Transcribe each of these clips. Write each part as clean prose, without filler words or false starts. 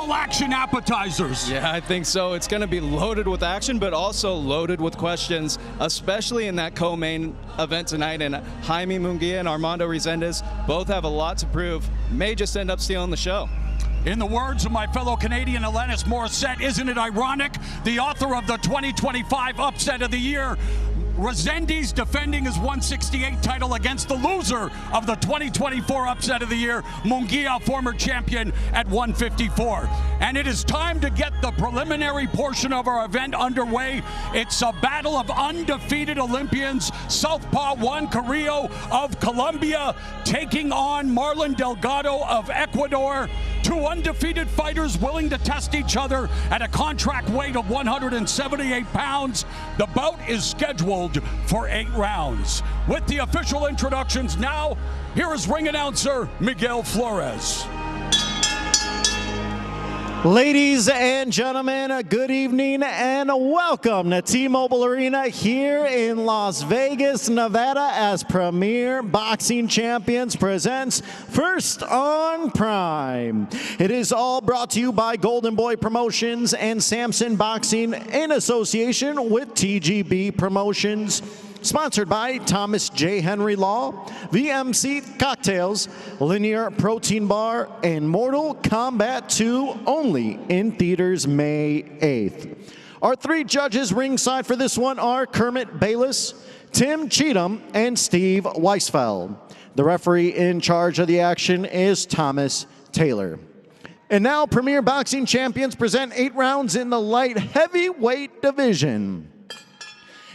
all action appetizers. Yeah, I think so. It's going to be loaded with action, but also loaded with questions, especially in that co-main event tonight. And Jaime Munguia and Armando Resendiz both have a lot to prove. May just end up stealing the show. In the words of my fellow Canadian Alanis Morissette, isn't it ironic? The author of the 2025 Upset of the Year, Resendiz defending his 168 title against the loser of the 2024 Upset of the Year, Munguia, former champion at 154. And it is time to get the preliminary portion of our event underway. It's a battle of undefeated Olympians. Southpaw Juan Carrillo of Colombia taking on Marlon Delgado of Ecuador. Two undefeated fighters willing to test each other at a contract weight of 178 pounds. The bout is scheduled for 8 rounds. With the official introductions now, here is ring announcer Miguel Flores. Ladies and gentlemen, good evening and welcome to T-Mobile Arena here in Las Vegas, Nevada, as Premier Boxing Champions presents First on Prime. It is all brought to you by Golden Boy Promotions and Samson Boxing in association with TGB Promotions. Sponsored by Thomas J. Henry Law, VMC Cocktails, Linear Protein Bar, and Mortal Kombat 2, only in theaters May 8th. Our 3 judges ringside for this one are Kermit Bayless, Tim Cheatham, and Steve Weisfeld. The referee in charge of the action is Thomas Taylor. And now Premier Boxing Champions present 8 rounds in the light heavyweight division.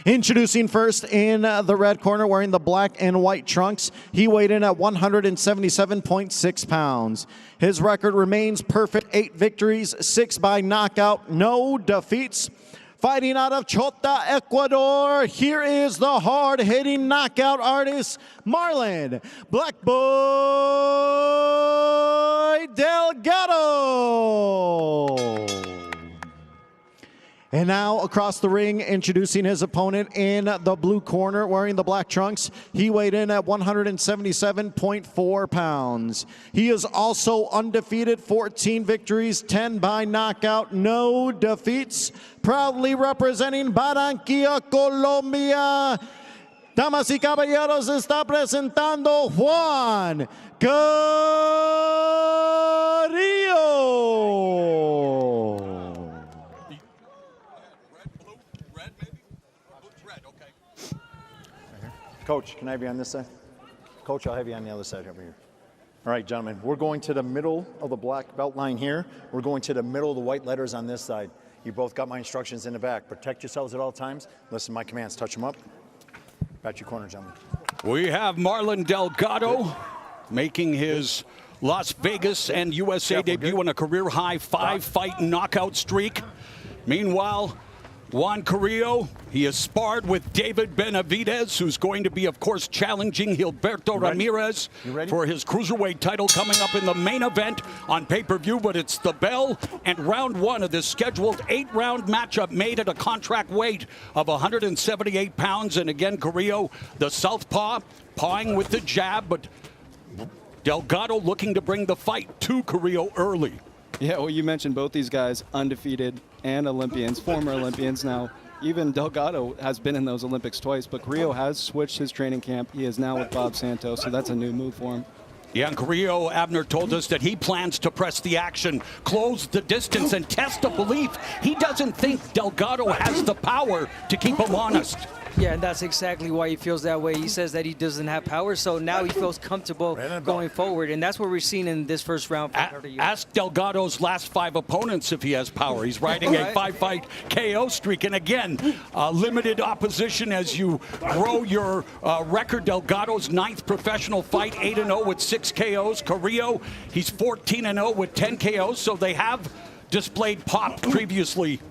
Introducing first in the red corner, wearing the black and white trunks, he weighed in at 177.6 pounds. His record remains perfect, 8 victories, 6 by knockout, no defeats. Fighting out of Chota, Ecuador, here is the hard-hitting knockout artist, Marlon Black Boy Delgado. And now across the ring, introducing his opponent in the blue corner, wearing the black trunks. He weighed in at 177.4 pounds. He is also undefeated, 14 victories, 10 by knockout, no defeats. Proudly representing Barranquilla, Colombia. Damas y caballeros, está presentando Juan Carrillo. Coach, can I have you on this side? Coach, I'll have you on the other side over here. All right, gentlemen, we're going to the middle of the black belt line here. We're going to the middle of the white letters on this side. You both got my instructions in the back. Protect yourselves at all times. Listen to my commands. Touch them up. Back your corner, gentlemen. We have Marlon Delgado making his Las Vegas and USA debut on a career-high 5-fight knockout streak. Meanwhile, Juan Carrillo, he has sparred with David Benavidez, who's going to be, of course, challenging Gilberto Ramirez for his Cruiserweight title coming up in the main event on pay-per-view. But it's the bell and round 1 of this scheduled 8-round matchup made at a contract weight of 178 pounds. And again, Carrillo, the southpaw, pawing with the jab, but Delgado looking to bring the fight to Carrillo early. Yeah, well, you mentioned both these guys undefeated and Olympians, former Olympians. Now, even Delgado has been in those Olympics twice, but Carrillo has switched his training camp. He is now with Bob Santos, so that's a new move for him. Yeah, and Carrillo, Abner told us that he plans to press the action, close the distance, and test a belief. He doesn't think Delgado has the power to keep him honest. Yeah, and that's exactly why he feels that way. He says that he doesn't have power, so now he feels comfortable going forward, and that's what we're seeing in this first round. Ask Delgado's last 5 opponents if he has power. He's riding a 5-fight KO streak, and again, limited opposition as you grow your record. Delgado's 9th professional fight, 8-0 with 6 KOs. Carrillo, he's 14-0 with 10 KOs, so they have displayed pop previously.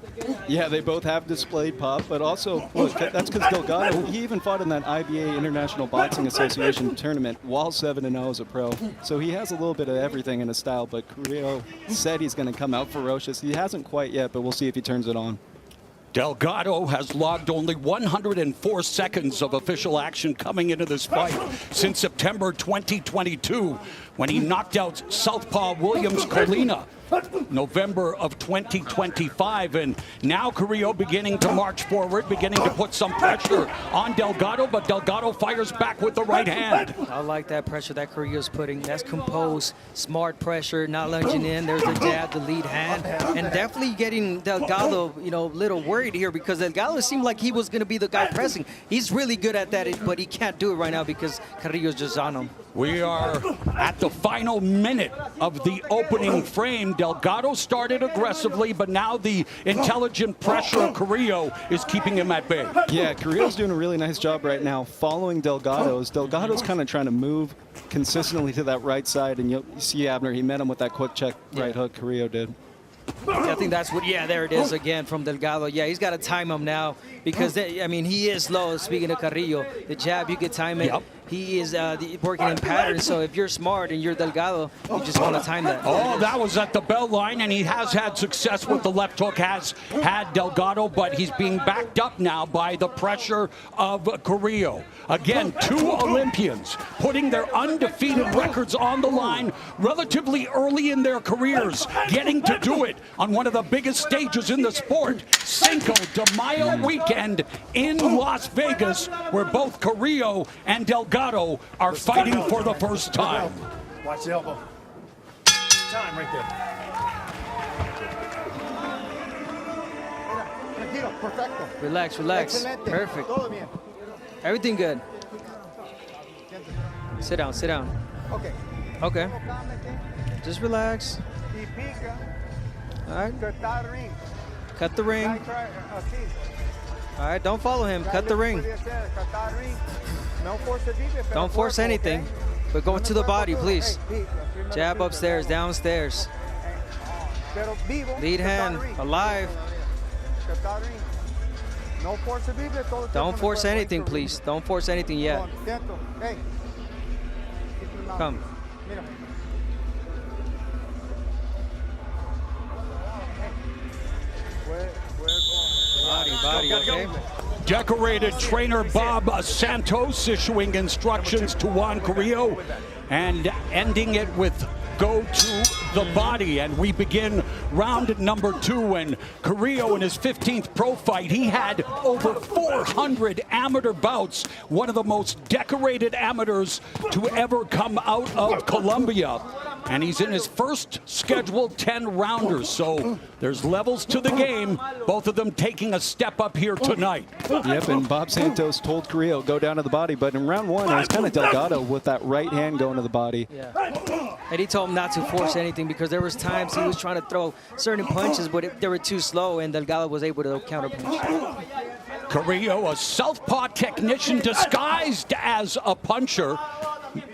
Yeah, they both have displayed pop, but also, look, that's because Delgado, he even fought in that IBA International Boxing Association tournament while 7-0 as a pro. So he has a little bit of everything in his style, but Carrillo said he's going to come out ferocious. He hasn't quite yet, but we'll see if he turns it on. Delgado has logged only 104 seconds of official action coming into this fight since September 2022, when he knocked out Southpaw Williams Colina November of 2025. And now Carrillo beginning to march forward, beginning to put some pressure on Delgado, but Delgado fires back with the right hand. I like that pressure that Carrillo's putting. That's composed, smart pressure, not lunging in. There's the jab, the lead hand, and definitely getting Delgado, you know, a little worried here because Delgado seemed like he was going to be the guy pressing. He's really good at that, but he can't do it right now because Carrillo's just on him. We are at the final minute of the opening frame. Delgado started aggressively, but now the intelligent pressure of Carrillo is keeping him at bay. Yeah, Carrillo's doing a really nice job right now following Delgado's. Delgado's kind of trying to move consistently to that right side, and you'll see Abner, he met him with that quick check right hook Carrillo did. I think that's what, yeah, there it is again from Delgado. Yeah, he's got to time him now because, I mean, he is slow. Speaking of Carrillo, the jab, you could time it. Yep. He is working in patterns, so if you're smart and you're Delgado, you just want to time that. Oh, that was at the belt line, and he has had success with the left hook, has had Delgado, but he's being backed up now by the pressure of Carrillo. Again, two Olympians putting their undefeated records on the line relatively early in their careers, getting to do it on one of the biggest stages in the sport, Cinco de Mayo weekend in Las Vegas, where both Carrillo and Delgado are fighting for the first time. Watch the elbow. Time right there. Relax, relax. Perfect. Everything good. Sit down, sit down. Okay. Okay. Just relax. All right. Cut the ring. All right, don't follow him. Cut the ring. Don't force anything, but go to the body, please. Jab upstairs, downstairs. Lead hand, alive. Don't force anything, please. Don't force anything yet. Come. Body, okay? Decorated trainer Bob Santos issuing instructions to Juan Carrillo and ending it with go to the body. And we begin round number 2. And Carrillo in his 15th pro fight, he had over 400 amateur bouts, one of the most decorated amateurs to ever come out of Colombia. And he's in his first scheduled 10-rounders, so there's levels to the game, both of them taking a step up here tonight. Yep, and Bob Santos told Carrillo, go down to the body, but in round 1, it was kind of Delgado with that right hand going to the body. Yeah. And he told him not to force anything because there was times he was trying to throw certain punches, but they were too slow, and Delgado was able to counterpunch. Carrillo, a southpaw technician disguised as a puncher,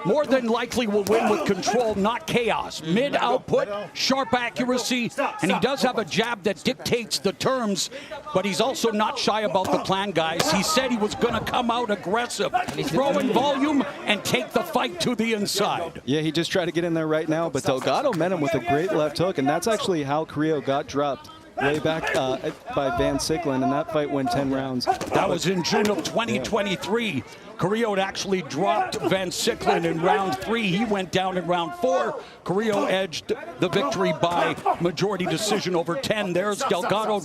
more than likely will win with control, not chaos. Mid-output, sharp accuracy, and he does have a jab that dictates the terms, but he's also not shy about the plan, guys. He said he was going to come out aggressive, throw in volume, and take the fight to the inside. Yeah, he just tried to get in there right now, but Delgado met him with a great left hook, and that's actually how Carrillo got dropped way back by Van Sicklen, and that fight went 10 rounds. That was in June of 2023. Carrillo had actually dropped Van Sicklen in round 3. He went down in round 4. Carrillo edged the victory by majority decision over 10. There's Delgado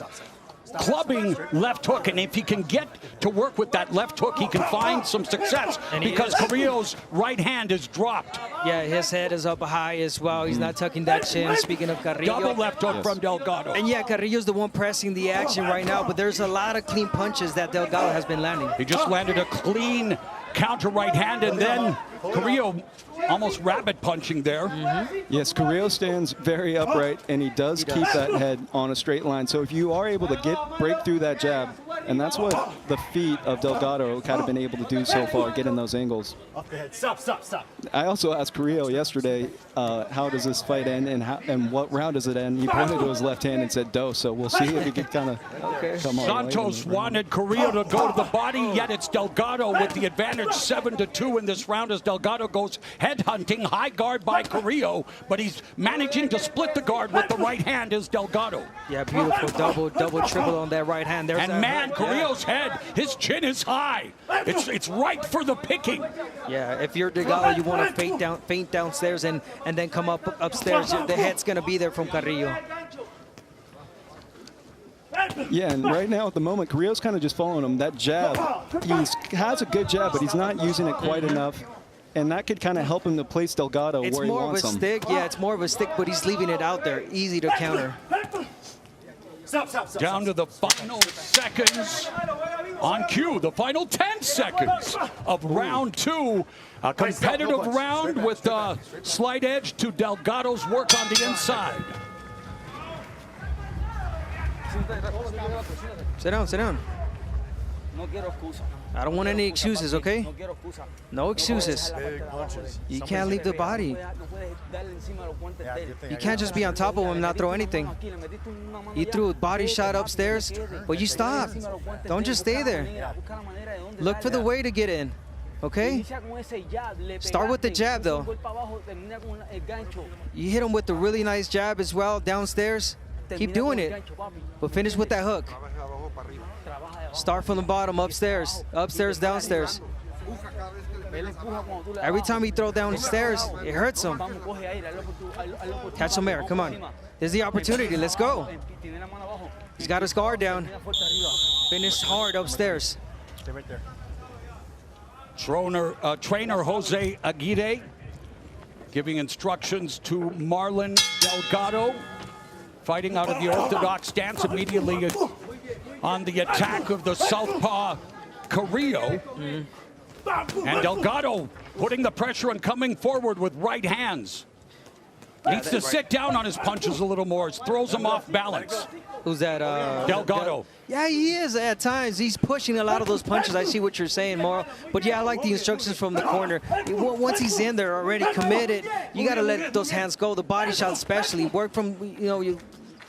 clubbing left hook, and if he can get to work with that left hook, he can find some success because Carrillo's right hand is dropped. Yeah, his head is up high as well. He's not tucking that chin. Speaking of Carrillo. Double left hook from Delgado. And yeah, Carrillo's the one pressing the action right now, but there's a lot of clean punches that Delgado has been landing. He just landed a clean counter right hand, and then Carrillo almost rabbit punching there. Yes, Carrillo stands very upright, and he does keep that head on a straight line. So if you are able to break through that jab, and that's what the feet of Delgado kind of been able to do so far, get in those angles. Off the head. Stop, stop, stop. I also asked Carrillo yesterday, how does this fight end, and what round does it end? He pointed to his left hand and said, "Do." So we'll see if he can kind of come on. Santos wanted Carrillo to go to the body, yet it's Delgado with the advantage 7-2 in this round as Delgado goes head-hunting, high guard by Carrillo, but he's managing to split the guard with the right hand is Delgado. Yeah, beautiful double, triple on that right hand. There's and man, Carrillo's head, his chin is high. It's right for the picking. Yeah, if you're Delgado, you want to feint downstairs and then come upstairs. The head's going to be there from Carrillo. Yeah, and right now at the moment, Carrillo's kind of just following him. That jab, he has a good jab, but he's not using it quite enough. And that could kind of help him to place Delgado where he wants him. It's more of a stick. Yeah, it's more of a stick, but he's leaving it out there. Easy to counter. Down to the final seconds. On cue, the final 10 seconds of round 2. A competitive round with a slight edge to Delgado's work on the inside. Sit down, sit down. I don't want any excuses, okay? No excuses. You can't leave the body. You can't just be on top of him and not throw anything. You threw a body shot upstairs, but you stopped. Don't just stay there. Look for the way to get in, okay? Start with the jab, though. You hit him with the really nice jab as well downstairs. Keep doing it, but finish with that hook. Start from the bottom, upstairs, downstairs. Every time he throws downstairs, it hurts him. Catch some air, come on. There's the opportunity, let's go. He's got his guard down. Finish hard upstairs. Trainer Jose Aguirre giving instructions to Marlon Delgado. Fighting out of the orthodox stance immediately on the attack of the southpaw Carrillo. And Delgado putting the pressure and coming forward with right hands. Needs to sit down on his punches a little more. Throws him off balance. Who's that? Delgado. Yeah, he is at times. He's pushing a lot of those punches. I see what you're saying, Moro. But yeah, I like the instructions from the corner. Once he's in there already committed, you got to let those hands go. The body shot especially. Work from,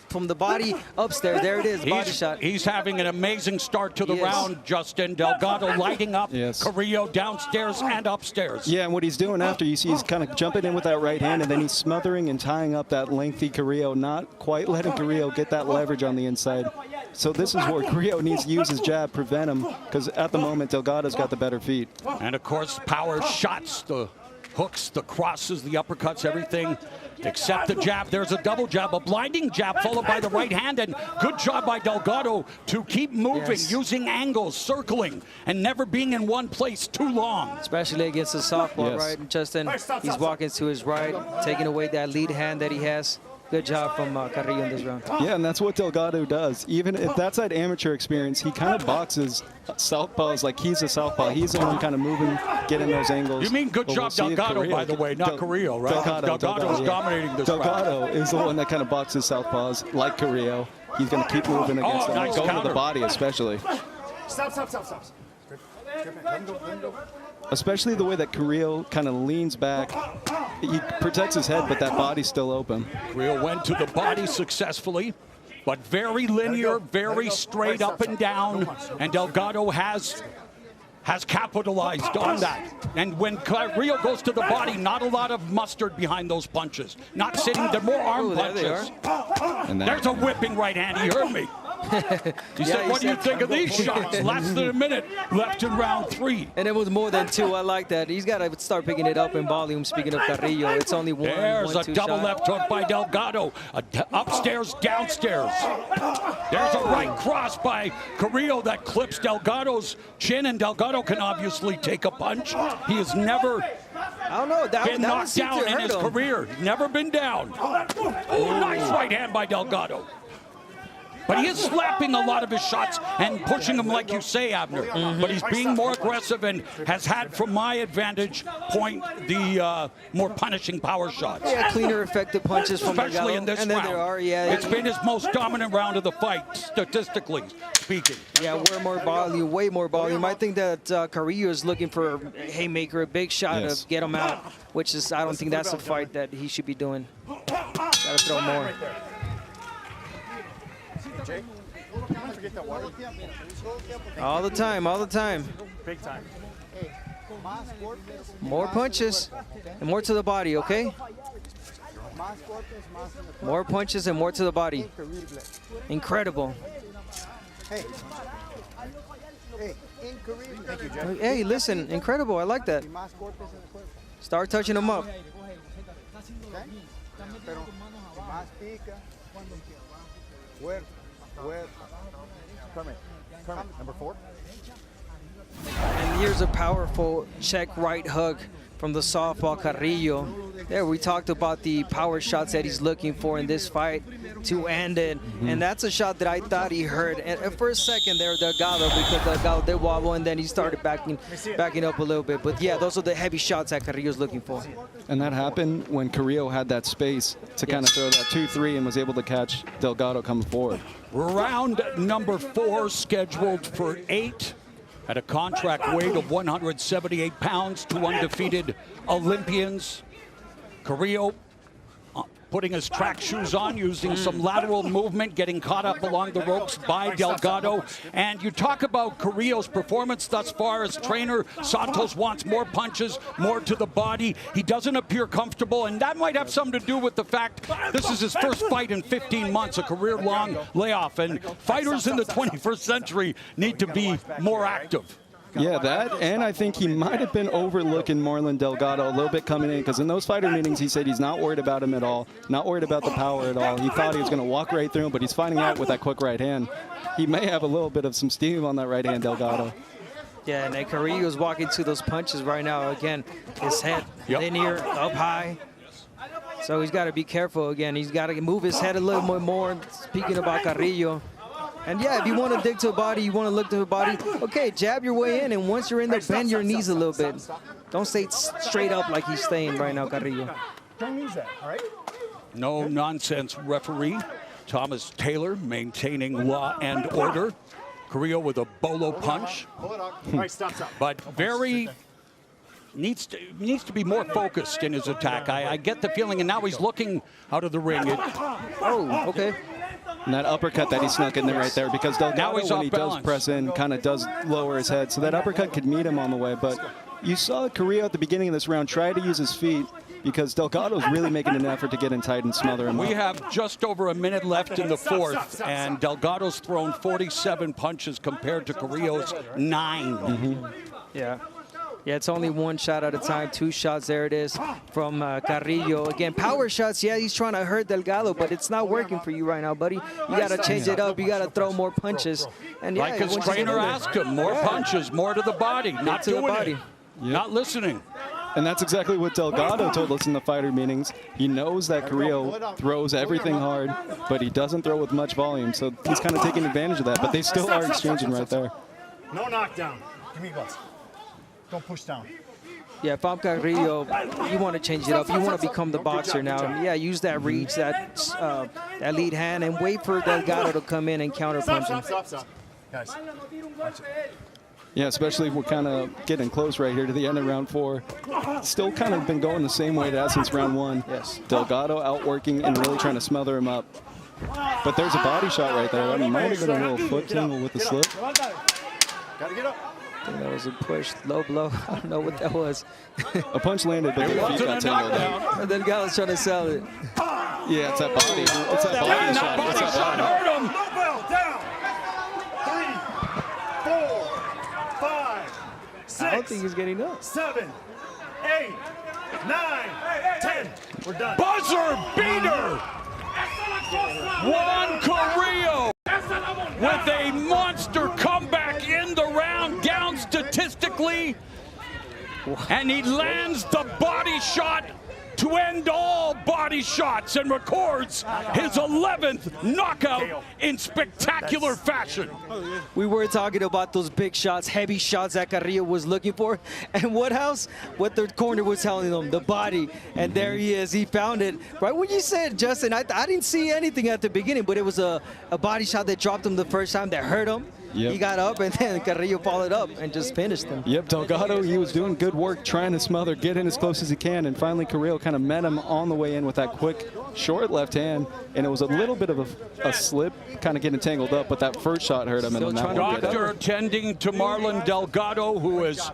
from the body upstairs. There it is, body shot. He's having an amazing start to the round, Justin. Delgado lighting up Carrillo downstairs and upstairs. Yeah, and what he's doing after, you see he's kind of jumping in with that right hand, and then he's smothering and tying up that lengthy Carrillo, not quite letting Carrillo get that leverage on the inside. So this is where Carrillo needs to use his jab, prevent him, because at the moment, Delgado's got the better feet. And of course, power shots, the hooks, the crosses, the uppercuts, everything except the jab. There's a double jab, a blinding jab followed by the right hand, and good job by Delgado to keep moving, using angles, circling, and never being in one place too long. Especially against the southpaw, right, Justin? He's walking to his right, taking away that lead hand that he has. Good job from Carrillo in this round. Yeah, and that's what Delgado does. Even if that's that amateur experience, he kind of boxes southpaws like he's a southpaw. He's the one kind of moving, getting those angles. You mean good job Delgado, by the way, not Carrillo, right? Delgado is dominating this round. Delgado is the one that kind of boxes southpaws like Carrillo. He's going to keep moving against him, nice going counter. to the body especially. Stop. Especially the way that Carrillo kind of leans back. He protects his head, but that body's still open. Carrillo went to the body successfully, but very linear, very straight up and down, and Delgado has capitalized on that. And when Carrillo goes to the body, not a lot of mustard behind those punches. Not sitting, they're more arm punches. And there's a whipping right hand, he heard me. He said, what do you think of these shots? Less than a minute left in round 3. And it was more than 2. I like that. He's got to start picking it up in volume. Speaking of Carrillo, it's only one. There's a double left hook by Delgado. Upstairs, downstairs. There's a right cross by Carrillo that clips Delgado's chin, and Delgado can obviously take a punch. He has never been knocked down in his career. Never been down. Oh, nice right hand by Delgado. But he is slapping a lot of his shots and pushing them, like you say, Abner. But he's being more aggressive and has had, from my advantage point, the more punishing power shots. Yeah, cleaner, effective punches from Delgado. Especially in this round. There are, it's been his most dominant round of the fight, statistically speaking. Yeah, way more volume. I think that Carrillo is looking for a haymaker, a big shot to get him out, which is, I don't think that's a fight that he should be doing. Got to throw more. All the time. Big time. More punches and more to the body, okay? More punches and more to the body. Incredible. Hey, listen, incredible. I like that. Start touching him up. Number 4. And here's a powerful check right hook from the softball Carrillo. There, we talked about the power shots that he's looking for in this fight to end it. And that's a shot that I thought he heard. And for a second there, Delgado, because Delgado did wobble, and then he started backing up a little bit. But yeah, those are the heavy shots that Carrillo's looking for. And that happened when Carrillo had that space to kind of throw that 2-3 and was able to catch Delgado coming forward. Round number 4 scheduled for 8 at a contract weight of 178 pounds, 2 undefeated Olympians. Carrillo putting his track shoes on, using some lateral movement, getting caught up along the ropes by Delgado. And you talk about Carrillo's performance thus far as trainer. Santos wants more punches, more to the body. He doesn't appear comfortable, and that might have something to do with the fact this is his first fight in 15 months, a career-long layoff. And fighters in the 21st century need to be more active. Yeah, that, and I think he might have been overlooking Marlon Delgado a little bit coming in, because in those fighter meetings he said he's not worried about him at all, not worried about the power at all. He thought he was going to walk right through him, but he's finding out with that quick right hand. He may have a little bit of some steam on that right hand, Delgado. Yeah, and then Carrillo's walking to those punches right now. Again, his head linear, up high. So he's got to be careful again. He's got to move his head a little bit more, speaking about Carrillo. And yeah, if you want to dig to the body, you want to look to the body, okay, jab your way in, and once you're in there, bend your knees a little bit. Don't stay straight up like he's staying right now, Carrillo. Don't use that, all right? No nonsense referee. Thomas Taylor maintaining law and order. Carrillo with a bolo punch. Pull it up. All right, stop. But very needs to be more focused in his attack. I get the feeling, and now he's looking out of the ring. Oh, okay. And that uppercut that he snuck in there right there, because Delgado, when he does press in, kind of does lower his head. So that uppercut could meet him on the way. But you saw Carrillo at the beginning of this round try to use his feet, because Delgado's really making an effort to get in tight and smother him. We have just over a minute left in the 4th, and Delgado's thrown 47 punches compared to Carrillo's 9. Yeah. Yeah, it's only one shot at a time, 2 shots. There it is from Carrillo. Again, power shots. Yeah, he's trying to hurt Delgado, but it's not working for you right now, buddy. You got to change it up. You got to throw more punches. And yeah, like his trainer asked him, more punches, more to the body. Not to the body. Not listening. And that's exactly what Delgado told us in the fighter meetings. He knows that Carrillo throws everything hard, but he doesn't throw with much volume. So he's kind of taking advantage of that. But they still are exchanging right there. No knockdown. Give me gloves. Don't push down. Yeah, if I'm Carrillo, you want to change it up. You want to become the boxer now. Yeah, use that reach, that lead hand, and wait for Delgado to come in and counter punch him. Stop. Guys, watch it. Yeah, especially we're kind of getting close right here to the end of round 4. Still kind of been going the same way it has since round 1. Yes. Delgado outworking and really trying to smother him up. But there's a body shot right there. That might have been a little foot tingle with the slip. Gotta get up. I think that was a push, low blow. I don't know what that was. A punch landed, but the feet got tangled up. And then Delgado's trying to sell it. Yeah, it's that body. It's that body shot. Body shot hurt him. Down. 3, 4, 5, 6. I don't think he's getting up. 7, 8, 9, 10. We're done. Buzzer beater. Juan Carrillo with a monster comeback in the round, down statistically, and he lands the body shot to end all body shots and records his 11th knockout in spectacular fashion. We were talking about those big shots, heavy shots that Carrillo was looking for. And what the corner was telling him? The body. And there he is. He found it. Right when you said, Justin, I didn't see anything at the beginning, but it was a body shot that dropped him the first time, that hurt him. Yep. He got up, and then Carrillo followed up and just finished him. Yep, Delgado, he was doing good work trying to smother, get in as close as he can, and finally Carrillo kind of met him on the way in with that quick, short left hand, and it was a little bit of a slip, kind of getting tangled up, but that first shot hurt him. And Doctor tending to Marlon Delgado, who has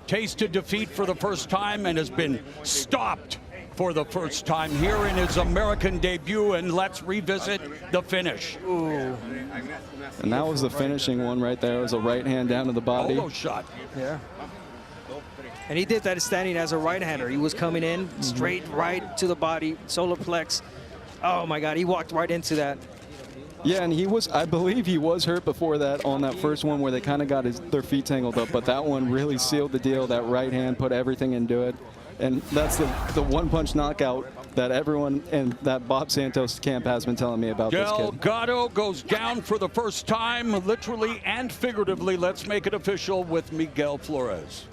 tasted defeat for the first time and has been stopped for the first time here in his American debut, and let's revisit the finish. Ooh. And that was the finishing one right there. It was a right hand down to the body. Polo shot. Yeah. And he did that standing as a right-hander. He was coming in straight right to the body, solar plex. Oh my God, he walked right into that. Yeah, and he was, I believe he was hurt before that on that first one where they kind of got their feet tangled up, but that one really sealed the deal. That right hand put everything into it. And that's the one-punch knockout that everyone in that Bob Santos camp has been telling me about this kid. Delgado goes down for the first time, literally and figuratively. Let's make it official with Miguel Flores.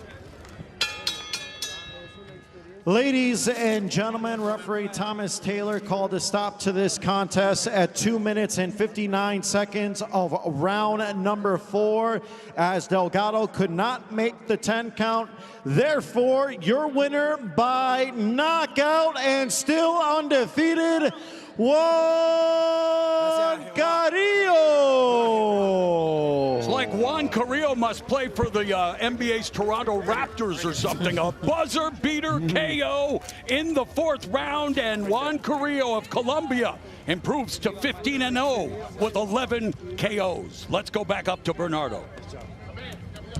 Ladies and gentlemen, referee Thomas Taylor called a stop to this contest at 2 minutes and 59 seconds of round number 4, as Delgado could not make the 10 count. Therefore, your winner by knockout and still undefeated, Juan Carrillo. It's like Juan Carrillo must play for the NBA's Toronto Raptors or something. A buzzer beater KO in the 4th round, and Juan Carrillo of Colombia improves to 15-0 with 11 KOs. Let's go back up to Bernardo.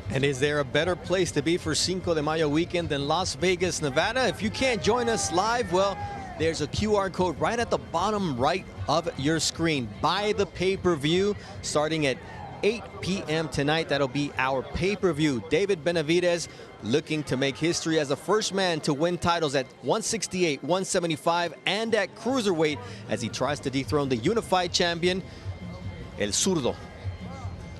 And is there a better place to be for Cinco de Mayo weekend than Las Vegas, Nevada? If you can't join us live, well, there's a QR code right at the bottom right of your screen. Buy the pay-per-view starting at 8 p.m. tonight. That'll be our pay-per-view. David Benavidez looking to make history as the first man to win titles at 168, 175, and at Cruiserweight as he tries to dethrone the unified champion, El Zurdo,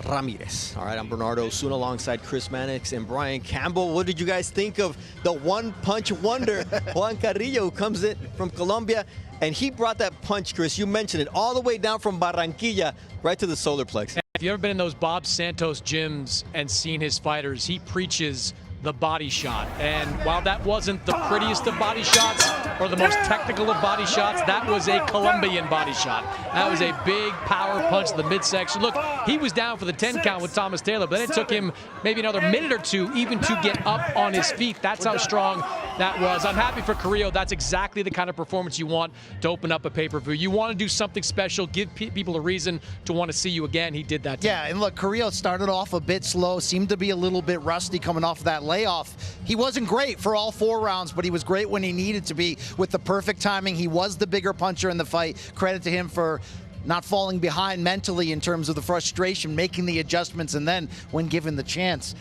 Ramirez. All right, I'm Bernardo Osuna alongside Chris Mannix and Brian Campbell. What did you guys think of the one-punch wonder, Juan Carrillo, who comes in from Colombia? And he brought that punch, Chris, you mentioned it, all the way down from Barranquilla right to the solar plex. If you've ever been in those Bob Santos gyms and seen his fighters, he preaches the body shot. And while that wasn't the prettiest of body shots or the most technical of body shots, that was a Colombian body shot. That was a big power punch to the midsection. Look, he was down for the 10 count with Thomas Taylor, but then it took him maybe another minute or two even to get up on his feet. That's how strong that was. I'm happy for Carrillo. That's exactly the kind of performance you want to open up a pay-per-view. You want to do something special, give people a reason to want to see you again. He did that. Yeah, and look, Carrillo started off a bit slow, seemed to be a little bit rusty coming off of that layoff. He wasn't great for all 4 rounds, but he was great when he needed to be with the perfect timing. He was the bigger puncher in the fight. Credit to him for not falling behind mentally in terms of the frustration, making the adjustments, and then when given the chance,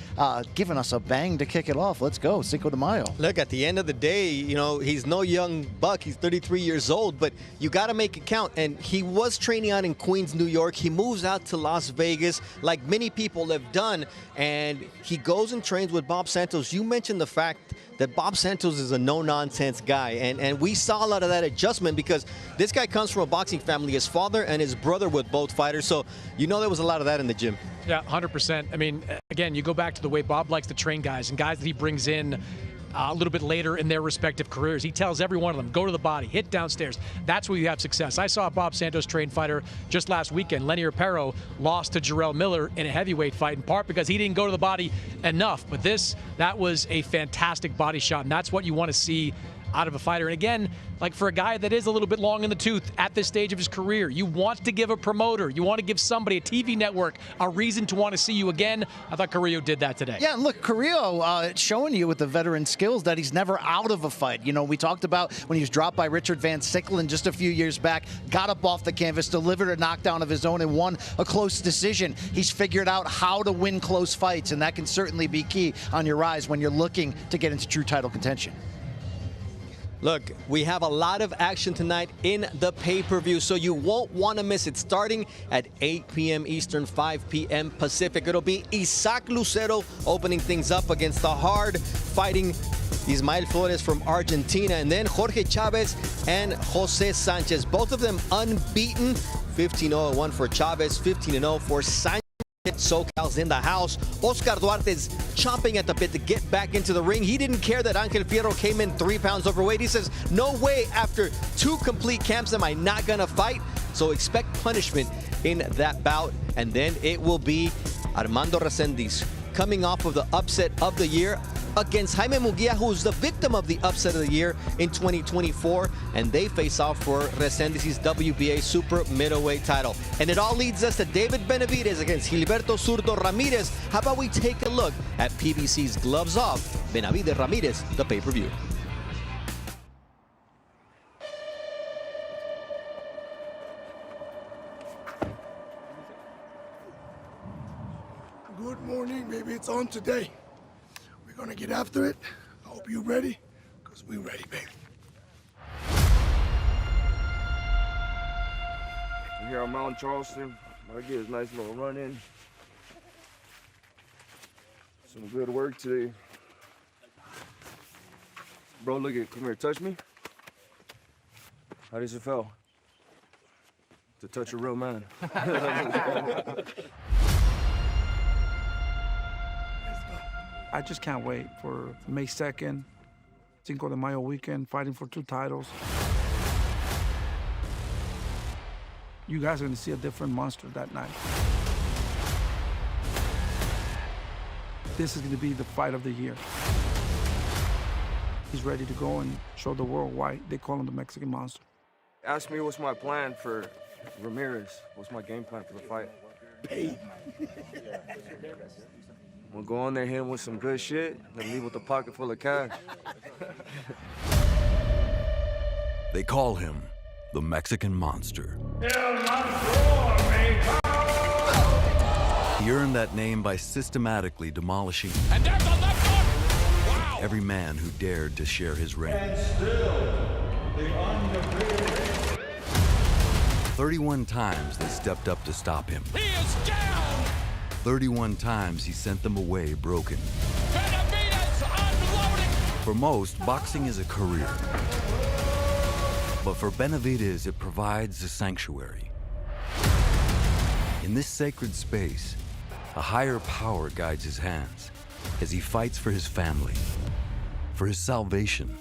giving us a bang to kick it off. Let's go, Cinco de Mayo. Look, at the end of the day, you know, he's no young buck. He's 33 years old, but you got to make it count. And he was training out in Queens, New York. He moves out to Las Vegas like many people have done, and he goes and trains with Bob Santos. You mentioned the fact that Bob Santos is a no-nonsense guy, and we saw a lot of that adjustment because this guy comes from a boxing family. His father and his brother with both fighters, so you know there was a lot of that in the gym. Yeah, 100%. I mean, again, you go back to the way Bob likes to train guys and guys that he brings in a little bit later in their respective careers. He tells every one of them, go to the body, hit downstairs. That's where you have success. I saw a Bob Santos trained fighter just last weekend. Lenny Rapero lost to Jarrell Miller in a heavyweight fight, in part because he didn't go to the body enough. But that was a fantastic body shot, and that's what you want to see out of a fighter. And again, like for a guy that is a little bit long in the tooth at this stage of his career, you want to give a promoter, you want to give somebody, a TV network, a reason to want to see you again. I thought Carrillo did that today. Yeah, and look, Carrillo showing you with the veteran skills that he's never out of a fight. You know, we talked about when he was dropped by Richard Van Sicklen just a few years back, got up off the canvas, delivered a knockdown of his own, and won a close decision. He's figured out how to win close fights, and that can certainly be key on your rise when you're looking to get into true title contention. Look, we have a lot of action tonight in the pay-per-view, so you won't want to miss it. Starting at 8 p.m. Eastern, 5 p.m. Pacific. It'll be Isaac Lucero opening things up against the hard-fighting Ismael Flores from Argentina, and then Jorge Chavez and Jose Sanchez. Both of them unbeaten. 15-0-1 for Chavez, 15-0 for Sanchez. SoCal's in the house. Oscar Duarte's chomping at the bit to get back into the ring. He didn't care that Angel Fierro came in 3 pounds overweight. He says, no way, after 2 complete camps am I not gonna fight. So expect punishment in that bout. And then it will be Armando Resendiz coming off of the upset of the year against Jaime Munguia, who's the victim of the upset of the year in 2024, and they face off for Resendez's WBA super middleweight title. And it all leads us to David Benavidez against Gilberto Zurdo Ramirez. How about we take a look at PBC's Gloves Off, Benavidez Ramirez, the pay-per-view. Good morning, baby. It's on today. We're gonna get after it. I hope you're ready, because we're ready, baby. I'm here on Mount Charleston. I get a nice little run in. Some good work today. Bro, look at, come here, touch me. How does it feel to touch a real man? I just can't wait for May 2nd, Cinco de Mayo weekend, fighting for 2 titles. You guys are gonna see a different monster that night. This is gonna be the fight of the year. He's ready to go and show the world why they call him the Mexican Monster. Ask me what's my plan for Ramirez. What's my game plan for the fight? Hey. We'll go on there, hit him with some good shit, then leave with a pocket full of cash. They call him the Mexican Monster. He earned that name by systematically demolishing every man who dared to share his reign. And still, the undefeated. 31 times they stepped up to stop him. He is down! 31 times he sent them away broken. Benavidez unloading! For most, boxing is a career. But for Benavidez, it provides a sanctuary. In this sacred space, a higher power guides his hands as he fights for his family, for his salvation.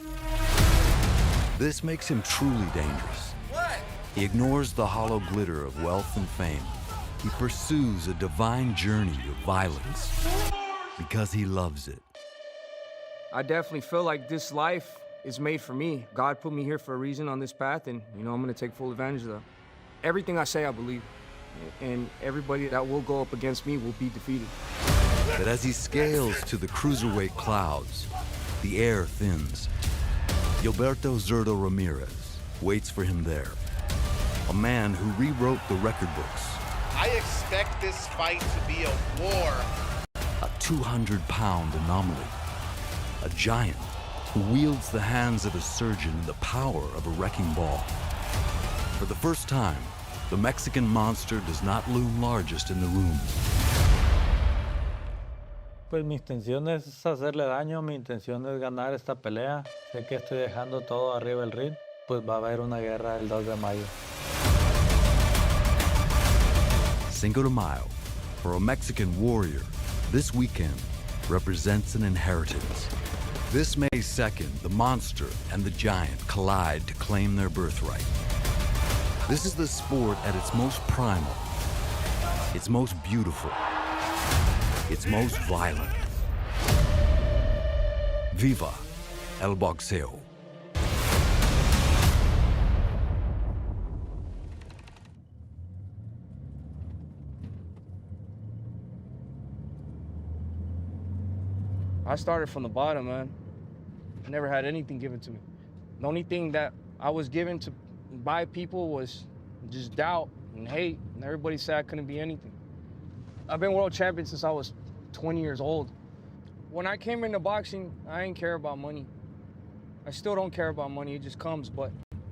This makes him truly dangerous. He ignores the hollow glitter of wealth and fame. He pursues a divine journey of violence because he loves it. I definitely feel like this life is made for me. God put me here for a reason on this path, and I'm gonna take full advantage of that. Everything I say, I believe, and everybody that will go up against me will be defeated. But as he scales to the cruiserweight clouds, the air thins. Gilberto Zurdo Ramirez waits for him there, a man who rewrote the record books. I expect this fight to be a war. A 200-pound anomaly, a giant who wields the hands of a surgeon and the power of a wrecking ball. For the first time, the Mexican Monster does not loom largest in the room. Pues mi intención es hacerle daño, mi intención es ganar esta pelea. Sé que estoy dejando todo arriba del ring, pues va a haber una guerra el 2 de mayo. Cinco de Mayo, for a Mexican warrior, this weekend represents an inheritance. This May 2nd, the monster and the giant collide to claim their birthright. This is the sport at its most primal, its most beautiful, its most violent. Viva el boxeo. I started from the bottom, man. I never had anything given to me. The only thing that I was given to by people was just doubt and hate, and everybody said I couldn't be anything. I've been world champion since I was 20 years old. When I came into boxing, I didn't care about money. I still don't care about money, it just comes, but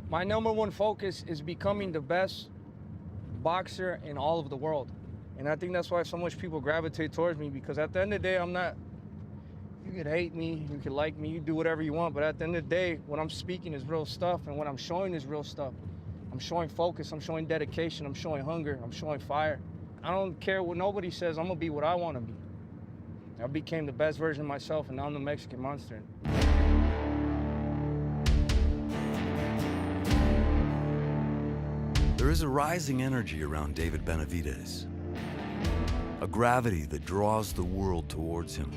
my #1 focus is becoming the best boxer in all of the world. And I think that's why so much people gravitate towards me, because at the end of the day, I'm not, you could hate me, you could like me, you do whatever you want, but at the end of the day, what I'm speaking is real stuff, and what I'm showing is real stuff. I'm showing focus, I'm showing dedication, I'm showing hunger, I'm showing fire. I don't care what nobody says, I'm gonna be what I wanna be. I became the best version of myself, and now I'm the Mexican Monster. There is a rising energy around David Benavidez, a gravity that draws the world towards him.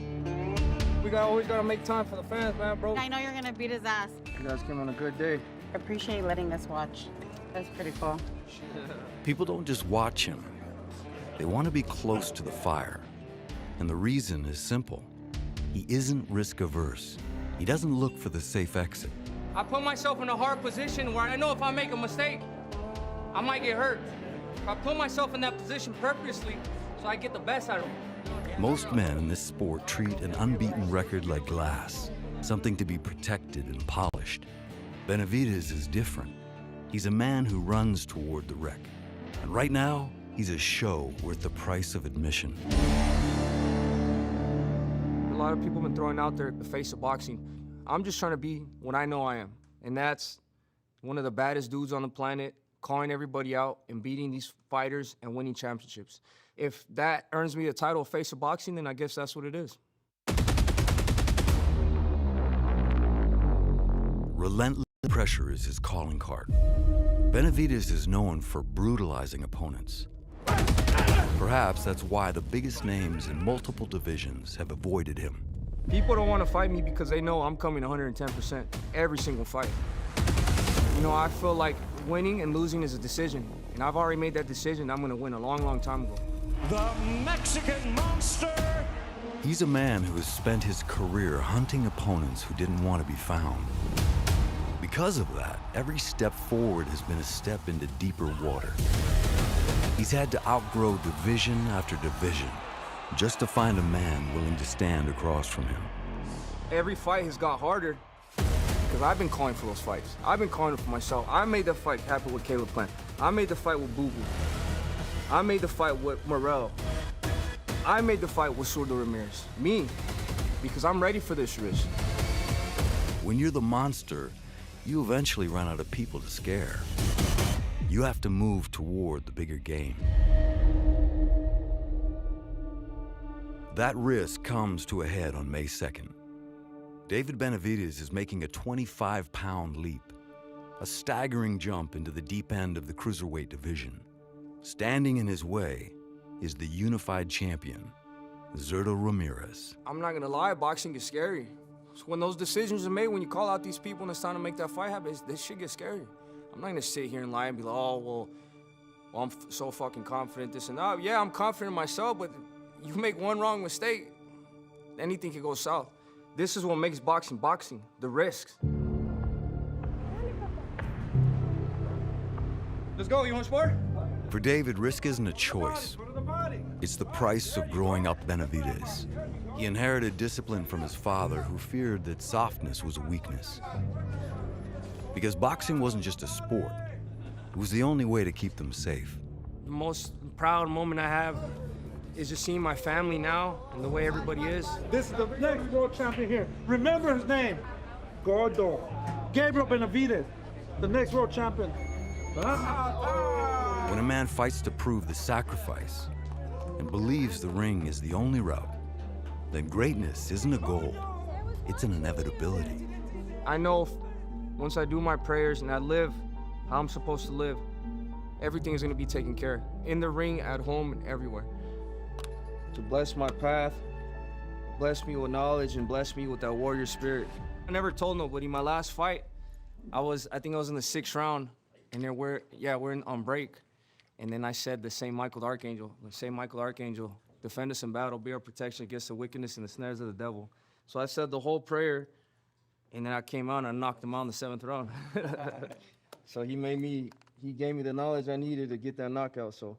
We always gotta make time for the fans, man, bro. I know you're gonna beat his ass. You guys came on a good day. Appreciate letting us watch. That's pretty cool. People don't just watch him. They want to be close to the fire. And the reason is simple. He isn't risk-averse. He doesn't look for the safe exit. I put myself in a hard position where I know if I make a mistake, I might get hurt. I put myself in that position purposely so I get the best out of it. Most men in this sport treat an unbeaten record like glass, something to be protected and polished. Benavidez is different. He's a man who runs toward the wreck. And right now, he's a show worth the price of admission. A lot of people have been throwing out there the face of boxing. I'm just trying to be what I know I am. And that's one of the baddest dudes on the planet, calling everybody out and beating these fighters and winning championships. If that earns me the title of face of boxing, then I guess that's what it is. Relentless pressure is his calling card. Benavidez is known for brutalizing opponents. Perhaps that's why the biggest names in multiple divisions have avoided him. People don't want to fight me because they know I'm coming 110% every single fight. You know, I feel like winning and losing is a decision. And I've already made that decision. I'm going to win a long, long time ago. The Mexican Monster! He's a man who has spent his career hunting opponents who didn't want to be found. Because of that, every step forward has been a step into deeper water. He's had to outgrow division after division just to find a man willing to stand across from him. Every fight has got harder because I've been calling for those fights. I've been calling for myself. I made the fight happen with Caleb Plant. I made the fight with Boo Boo. I made the fight with Morel. I made the fight with Zurdo Ramirez. Me, because I'm ready for this risk. When you're the monster, you eventually run out of people to scare. You have to move toward the bigger game. That risk comes to a head on May 2nd. David Benavidez is making a 25-pound leap, a staggering jump into the deep end of the Cruiserweight division. Standing in his way is the unified champion, Zurdo Ramirez. I'm not gonna lie, boxing is scary. So when those decisions are made, when you call out these people and it's time to make that fight happen, this shit gets scary. I'm not gonna sit here and lie and be like, oh, well I'm so fucking confident, this and that. Yeah, I'm confident in myself, but you make one wrong mistake, anything can go south. This is what makes boxing boxing, the risks. Let's go, you want to spar? For David, risk isn't a choice. It's the price of growing up Benavidez. He inherited discipline from his father, who feared that softness was a weakness. Because boxing wasn't just a sport, it was the only way to keep them safe. The most proud moment I have is just seeing my family now and the way everybody is. This is the next world champion here. Remember his name, Gordo. Gabriel Benavidez, the next world champion. When a man fights to prove the sacrifice and believes the ring is the only route, then greatness isn't a goal, it's an inevitability. I know once I do my prayers and I live how I'm supposed to live, everything is gonna be taken care of. In the ring, at home, and everywhere. To bless my path, bless me with knowledge, and bless me with that warrior spirit. I never told nobody. My last fight, I think I was in the 6th round, and then we're on break. And then I said the St. Michael the Archangel, defend us in battle, be our protection against the wickedness and the snares of the devil. So I said the whole prayer, and then I came out and I knocked him out in the 7th round. So he gave me the knowledge I needed to get that knockout. So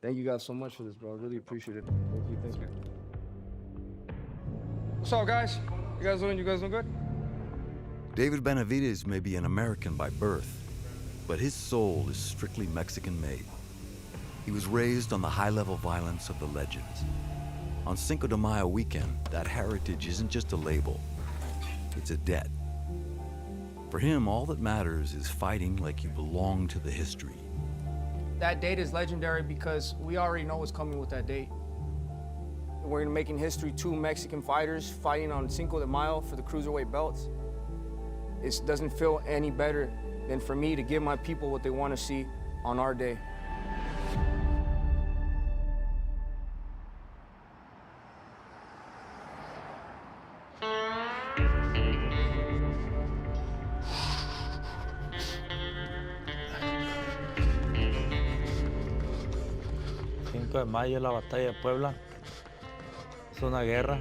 thank you guys so much for this, bro. I really appreciate it. Thank you. What's up, guys? You guys doing good? David Benavidez may be an American by birth, but his soul is strictly Mexican-made. He was raised on the high-level violence of the legends. On Cinco de Mayo weekend, that heritage isn't just a label, it's a debt. For him, all that matters is fighting like you belong to the history. That date is legendary because we already know what's coming with that date. We're making history, 2 Mexican fighters fighting on Cinco de Mayo for the Cruiserweight belts. It doesn't feel any better than for me to give my people what they want to see on our day. 5 de mayo, la batalla de Puebla. Es una guerra.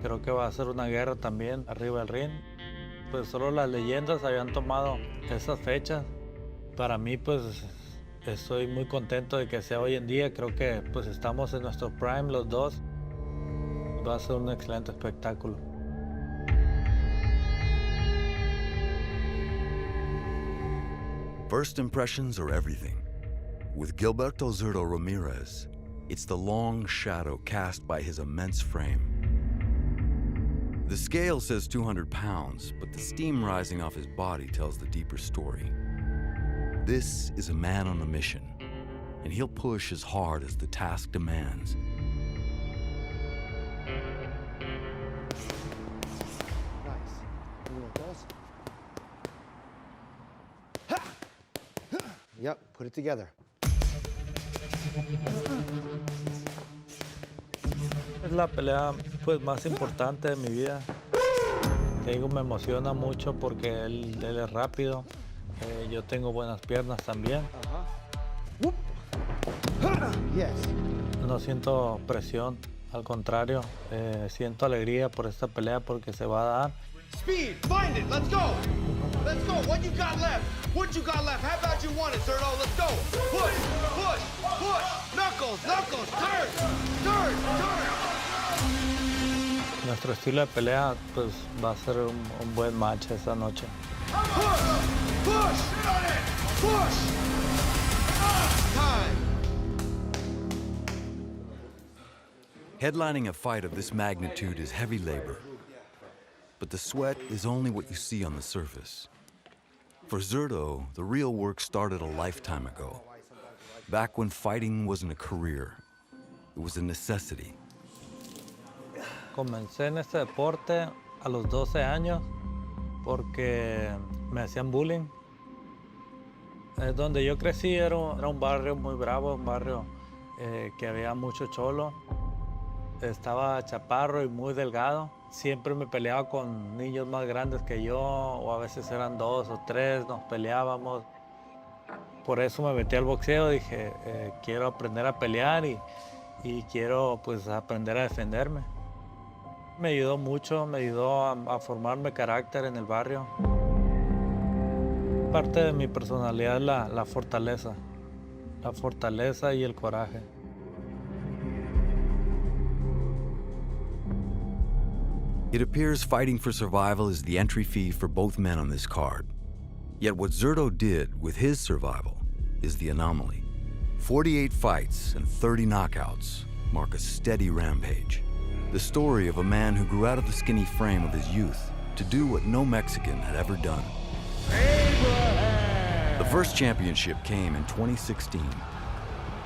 Creo que va a ser una guerra también arriba del ring. Pues solo las leyendas habían tomado esas fechas. Para mí, pues, estoy muy contento de que sea hoy en día. Creo que pues estamos en nuestro prime los dos. Va a ser un excelente espectáculo. First impressions are everything. With Gilberto Zurdo Ramirez, it's the long shadow cast by his immense frame. The scale says 200 pounds, but the steam rising off his body tells the deeper story. This is a man on a mission, and he'll push as hard as the task demands. Yep, put it together. Es la pelea pues más importante de mi vida. Te digo, me emociona mucho porque él es rápido. Yo tengo buenas piernas también. No siento presión, al contrario, siento alegría por esta pelea porque se va a dar. Speed, find it, let's go! Let's go, what you got left? What you got left? How about you want it, Zurdo? Let's go! Push, push, push! Knuckles, knuckles, turn, turn, turn! Nuestro estilo de pelea pues va a ser un buen match esta noche. Push, push, push! Time! Headlining a fight of this magnitude is heavy labor. But the sweat is only what you see on the surface. For Zurdo, the real work started a lifetime ago. Back when fighting wasn't a career, it was a necessity. Comencé en este deporte a los 12 años porque me hacían bullying. Donde yo crecí era un barrio muy bravo, un barrio que había mucho cholo. Estaba chaparro y muy delgado. Siempre me peleaba con niños más grandes que yo, o a veces eran 2 o 3, nos peleábamos. Por eso me metí al boxeo, dije, quiero aprender a pelear y quiero pues aprender a defenderme. Me ayudó mucho, me ayudó a formarme carácter en el barrio. Parte de mi personalidad es la fortaleza y el coraje. It appears fighting for survival is the entry fee for both men on this card. Yet what Zurdo did with his survival is the anomaly. 48 fights and 30 knockouts mark a steady rampage. The story of a man who grew out of the skinny frame of his youth to do what no Mexican had ever done. The first championship came in 2016,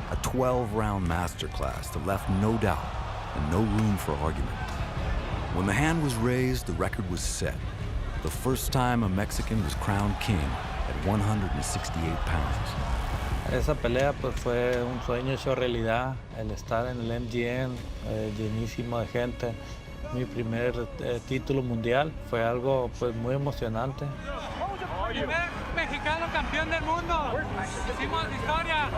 a 12-round masterclass that left no doubt and no room for argument. When the hand was raised, the record was set. The first time a Mexican was crowned king at 168 pounds. Esa pelea pues fue un sueño hecho realidad, el estar en el MGM, llenísimo de gente. Mi primer título mundial fue algo pues muy emocionante. Primer mexicano campeón del mundo. Hicimos historia.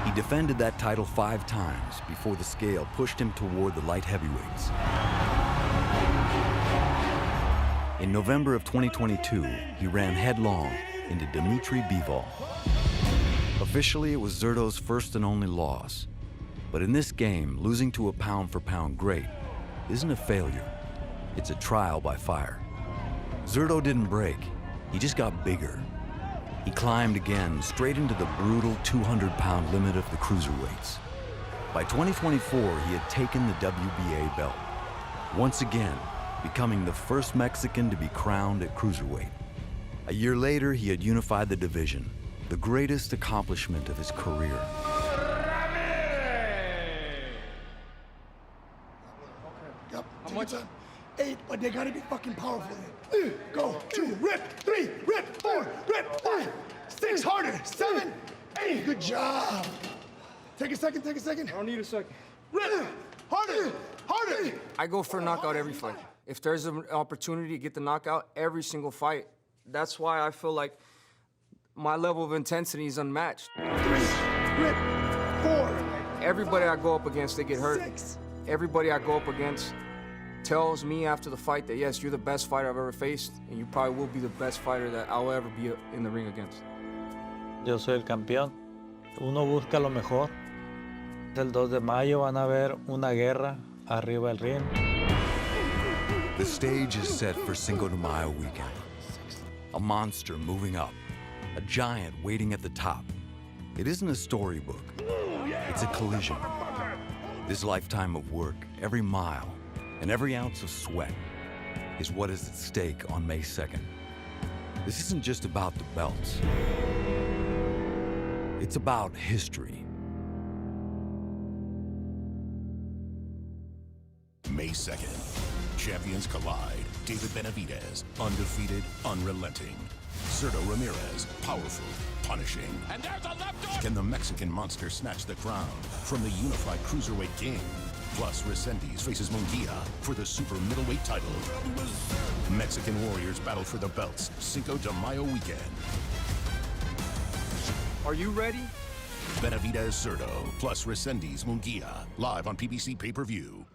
He defended that title 5 times before the scale pushed him toward the light heavyweights. In November of 2022, he ran headlong into Dmitry Bivol. Officially, it was Zurdo's first and only loss. But in this game, losing to a pound-for-pound great isn't a failure. It's a trial by fire. Zurdo didn't break. He just got bigger. He climbed again, straight into the brutal 200-pound limit of the cruiserweights. By 2024, he had taken the WBA belt. Once again, becoming the first Mexican to be crowned at cruiserweight. A year later, he had unified the division, the greatest accomplishment of his career. Yep. How much? 8, but they gotta be fucking powerful. Go. 2, rip. 3, rip. 4, rip. 5, 6, harder. 7, 8. Good job. Take a second. I don't need a second. Rip. Harder. I go for a knockout every fight. If there's an opportunity to get the knockout every single fight, that's why I feel like my level of intensity is unmatched. 3, rip, 4. Everybody I go up against, they get hurt. 6. Everybody I go up against tells me after the fight that, yes, you're the best fighter I've ever faced, and you probably will be the best fighter that I'll ever be in the ring against. Yo soy el campeón. Uno busca lo mejor. El 2 de mayo van a ver una guerra arriba del ring. The stage is set for Cinco de Mayo weekend. A monster moving up, a giant waiting at the top. It isn't a storybook, it's a collision. This lifetime of work, every mile, and every ounce of sweat is what is at stake on May 2nd. This isn't just about the belts. It's about history. May 2nd, champions collide. David Benavidez, undefeated, unrelenting. Zurdo Ramirez, powerful, punishing. And there's a left hook! Can the Mexican monster snatch the crown from the unified Cruiserweight king? Plus, Resendiz faces Munguia for the super middleweight title. Mexican warriors battle for the belts Cinco de Mayo weekend. Are you ready? Benavidez Zurdo plus Resendiz Munguia, live on PBC Pay-Per-View.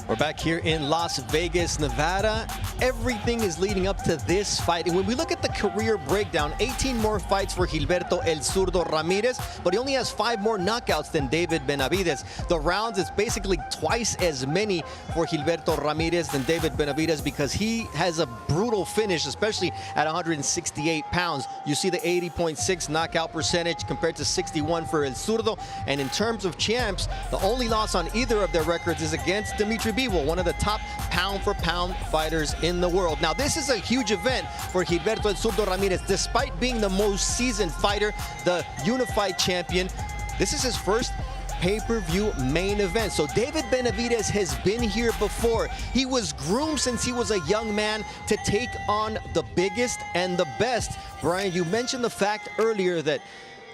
We're back here in Las Vegas, Nevada. Everything is leading up to this fight. And when we look at the career breakdown, 18 more fights for Gilberto El Zurdo Ramirez, but he only has 5 more knockouts than David Benavidez. The rounds is basically twice as many for Gilberto Ramirez than David Benavidez because he has a brutal finish, especially at 168 pounds. You see the 80.6 knockout percentage compared to 61 for El Zurdo. And in terms of champs, the only loss on either of their records is against Dimitri Bivol, one of the top pound-for-pound fighters in the world. Now, this is a huge event for Gilberto El Zurdo Ramirez. Despite being the most seasoned fighter, the unified champion, this is his first pay-per-view main event. So David Benavidez has been here before. He was groomed since he was a young man to take on the biggest and the best. Brian, you mentioned the fact earlier that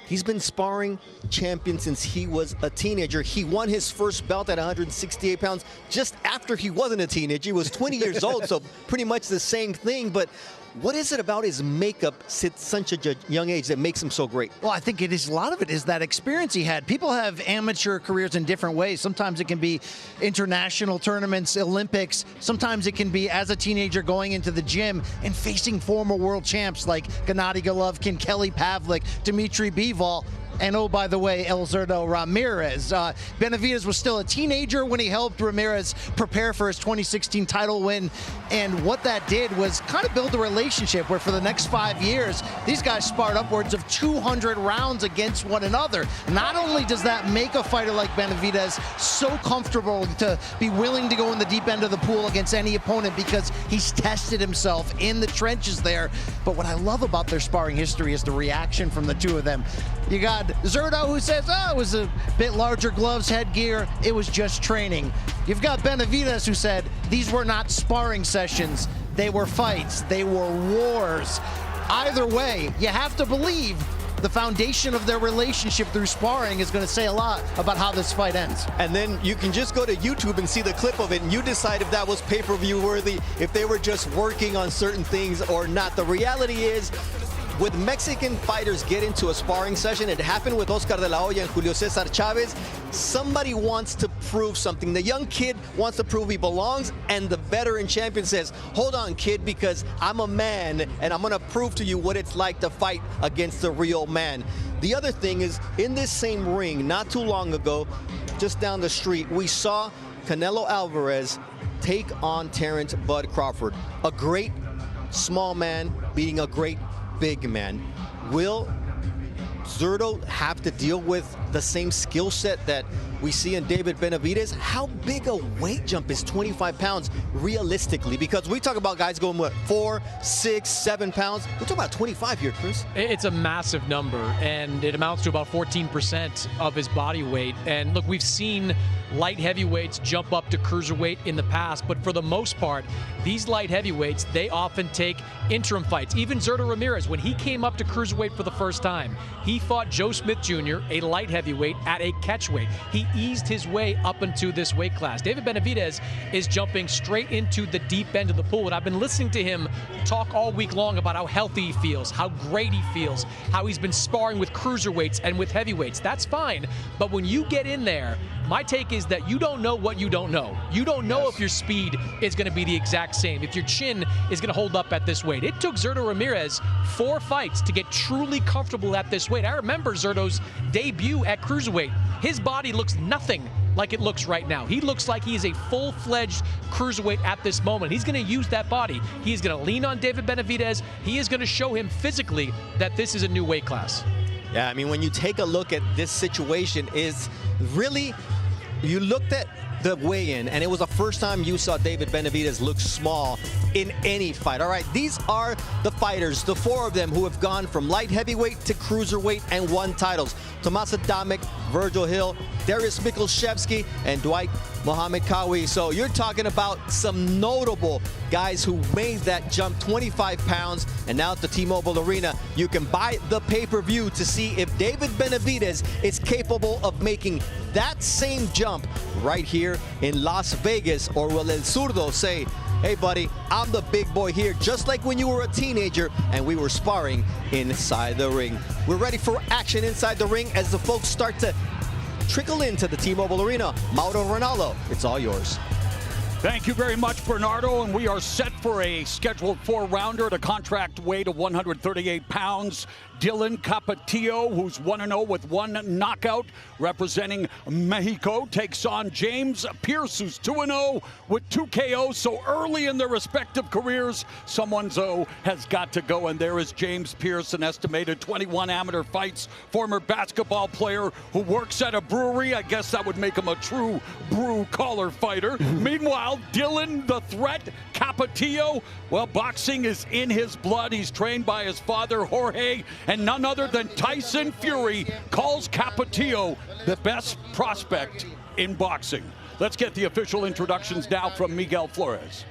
he's been sparring champion since he was a teenager. He won his first belt at 168 pounds just after he wasn't a teenager. He was 20 years old, so pretty much the same thing. But what is it about his makeup at such a young age that makes him so great? Well, I think it is, a lot of it is that experience he had. People have amateur careers in different ways. Sometimes it can be international tournaments, Olympics. Sometimes it can be as a teenager going into the gym and facing former world champs like Gennady Golovkin, Kelly Pavlik, Dimitri Bivol. And oh, by the way, El Zurdo Ramirez. Benavidez was still a teenager when he helped Ramirez prepare for his 2016 title win. And what that did was kind of build a relationship where for the next 5 years, these guys sparred upwards of 200 rounds against one another. Not only does that make a fighter like Benavidez so comfortable to be willing to go in the deep end of the pool against any opponent because he's tested himself in the trenches there, but what I love about their sparring history is the reaction from the two of them. You got Zurdo, who says, oh, it was a bit larger gloves, headgear, it was just training. You've got Benavidez, who said these were not sparring sessions, they were fights, they were wars. Either way, you have to believe the foundation of their relationship through sparring is going to say a lot about how this fight ends. And then you can just go to YouTube and see the clip of it, and you decide if that was pay-per-view worthy, if they were just working on certain things or not. The reality is, with Mexican fighters get into a sparring session, it happened with Oscar de la Hoya and Julio Cesar Chavez, somebody wants to prove something. The young kid wants to prove he belongs, and the veteran champion says, hold on, kid, because I'm a man, and I'm going to prove to you what it's like to fight against the real man. The other thing is, in this same ring, not too long ago, just down the street, we saw Canelo Alvarez take on Terrence Bud Crawford. A great small man beating a great big man. Will Zurdo have to deal with the same skill set that we see in David Benavidez? How big a weight jump is 25 pounds realistically? Because we talk about guys going, what, 4, 6, 7 pounds? We're talking about 25 here, Chris. It's a massive number, and it amounts to about 14% of his body weight. And look, we've seen light heavyweights jump up to cruiserweight in the past, but for the most part, these light heavyweights, they often take interim fights. Even Zurdo Ramirez, when he came up to cruiserweight for the first time, he fought Joe Smith Jr., a light heavyweight, heavyweight at a catchweight. He eased his way up into this weight class. David Benavidez is jumping straight into the deep end of the pool, and I've been listening to him talk all week long about how healthy he feels, how great he feels, how he's been sparring with cruiserweights and with heavyweights. That's fine, but when you get in there, my take is that you don't know what you don't know. You don't know if your speed is going to be the exact same, if your chin is going to hold up at this weight. It took Zurdo Ramirez 4 fights to get truly comfortable at this weight. I remember Zurdo's debut at cruiserweight. His body looks nothing like it looks right now. He looks like he is a full-fledged cruiserweight at this moment. He's going to use that body. He is going to lean on David Benavidez. He is going to show him physically that this is a new weight class. Yeah, I mean, when you take a look at this situation, is really, you looked at the weigh-in, and it was the first time you saw David Benavidez look small in any fight. All right, these are the fighters, the 4 of them who have gone from light heavyweight to cruiserweight and won titles. Tomas Adamek, Virgil Hill, Darius Mikulszewski, and Dwight Mohamed Kawi. So you're talking about some notable guys who made that jump 25 pounds, and now at the T-Mobile Arena, you can buy the pay-per-view to see if David Benavidez is capable of making that same jump right here in Las Vegas, or will El Zurdo say, hey buddy, I'm the big boy here, just like when you were a teenager and we were sparring inside the ring. We're ready for action inside the ring as the folks start to trickle into the T-Mobile Arena. Mauro Ronaldo, it's all yours. Thank you very much, Bernardo, and we are set for a scheduled 4-rounder at a contract weight of 138 pounds. Dylan Capetillo, who's 1-0 with 1 knockout, representing Mexico, takes on James Pierce, who's 2-0 with 2 KOs. So early in their respective careers, someone's has got to go, and there is James Pierce, an estimated 21 amateur fights, former basketball player who works at a brewery. I guess that would make him a true brew collar fighter. Meanwhile, Dylan the Threat Capetillo, well, boxing is in his blood. He's trained by his father, Jorge, and none other than Tyson Fury calls Capetillo the best prospect in boxing. Let's get the official introductions now from Miguel Flores.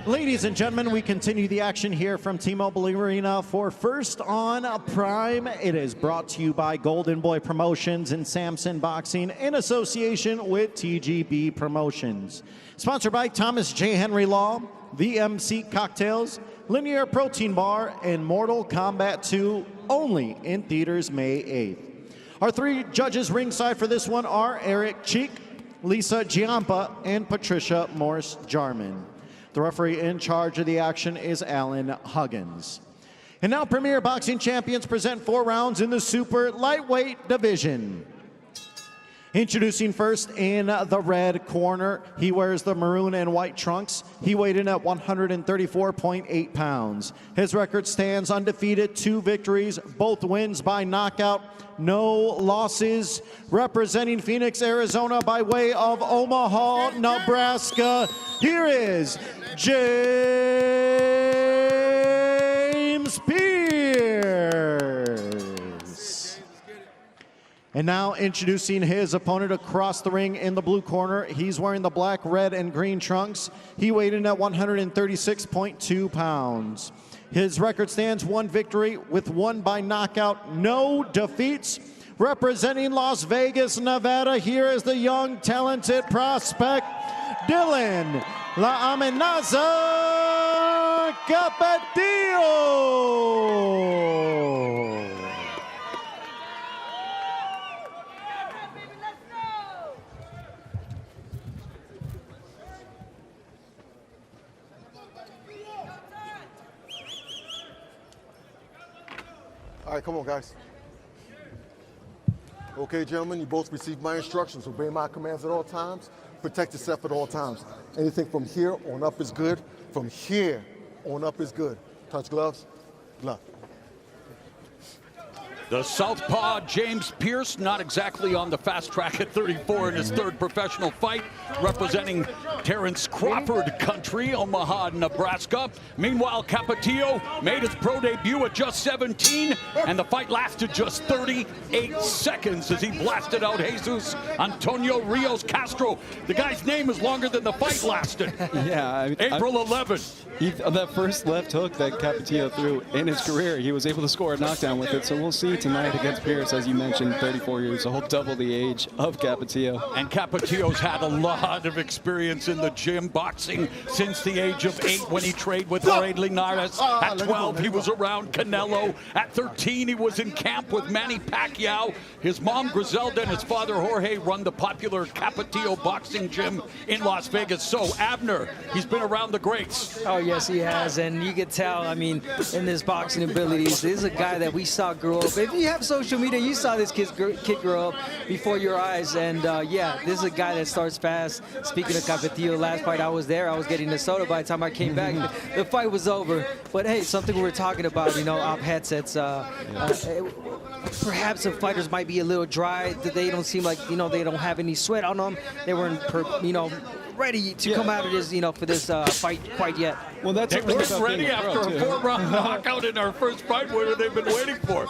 Ladies and gentlemen, we continue the action here from T-Mobile Arena for First on Prime. It is brought to you by Golden Boy Promotions and Samson Boxing in association with TGB Promotions. Sponsored by Thomas J. Henry Law, VMC Cocktails, Linear Protein Bar, and Mortal Kombat 2, only in theaters May 8th. Our 3 judges ringside for this one are Eric Cheek, Lisa Giampa, and Patricia Morse-Jarman. The referee in charge of the action is Alan Huggins. And now Premier Boxing Champions present 4 rounds in the super lightweight division. Introducing first in the red corner, he wears the maroon and white trunks. He weighed in at 134.8 pounds. His record stands undefeated, 2 victories, both wins by knockout, no losses. Representing Phoenix, Arizona by way of Omaha, Nebraska, here is James Pierce. And now introducing his opponent across the ring in the blue corner. He's wearing the black, red, and green trunks. He weighed in at 136.2 pounds. His record stands 1 victory with 1 by knockout, no defeats. Representing Las Vegas, Nevada, here is the young, talented prospect, Dylan La Amenaza Capetillo. All right, come on, guys. Okay, gentlemen, you both received my instructions. Obey my commands at all times. Protect yourself at all times. Anything from here on up is good. From here on up is good. Touch gloves. Glove. The southpaw James Pierce, not exactly on the fast track at 34 in his 3rd professional fight, representing Terrence Crawford country, Omaha, Nebraska. Meanwhile, Capetillo made his pro debut at just 17, and the fight lasted just 38 seconds as he blasted out Jesus Antonio Rios Castro. The guy's name is longer than the fight lasted. Yeah. April 11th. That first left hook that Capetillo threw in his career, he was able to score a knockdown with it. So we'll see tonight against Pierce, as you mentioned, 34 years old, double the age of Capetillo. And Capetillo's had a lot of experience in the gym, boxing since the age of 8 when he trained with Jorge Linares. At 12, he was around Canelo. At 13, he was in camp with Manny Pacquiao. His mom, Griselda, and his father, Jorge, run the popular Capetillo boxing gym in Las Vegas. So, Abner, he's been around the greats. Oh, yes, he has. And you can tell, I mean, in his boxing abilities, this is a guy that we saw grow up. If you have social media, you saw this kid grow up before your eyes. And, yeah, this is a guy that starts fast. Speaking of Capetillo, last fight I was there, I was getting a soda by the time I came back. The fight was over. But, hey, something we were talking about, you know, off headsets. Perhaps the fighters might be a little dry. They don't seem like, you know, they don't have any sweat on them. They weren't, you know, ready to come out of this, you know, for this fight quite yet. Well, that's they weren't ready after a 4-round knockout in our first fight. What have they been waiting for?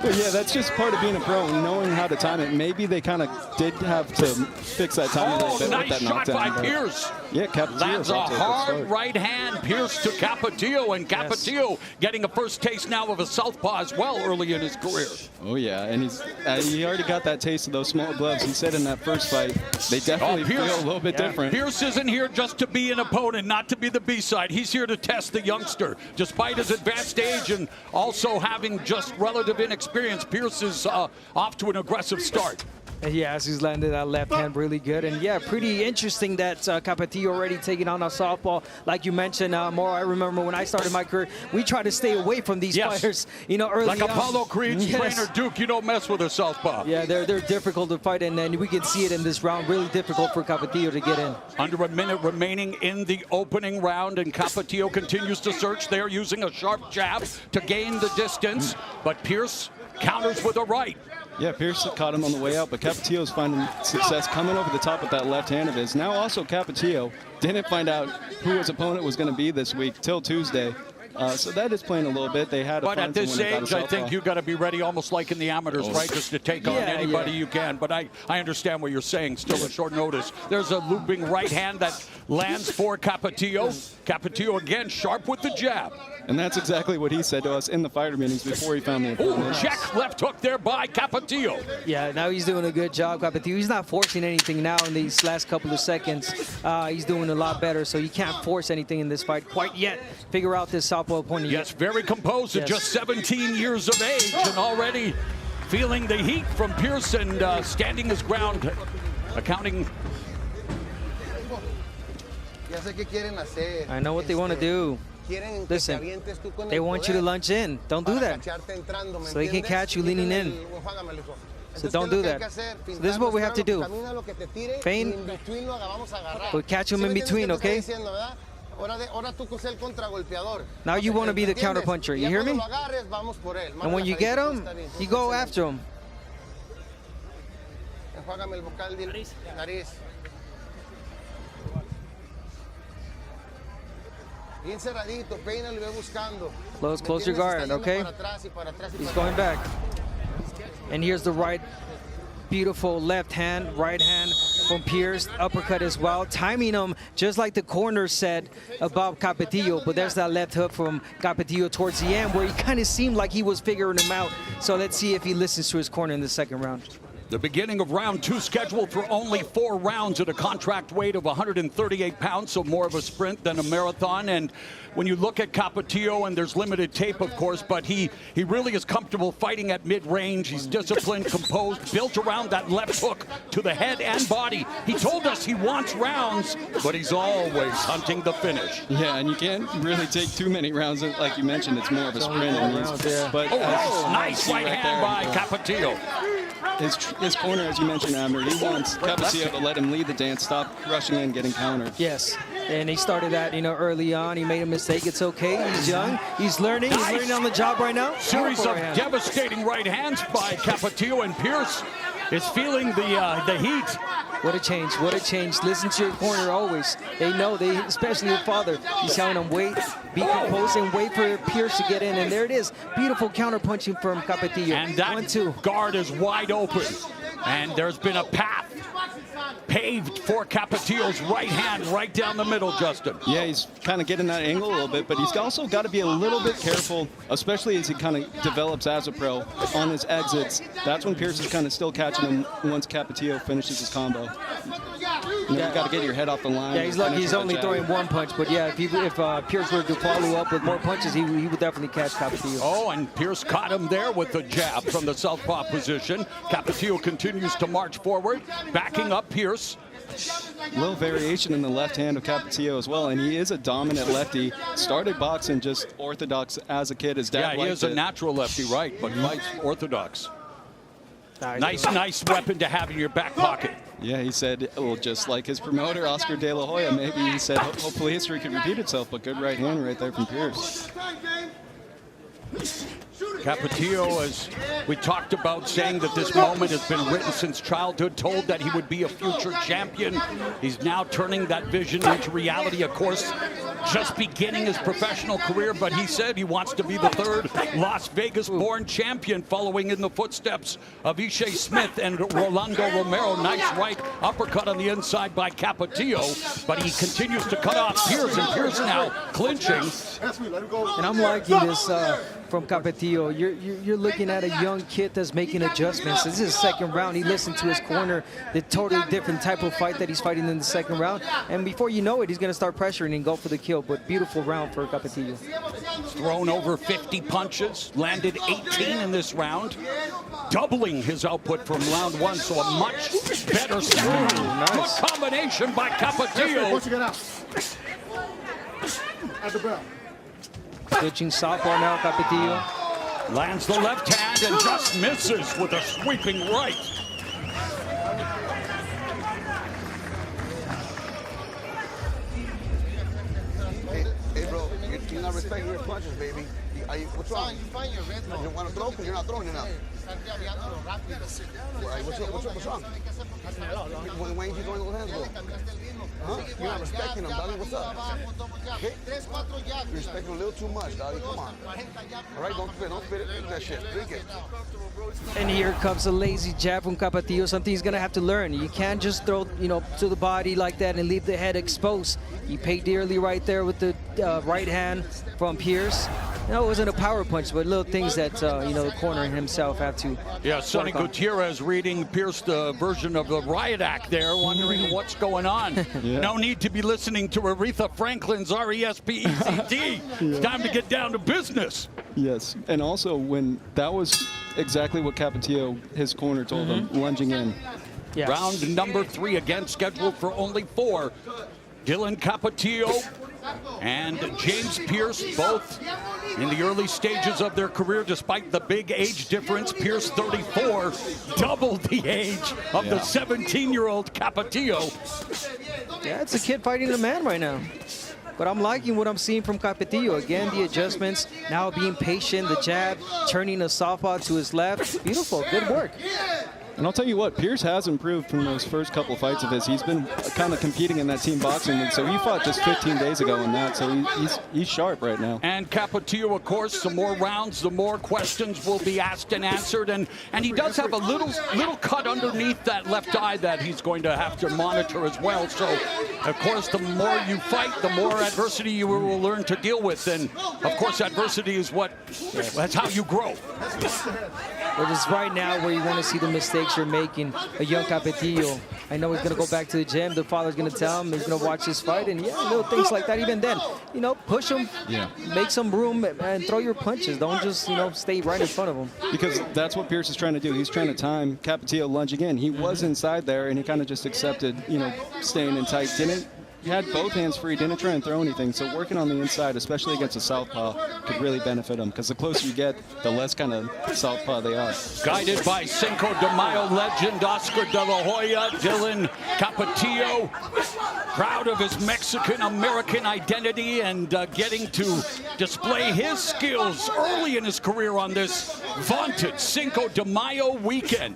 Well, yeah, that's just part of being a pro, knowing how to time it. Maybe they kind of did have to fix that timing a little bit with that knockdown. Nice shot by Pierce. Yeah, Capetillo lands a hard right hand. Pierce to Capetillo, and Capetillo getting a first taste now of a southpaw as well early in his career. Oh yeah, and he already got that taste of those small gloves. He said in that first fight, they definitely feel a little bit different. Pierce isn't here just to be an opponent, not to be the B-side. He's here to test the youngster. Despite his advanced age and also having just relative inexperience, Pierce is off to an aggressive start. Yes, he's landed that left hand really good. And yeah, pretty interesting that Capetillo already taking on a southpaw. Like you mentioned, Mauro, I remember when I started my career, we tried to stay away from these fighters, you know, early like on. Apollo Creed's trainer Duke, you don't mess with a southpaw. Yeah, they're difficult to fight, and then we can see it in this round. Really difficult for Capetillo to get in. Under a minute remaining in the opening round, and Capetillo continues to search. They're using a sharp jab to gain the distance, but Pierce counters with a right. Yeah, Pierce caught him on the way out, but Capetillo's finding success coming over the top with that left hand of his. Now also Capetillo didn't find out who his opponent was going to be this week till Tuesday. So that is playing a little bit. They had. But at this age, I think you got to be ready, almost like in the amateurs, right, just to take on anybody you can. But I understand what you're saying. Still a short notice. There's a looping right hand that lands for Capetillo. Capetillo again, sharp with the jab. And that's exactly what he said to us in the fighter meetings before he found the opponent. Check left hook there by Capetillo. Yeah, now he's doing a good job, Capetillo. He's not forcing anything now in these last couple of seconds. He's doing a lot better, so you can't force anything in this fight quite yet. Figure out this southpaw opponent. Yes, very composed at just 17 years of age and already feeling the heat from Pierce and standing his ground, accounting. I know what they want to do. Listen, they want you to lunge in. Don't do that. So they can catch you leaning in. So don't do that. So this is what we have to do. Feint. We'll catch him in between, okay? Now you want to be the counterpuncher. You hear me? And when you get him, you go after him. Close your guard, okay? He's going back. And here's the right, beautiful left hand, right hand from Pierce, uppercut as well. Timing him just like the corner said about Capetillo, but there's that left hook from Capetillo towards the end where he kind of seemed like he was figuring him out. So let's see if he listens to his corner in the second round. The beginning of round 2 scheduled for only 4 rounds at a contract weight of 138 pounds, so more of a sprint than a marathon. And when you look at Capetillo, and there's limited tape, of course, but he really is comfortable fighting at mid-range. He's disciplined, composed, built around that left hook to the head and body. He told us he wants rounds, but he's always hunting the finish. Yeah, and you can't really take too many rounds. Like you mentioned, it's more of a sprint. But nice right hand by Capetillo. His corner, as you mentioned, Abner, he wants Capetillo to let him lead the dance, stop rushing in, getting countered. Yes, and he started that, you know, early on. He made a mistake. It's okay. He's young. He's learning. He's learning on the job right now. Series of devastating right hands by Capetillo, and Pierce is feeling the heat. What a change, what a change. Listen to your corner always. They know, especially your father. He's telling them wait, be composed, and wait for Pierce to get in. And there it is. Beautiful counter punching from Capetillo. And that guard is wide open. And there's been a path paved for Capetillo's right hand right down the middle, Justin. Yeah, he's kind of getting that angle a little bit, but he's also got to be a little bit careful, especially as he kind of develops as a pro on his exits. That's when Pierce is kind of still catching him once Capetillo finishes his combo. You got to get your head off the line. Yeah, he's lucky he's only throwing one punch, but yeah, if Pierce were to follow up with more punches, he would definitely catch Capetillo. Oh, and Pierce caught him there with the jab from the southpaw position. Capetillo continues to march forward, backing up Pierce. Little variation in the left hand of Capetillo as well, and he is a dominant lefty. Started boxing just orthodox as a kid. His dad he is a natural lefty, right, but fights orthodox. Nice weapon to have in your back pocket. Yeah, he said, well, just like his promoter, Oscar De La Hoya, maybe he said hopefully history could repeat itself, but good right hand right there from Pierce. Capetillo, as we talked about, saying that this moment has been written since childhood, told that he would be a future champion. He's now turning that vision into reality, of course, just beginning his professional career, but he said he wants to be the third Las Vegas-born champion, following in the footsteps of Ishe Smith and Rolando Romero. Nice right uppercut on the inside by Capetillo, but he continues to cut off Pierce, and Pierce now clinching. And I'm liking this from Capetillo. You're looking at a young kid that's making adjustments. This is the second round. He listened to his corner, the totally different type of fight that he's fighting in the second round. And before you know it, he's going to start pressuring and go for the kill. But beautiful round for Capetillo. Thrown over 50 punches, landed 18 in this round, doubling his output from round one, so a much better second round. Nice. Good combination by Capetillo. At the bell. Switching southpaw now, Capetillo. Lands the left hand and just misses with a sweeping right. Hey, bro, you're not respecting your punches, baby. What's wrong? You find your red. You don't want to throw because you're not throwing enough. What's wrong? Why ain't you throwing those hands, bro? Huh? You're not respecting them, doggy. What's up? Okay? You're respecting a little too much, doggy. Come on. All right, don't spit it. Drink that shit. Drink it. And here comes a lazy jab from Capetillo, something he's gonna have to learn. You can't just throw, to the body like that and leave the head exposed. He paid dearly right there with the right hand from Pierce. No, it wasn't a power punch, but little things that, the corner himself have to. Yeah, Sonny Gutierrez reading Pierce, the version of the riot act there, wondering what's going on. Yeah. No need to be listening to Aretha Franklin's R-E-S-P-E-C-T. It's time to get down to business. Yes, and also when that was exactly what Capetillo, his corner told him, lunging in. Yes. Round number 3, again scheduled for only 4. Dylan Capetillo and James Pierce, both in the early stages of their career, despite the big age difference. Pierce, 34, double the age of the 17-year-old Capetillo. Yeah, it's a kid fighting a man right now. But I'm liking what I'm seeing from Capetillo. Again, the adjustments, now being patient, the jab, turning the southpaw to his left. Beautiful, good work. And I'll tell you what, Pierce has improved from those first couple fights of his. He's been kind of competing in that team boxing league, so he fought just 15 days ago in that, so he's sharp right now. And Capetillo, of course, the more rounds, the more questions will be asked and answered, and he does have a little cut underneath that left eye that he's going to have to monitor as well. So, of course, the more you fight, the more adversity you will learn to deal with, and of course, adversity is that's how you grow. It is right now where you want to see the mistakes you're making. A young Capetillo, I know he's going to go back to the gym. The father's going to tell him he's going to watch his fight. And yeah, little things like that. Even then, push him, make some room, and throw your punches. Don't just, stay right in front of him. Because that's what Pierce is trying to do. He's trying to time Capetillo lunging in. He was inside there, and he kind of just accepted, staying in tight. Didn't had both hands free, didn't try and throw anything. So working on the inside, especially against a southpaw, could really benefit him because the closer you get, the less kind of southpaw they are. Guided by Cinco de Mayo legend Oscar de la Hoya, Dylan Capetillo, proud of his Mexican-American identity and getting to display his skills early in his career on this vaunted Cinco de Mayo weekend.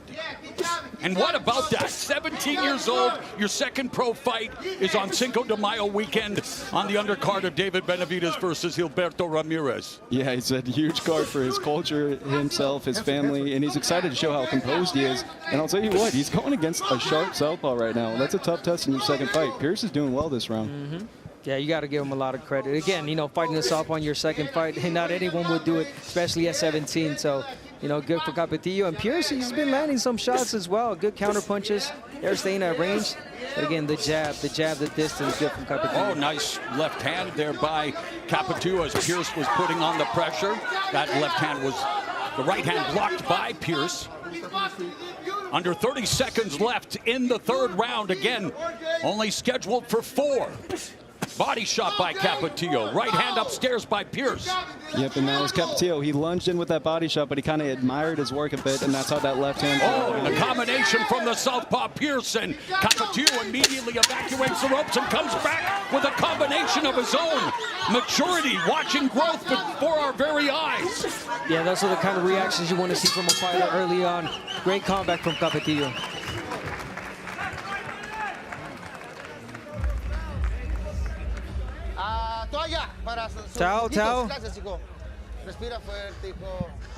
And what about that? 17 years old, your second pro fight is on Cinco de Mayo weekend on the undercard of David Benavidez versus Gilberto Ramirez. Yeah, he's a huge card for his culture, himself, his family, and he's excited to show how composed he is. And I'll tell you what, he's going against a sharp southpaw right now. That's a tough test in your second fight. Pierce is doing well this round. Yeah, you got to give him a lot of credit. Again, you know, fighting this off on your second fight, and not anyone would do it, especially at 17. So, you know, good for Capetillo. And Pierce, he's been landing some shots as well. Good counter punches. They're staying at range. But again, the jab, the distance, good from Capetillo. Oh, nice left hand there by Capetillo as Pierce was putting on the pressure. That left hand was, the right hand blocked by Pierce. Under 30 seconds left in the third round. Again, only scheduled for 4. Body shot by Capetillo. Right hand upstairs by Pierce. Yep, and that was Capetillo. He lunged in with that body shot, but he kind of admired his work a bit, and that's how that left hand. Oh, and the combination from the southpaw Pierce, and Capetillo immediately evacuates the ropes and comes back with a combination of his own. Maturity, watching growth before our very eyes. Yeah, those are the kind of reactions you want to see from a fighter early on. Great comeback from Capetillo. Towel.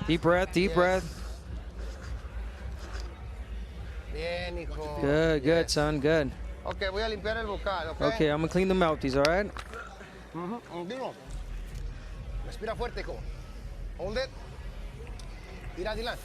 Deep breath, deep breath. Good, son, good. Okay, voy a limpiar el vocal, okay? Okay, I'm gonna clean the mouthpiece, all right? Dilo. Respira fuerte, co. Hold it. Tira, Dylan.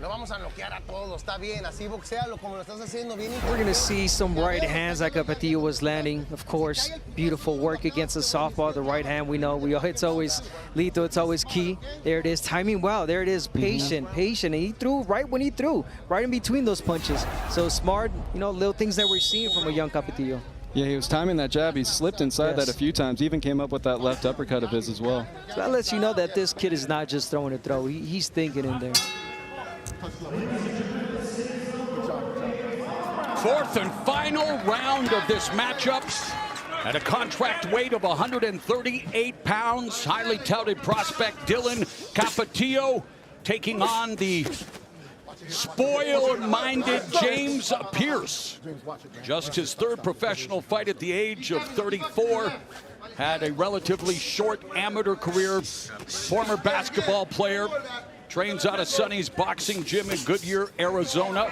Lo vamos a noquear a todos, está bien, así boxealo como lo estás haciendo bien. We're gonna see some right hands that Capetillo was landing. Of course, beautiful work against the southpaw. The right hand, we know, it's always lethal, it's always key. There it is, timing well. There it is, patient. And he threw right when he threw, right in between those punches. So smart, you know, little things that we're seeing from a young Capetillo. Yeah, he was timing that jab. He slipped inside that a few times. Even came up with that left uppercut of his as well. So that lets you know that this kid is not just throwing a throw. He's thinking in there. Fourth and final round of this matchup. At a contract weight of 138 pounds, highly touted prospect Dylan Capetillo taking on the spoiled-minded James Pierce. Just his third professional fight at the age of 34. Had a relatively short amateur career. Former basketball player. Trains out of Sonny's boxing gym in Goodyear, Arizona.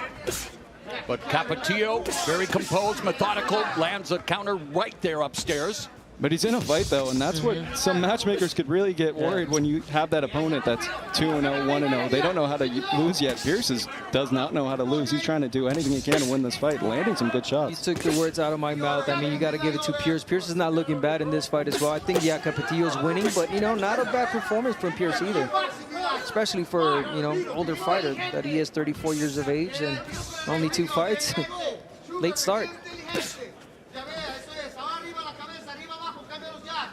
But Capetillo, very composed, methodical, lands a counter right there upstairs. But he's in a fight, though, and that's what some matchmakers could really get worried when you have that opponent that's 2-0, 1-0. They don't know how to lose yet. Pierce does not know how to lose. He's trying to do anything he can to win this fight, landing some good shots. You took the words out of my mouth. I mean, you got to give it to Pierce. Pierce is not looking bad in this fight as well. I think, yeah, Capetillo's winning, but, you know, not a bad performance from Pierce either. Especially for, you know, older fighter that he is, 34 years of age and only 2 fights. Late start.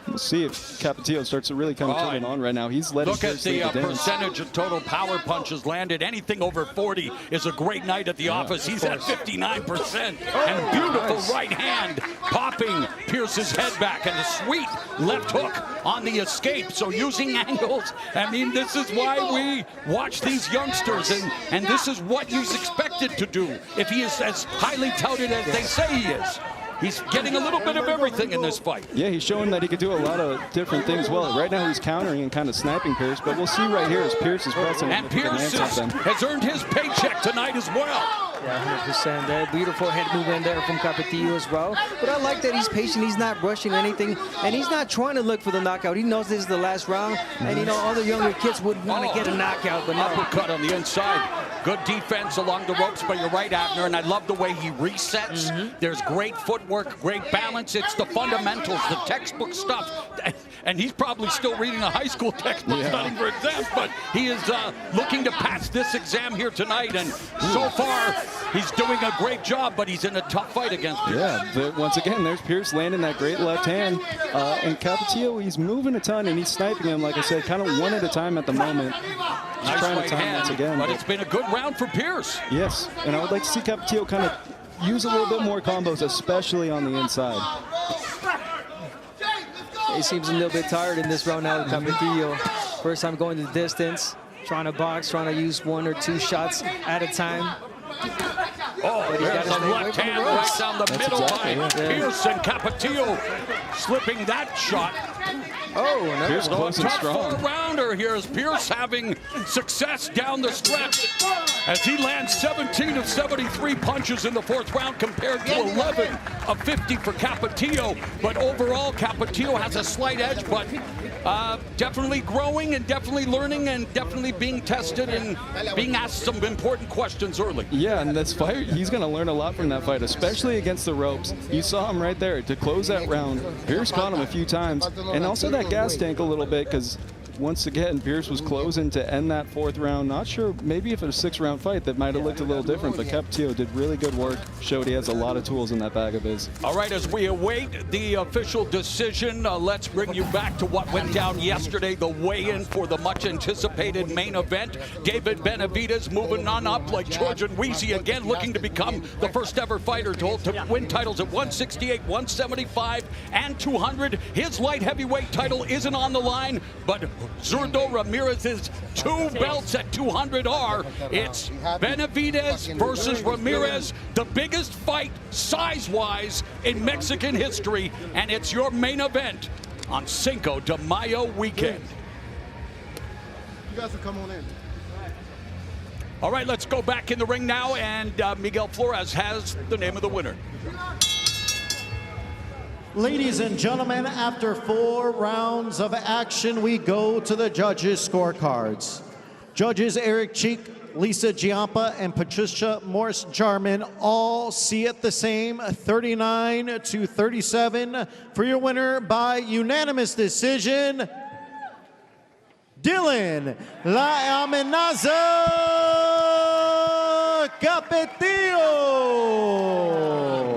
We'll see if Capetillo starts to really kind of turn it on right now. He's letting Look at the percentage of total power punches landed. Anything over 40 is a great night at the office. He's at 59%. And beautiful right hand popping Pierce's head back. And a sweet left hook on the escape. So using angles, I mean, this is why we watch these youngsters. And this is what he's expected to do if he is as highly touted as they say he is. He's getting a little bit of everything in this fight. Yeah, he's showing that he could do a lot of different things well. Right now he's countering and kind of sniping Pierce, but we'll see right here as Pierce is pressing. And Pierce has earned his paycheck tonight as well. Yeah, 100% there. Beautiful head movement there from Capetillo as well. But I like that he's patient. He's not rushing anything. And he's not trying to look for the knockout. He knows this is the last round. And, you know, other younger kids would want to get a knockout. But no. Uppercut on the inside. Good defense along the ropes by your right, Abner. And I love the way he resets. There's great footwork, great balance. It's the fundamentals, the textbook stuff. and he's probably still reading a high school textbook studying for exams, but he is looking to pass this exam here tonight, and so far he's doing a great job, but he's in a tough fight against Pierce. Yeah, once again, there's Pierce landing that great left hand, and Capetillo, he's moving a ton, and he's sniping him, like I said, kind of one at a time at the moment. Nice trying right to time hand, once again, but it's been a good round for Pierce. Yes, and I would like to see Capetillo kind of use a little bit more combos, especially on the inside. He seems a little bit tired in this round now with Capetillo. First time going the distance, trying to box, trying to use 1 or 2 shots at a time. Oh, there's a left hand right down the middle by Pierce, and Capetillo slipping that shot. Oh, Pierce close and strong. Four-rounder here as Pierce having success down the stretch as he lands 17 of 73 punches in the 4th round compared to 11 of 50 for Capetillo. But overall, Capetillo has a slight edge, but definitely growing and definitely learning and definitely being tested and being asked some important questions early. Yeah, and this fight, he's going to learn a lot from that fight, especially against the ropes. You saw him right there to close that round. Pierce caught him a few times, and also that gas tank a little bit, because once again, Pierce was closing to end that 4th round. Not sure, maybe if it was a 6-round fight, that might have looked a little different, but Capetillo did really good work, showed he has a lot of tools in that bag of his. All right, as we await the official decision, let's bring you back to what went down yesterday, the weigh-in for the much-anticipated main event. David Benavidez moving on up like Georgian Wheezy again, looking to become the first-ever fighter to win titles at 168, 175, and 200. His light heavyweight title isn't on the line, but Zurdo Ramirez's 2 belts at 200 are. It's Benavidez versus Ramirez, the biggest fight size-wise in Mexican history, and it's your main event on Cinco de Mayo weekend. You guys will come on in. All right, let's go back in the ring now, and Miguel Flores has the name of the winner. Ladies and gentlemen, after 4 rounds of action, we go to the judges' scorecards. Judges Eric Cheek, Lisa Giampa, and Patricia Morse-Jarman all see it the same, 39-37 for your winner by unanimous decision, Dylan La Amenaza Capetillo.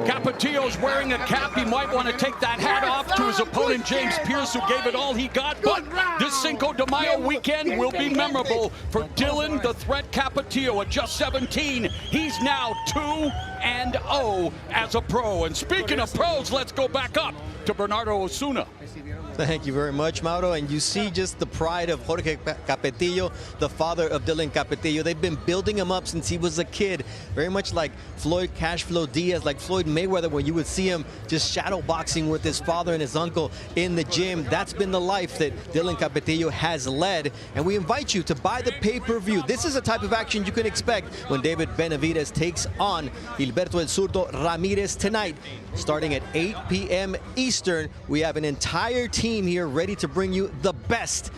Capetillo's wearing a cap. He might want to take that hat off to his opponent, James Pierce, who gave it all he got. But this Cinco de Mayo weekend will be memorable for Dylan the Threat Capetillo. At just 17, he's now 2-0 as a pro. And speaking of pros, let's go back up to Bernardo Osuna. Thank you very much, Mauro. And you see just the pride of Jorge Capetillo, the father of Dylan Capetillo. They've been building him up since he was a kid, very much like Floyd Cashflow Diaz, like Floyd Mayweather, when you would see him just shadow boxing with his father and his uncle in the gym. That's been the life that Dylan Capetillo has led. And we invite you to buy the pay-per-view. This is a type of action you can expect when David Benavidez takes on Gilberto El Zurdo Ramirez tonight. Starting at 8 p.m. Eastern, we have an entire team here ready to bring you the best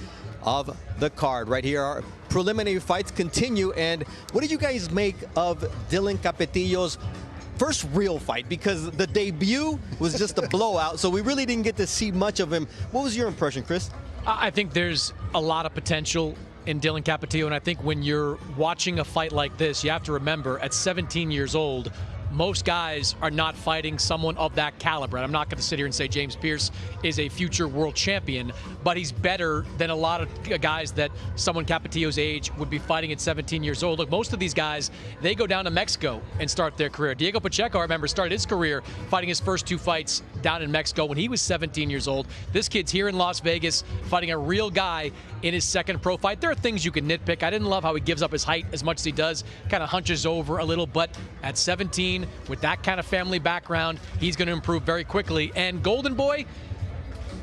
of the card. Right here, our preliminary fights continue. And what did you guys make of Dylan Capetillo's first real fight? Because the debut was just a blowout, so we really didn't get to see much of him. What was your impression, Chris? I think there's a lot of potential in Dylan Capetillo, and I think when you're watching a fight like this, you have to remember at 17 years old, most guys are not fighting someone of that caliber. And I'm not going to sit here and say James Pierce is a future world champion, but he's better than a lot of guys that someone Capetillo's age would be fighting at 17 years old. Look, most of these guys, they go down to Mexico and start their career. Diego Pacheco, I remember, started his career fighting his first 2 fights down in Mexico when he was 17 years old. This kid's here in Las Vegas fighting a real guy in his second pro fight. There are things you can nitpick. I didn't love how he gives up his height as much as he does, kind of hunches over a little, but at 17, with that kind of family background, he's going to improve very quickly. And Golden Boy,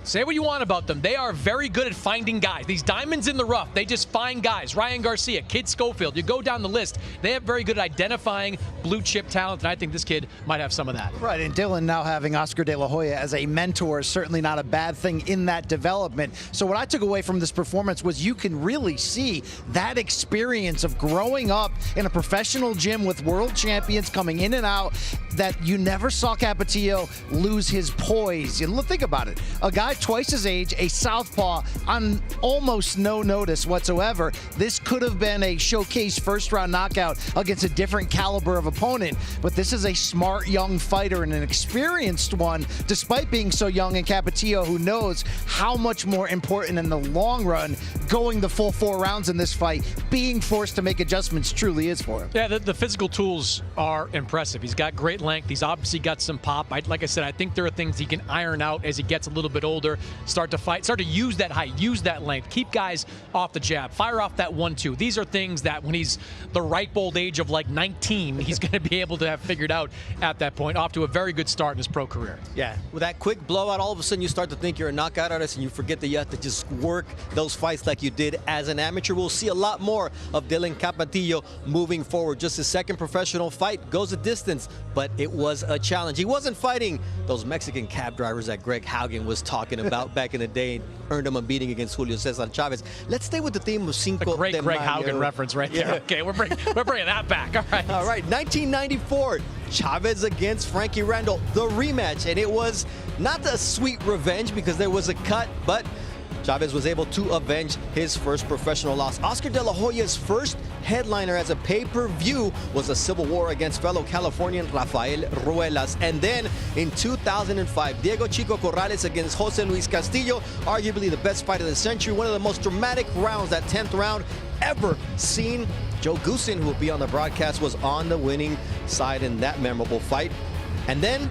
say what you want about them, they are very good at finding guys. These diamonds in the rough, they just find guys. Ryan Garcia, Kid Schofield, you go down the list, they have very good at identifying blue chip talent, and I think this kid might have some of that. Right, and Dylan now having Oscar De La Hoya as a mentor is certainly not a bad thing in that development. So what I took away from this performance was you can really see that experience of growing up in a professional gym with world champions coming in and out, that you never saw Capetillo lose his poise. You think about it. A guy guy twice his age, a southpaw, on almost no notice whatsoever. This could have been a showcase first-round knockout against a different caliber of opponent, but this is a smart young fighter and an experienced one, despite being so young, in Capetillo, who knows how much more important in the long run going the full 4 rounds in this fight, being forced to make adjustments truly is for him. Yeah, the physical tools are impressive. He's got great length. He's obviously got some pop. Like I said, I think there are things he can iron out as he gets a little bit older, start to use that height, use that length, keep guys off the jab, fire off that 1-2. These are things that when he's the ripe old age of like 19, he's going to be able to have figured out at that point. Off to a very good start in his pro career. Yeah, with that quick blowout, all of a sudden you start to think you're a knockout artist and you forget that you have to just work those fights like you did as an amateur. We'll see a lot more of Dylan Capetillo moving forward. Just his second professional fight, goes a distance, but it was a challenge. He wasn't fighting those Mexican cab drivers that Greg Haugen was talking about back in the day, earned him a beating against Julio Cesar Chavez. Let's stay with the theme of Cinco Great de Greg Mayo. Haugen reference right there. Okay, we're bringing that back. All right. All right, 1994, Chavez against Frankie Randall, the rematch, and it was not a sweet revenge because there was a cut, but Chavez was able to avenge his first professional loss. Oscar De La Hoya's first headliner as a pay-per-view was a civil war against fellow Californian Rafael Ruelas. And then in 2005, Diego Chico Corrales against Jose Luis Castillo, arguably the best fight of the century, one of the most dramatic rounds, that 10th round ever seen. Joe Goosen, who will be on the broadcast, was on the winning side in that memorable fight. And then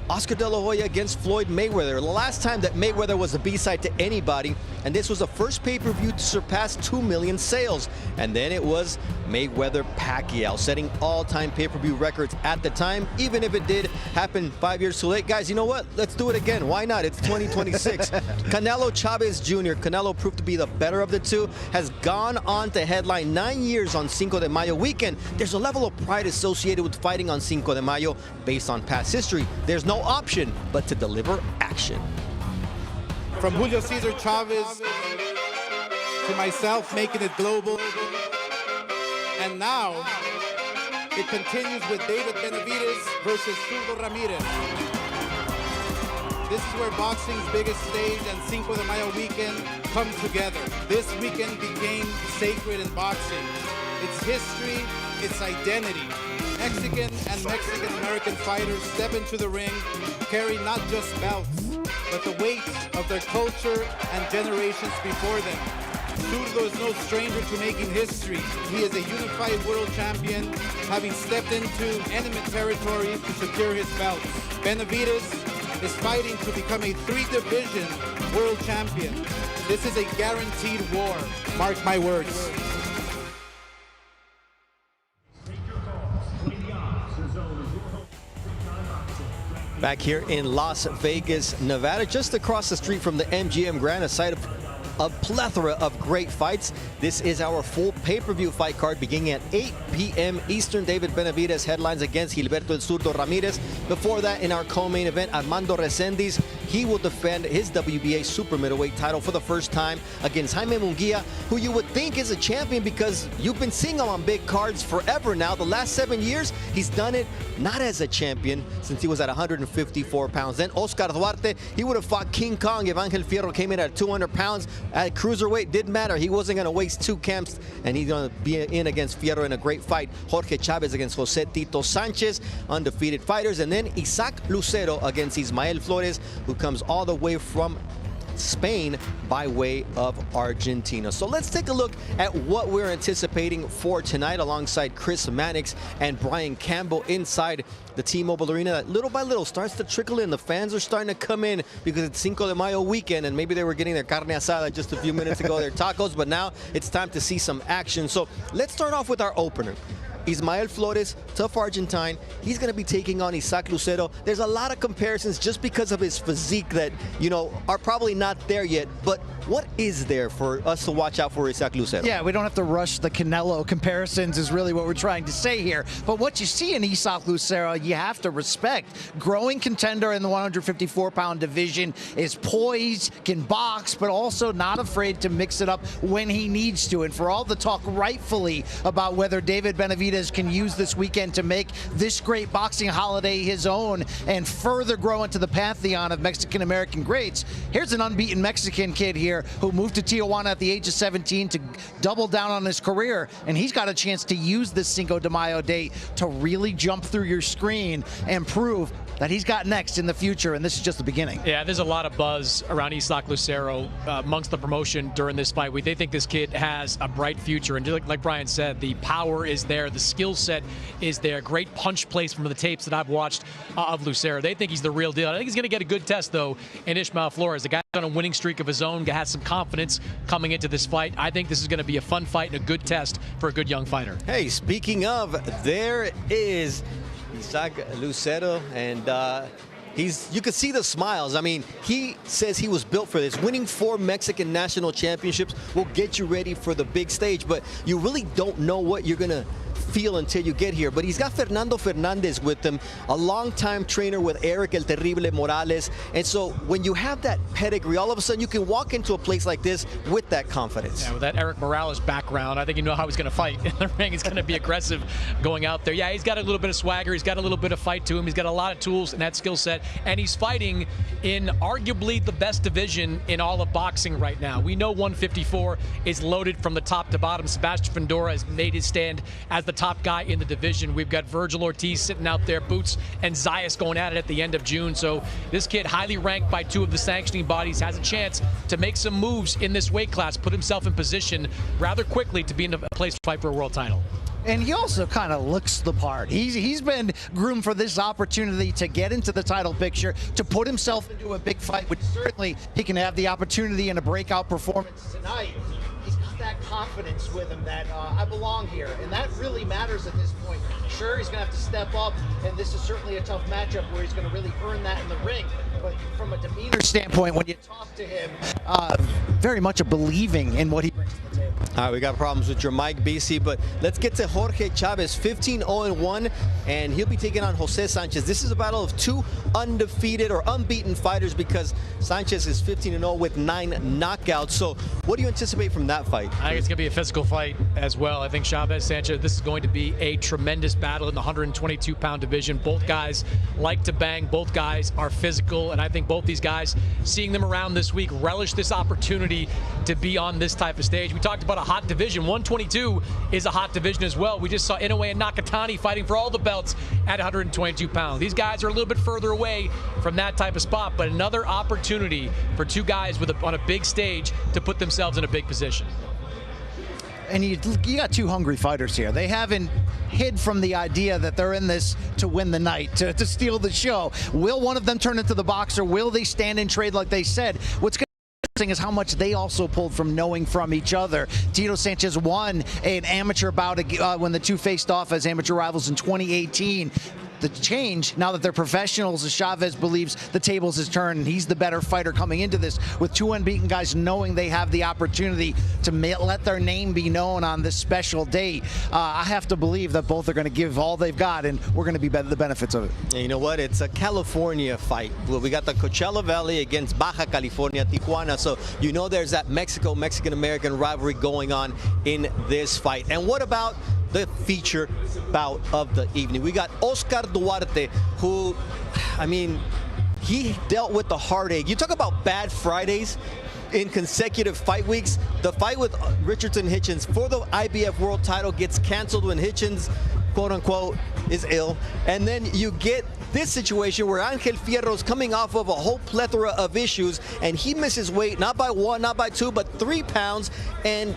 Oscar De La Hoya against Floyd Mayweather. The last time that Mayweather was a B-side to anybody, and this was the first pay-per-view to surpass 2 million sales. And then it was Mayweather-Pacquiao, setting all-time pay-per-view records at the time, even if it did happen 5 years too late. Guys, you know what? Let's do it again. Why not? It's 2026. Canelo Chavez Jr., Canelo proved to be the better of the two, has gone on to headline 9 years on Cinco de Mayo weekend. There's a level of pride associated with fighting on Cinco de Mayo based on past history. There's no option but to deliver action. From Julio Cesar Chavez to myself, making it global. And now it continues with David Benavidez versus Zurdo Ramirez. This is where boxing's biggest stage and Cinco de Mayo weekend come together. This weekend became sacred in boxing. Its history, its identity. Mexican and Mexican-American fighters step into the ring, carry not just belts, but the weight of their culture and generations before them. Zurdo is no stranger to making history. He is a unified world champion, having stepped into enemy territory to secure his belts. Benavidez is fighting to become a 3-division world champion. This is a guaranteed war. Mark my words. Back here in Las Vegas, Nevada, just across the street from the MGM Grand, a site of a plethora of great fights. This is our full pay-per-view fight card beginning at 8 p.m. Eastern. David Benavidez headlines against Gilberto El Zurdo Ramirez. Before that, in our co-main event, Armando Resendiz, he will defend his WBA super middleweight title for the first time against Jaime Munguia, who you would think is a champion because you've been seeing him on big cards forever now. The last 7 years, he's done it not as a champion since he was at 154 pounds. Then Oscar Duarte, he would have fought King Kong if Angel Fierro came in at 200 pounds. At cruiserweight, didn't matter. He wasn't going to waste 2 camps, and he's going to be in against Fierro in a great fight. Jorge Chavez against Jose Tito Sanchez, undefeated fighters. And then Isaac Lucero against Ismael Flores, who comes all the way from Spain by way of Argentina. So let's take a look at what we're anticipating for tonight alongside Chris Mannix and Brian Campbell inside the T-Mobile Arena. That little by little starts to trickle in. The fans are starting to come in because it's Cinco de Mayo weekend, and maybe they were getting their carne asada just a few minutes ago, their tacos, but now it's time to see some action. So let's start off with our opener. Ismael Flores, tough Argentine. He's going to be taking on Isaac Lucero. There's a lot of comparisons just because of his physique that, you know, are probably not there yet. But What is there for us to watch out for Isaac Lucero? Yeah, we don't have to rush the Canelo comparisons is really what we're trying to say here. But what you see in Isaac Lucero, you have to respect. Growing contender in the 154-pound division, is poised, can box, but also not afraid to mix it up when he needs to. And for all the talk rightfully about whether David Benavidez can use this weekend to make this great boxing holiday his own and further grow into the pantheon of Mexican-American greats, here's an unbeaten Mexican kid here who moved to Tijuana at the age of 17 to double down on his career, and he's got a chance to use this Cinco de Mayo date to really jump through your screen and prove that he's got next in the future, and this is just the beginning. Yeah, there's a lot of buzz around Isaac Lucero amongst the promotion during this fight. They think this kid has a bright future, and like Brian said, the power is there, the skill set is there, great punch plays from the tapes that I've watched of Lucero. They think he's the real deal. I think he's going to get a good test, though, in Ishmael Flores. The guy's on a winning streak of his own, has some confidence coming into this fight. I think this is going to be a fun fight and a good test for a good young fighter. Hey, speaking of, there is Isaac Lucero, and you can see the smiles. I mean, he says he was built for this. Winning 4 Mexican national championships will get you ready for the big stage, but you really don't know what you're gonna feel until you get here. But he's got Fernando Fernandez with him, a longtime trainer with Eric El Terrible Morales. And so when you have that pedigree, all of a sudden you can walk into a place like this with that confidence. Yeah, with that Eric Morales background, I think you know how he's going to fight in the ring. He's going to be aggressive going out there. Yeah, he's got a little bit of swagger. He's got a little bit of fight to him. He's got a lot of tools and that skill set. And he's fighting in arguably the best division in all of boxing right now. We know 154 is loaded from the top to bottom. Sebastian Fundora has made his stand as the top guy in the division. We've got Virgil Ortiz sitting out there, Boots and Zayas going at it at the end of June. So this kid, highly ranked by 2 of the sanctioning bodies, has a chance to make some moves in this weight class, put himself in position rather quickly to be in a place to fight for a world title. And he also kind of looks the part. He's been groomed for this opportunity to get into the title picture, to put himself into a big fight, which certainly he can have the opportunity in a breakout performance tonight. He's got that confidence with him that I belong here, and that really matters at this point. Sure, he's going to have to step up, and this is certainly a tough matchup where he's going to really earn that in the ring. But from a demeanor standpoint, when you talk to him, very much a believing in what he brings to the table. All right, we got problems with your mic, BC, but let's get to Jorge Chavez, 15-0-1, and he'll be taking on Jose Sanchez. This is a battle of 2 undefeated or unbeaten fighters because Sanchez is 15-0 with 9 knockouts. So what do you anticipate from that fight? I think it's going to be a physical fight as well. I think Chavez, Sanchez, this is going to be a tremendous battle in the 122-pound division. Both guys like to bang. Both guys are physical, and I think both these guys, seeing them around this week, relish this opportunity to be on this type of stage. We talked about a hot division. 122 is a hot division as well. We just saw Inoue and Nakatani fighting for all the belts at 122 pounds. These guys are a little bit further away from that type of spot, but another opportunity for 2 guys on a big stage to put themselves in a big position. And you got 2 hungry fighters here. They haven't hid from the idea that they're in this to win the night, to steal the show. Will one of them turn into the boxer? Will they stand and trade like they said? What's interesting is how much they also pulled from knowing from each other. Tito Sanchez won an amateur bout when the 2 faced off as amateur rivals in 2018. The change, now that they're professionals, as Chavez believes the tables has turned, and he's the better fighter coming into this, with 2 unbeaten guys knowing they have the opportunity to let their name be known on this special date. I have to believe that both are going to give all they've got, and we're going to be the benefits of it. And you know what? It's a California fight. Well, we got the Coachella Valley against Baja California, Tijuana, so you know there's that Mexican-American rivalry going on in this fight. And what about the feature bout of the evening? We got Oscar Duarte, who, I mean, he dealt with the heartache. You talk about bad Fridays in consecutive fight weeks. The fight with Richardson Hitchens for the IBF world title gets canceled when Hitchens, quote unquote, is ill. And then you get this situation where Angel Fierro's coming off of a whole plethora of issues, and he misses weight, not by 1, not by 2, but 3 pounds. And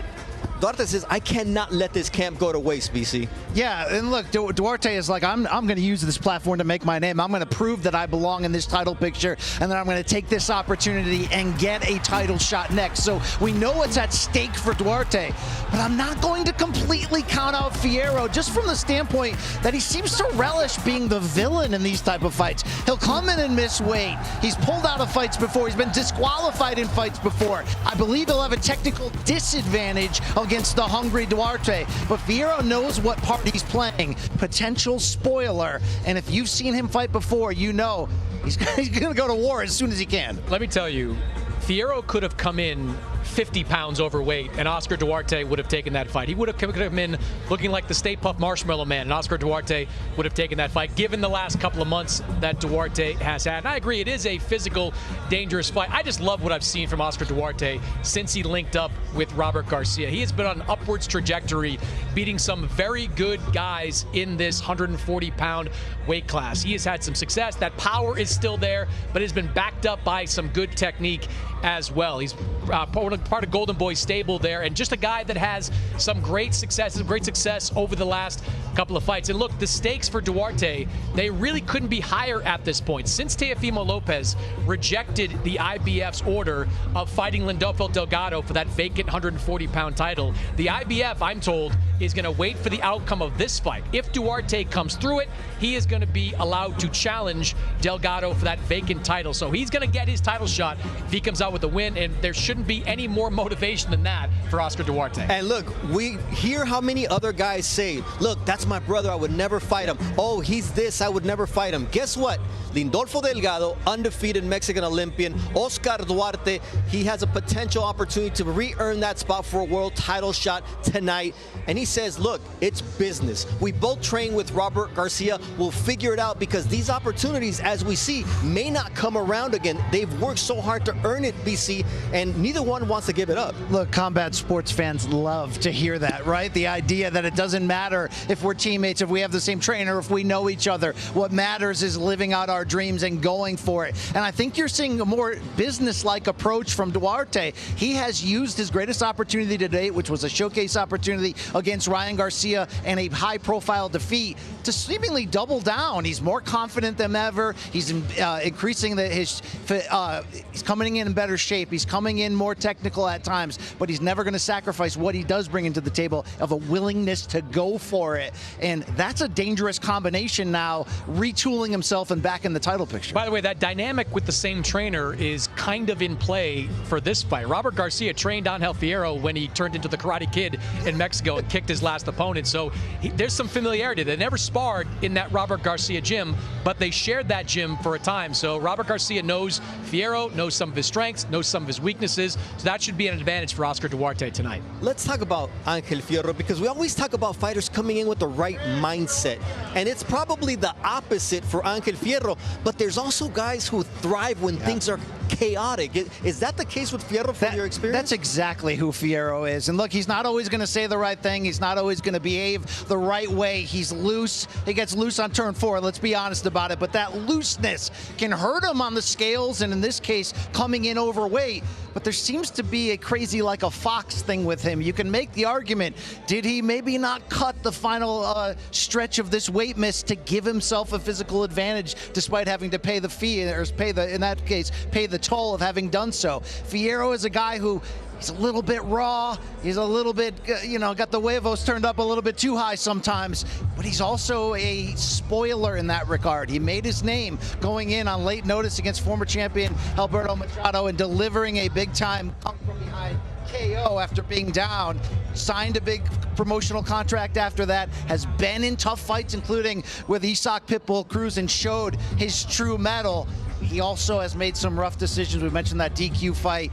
Duarte says, I cannot let this camp go to waste, BC. Yeah, and look, Duarte is like, I'm going to use this platform to make my name. I'm going to prove that I belong in this title picture, and then I'm going to take this opportunity and get a title shot next. So we know what's at stake for Duarte, but I'm not going to completely count out Fierro, just from the standpoint that he seems to relish being the villain in these type of fights. He'll come in and miss weight. He's pulled out of fights before. He's been disqualified in fights before. I believe he'll have a technical disadvantage against the hungry Duarte, but Fierro knows what part he's playing. Potential spoiler, and if you've seen him fight before, you know he's going to go to war as soon as he can. Let me tell you, Fierro could have come in 50 pounds overweight, and Oscar Duarte would have taken that fight. He would have come in looking like the Stay Puft Marshmallow Man, and Oscar Duarte would have taken that fight, given the last couple of months that Duarte has had. And I agree, it is a physical, dangerous fight. I just love what I've seen from Oscar Duarte since he linked up with Robert Garcia. He has been on an upwards trajectory, beating some very good guys in this 140-pound weight class. He has had some success. That power is still there, but has been backed up by some good technique as well. He's part of Golden Boy's stable there, and just a guy that has some great success over the last couple of fights. And look, the stakes for Duarte, they really couldn't be higher at this point. Since Teofimo Lopez rejected the IBF's order of fighting Lindolfo Delgado for that vacant 140-pound title, the IBF, I'm told, is going to wait for the outcome of this fight. If Duarte comes through it, he is going to be allowed to challenge Delgado for that vacant title. So he's going to get his title shot if he comes out with a win, and there shouldn't be any more motivation than that for Oscar Duarte. And look, we hear how many other guys say, look, that's my brother, I would never fight him. Oh, he's this, I would never fight him. Guess what? Lindolfo Delgado, undefeated Mexican Olympian. Oscar Duarte, he has a potential opportunity to re-earn that spot for a world title shot tonight. And he says, look, it's business. We both train with Robert Garcia. We'll figure it out, because these opportunities, as we see, may not come around again. They've worked so hard to earn it, BC, and neither one wants to give it up. Look, combat sports fans love to hear that, right? The idea that it doesn't matter if we're teammates, if we have the same trainer, if we know each other. What matters is living out our dreams and going for it. And I think you're seeing a more business-like approach from Duarte. He has used his greatest opportunity to date, which was a showcase opportunity against Ryan Garcia and a high-profile defeat, to seemingly double down. He's more confident than ever. He's increasing he's coming in better shape. He's coming in more technical at times, but he's never going to sacrifice what he does bring into the table of a willingness to go for it. And that's a dangerous combination now, retooling himself and back in the title picture. By the way, that dynamic with the same trainer is kind of in play for this fight. Robert Garcia trained Angel Fierro when he turned into the Karate Kid in Mexico and kicked his last opponent. So there's some familiarity. They never sparred in that Robert Garcia gym, but they shared that gym for a time. So Robert Garcia knows Fierro, knows some of his strengths, knows some of his weaknesses. So that should be an advantage for Oscar Duarte tonight. Let's talk about Angel Fierro, because we always talk about fighters coming in with the right mindset. And it's probably the opposite for Angel Fierro, but there's also guys who thrive when things are chaotic. Is that the case with Fierro from your experience? That's exactly who Fierro is. And look, he's not always going to say the right thing. He's not always going to behave the right way. He's loose. He gets loose on turn 4. Let's be honest about it. But that looseness can hurt him on the scales, and in this case, coming in overweight. But there seems to be a crazy like a fox thing with him. You can make the argument, did he maybe not cut the final stretch of this weight miss to give himself a physical advantage despite having to pay the fee, or in that case, pay the toll of having done so? Fierro is a guy who, he's a little bit raw. He's a little bit, got the huevos turned up a little bit too high sometimes. But he's also a spoiler in that regard. He made his name going in on late notice against former champion Gilberto Machado and delivering a big-time come from behind KO after being down. Signed a big promotional contract after that. Has been in tough fights, including with Isaac Pitbull Cruz, and showed his true mettle. He also has made some rough decisions. We mentioned that DQ fight.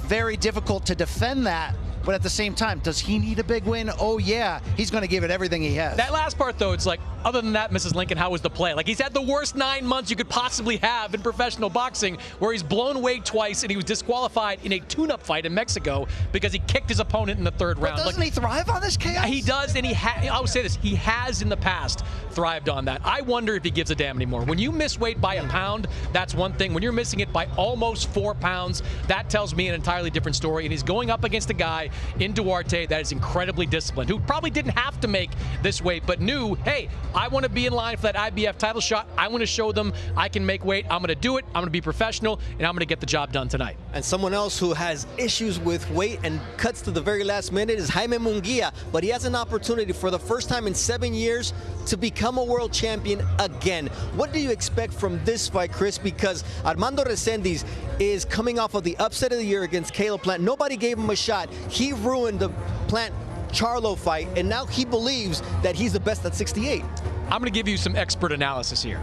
Very difficult to defend that, but at the same time, does he need a big win? Oh yeah, he's going to give it everything he has. That last part though, it's like, other than that, Mrs. Lincoln, how was the play? Like, he's had the worst 9 months you could possibly have in professional boxing, where he's blown weight twice and he was disqualified in a tune-up fight in Mexico because he kicked his opponent in the 3rd round. Doesn't he thrive on this chaos? He does, and I would say this, he has in the past thrived on that. I wonder if he gives a damn anymore. When you miss weight by a pound, that's one thing. When you're missing it by almost 4 pounds, that tells me an entirely different story. And he's going up against a guy in Duarte that is incredibly disciplined, who probably didn't have to make this weight, but knew, hey, I want to be in line for that IBF title shot. I want to show them I can make weight. I'm going to do it. I'm going to be professional, and I'm going to get the job done tonight. And someone else who has issues with weight and cuts to the very last minute is Jaime Munguia, but he has an opportunity for the first time in 7 years to become a world champion again. What do you expect from this fight, Chris? Because Armando Resendiz is coming off of the upset of the year against Caleb Plant. Nobody gave him a shot. He ruined the Plant-Charlo fight, and now he believes that he's the best at 68. I'm going to give you some expert analysis here.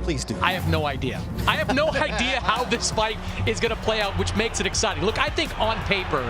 Please do. I have no idea. I have no idea how this fight is going to play out, which makes it exciting. Look, I think on paper,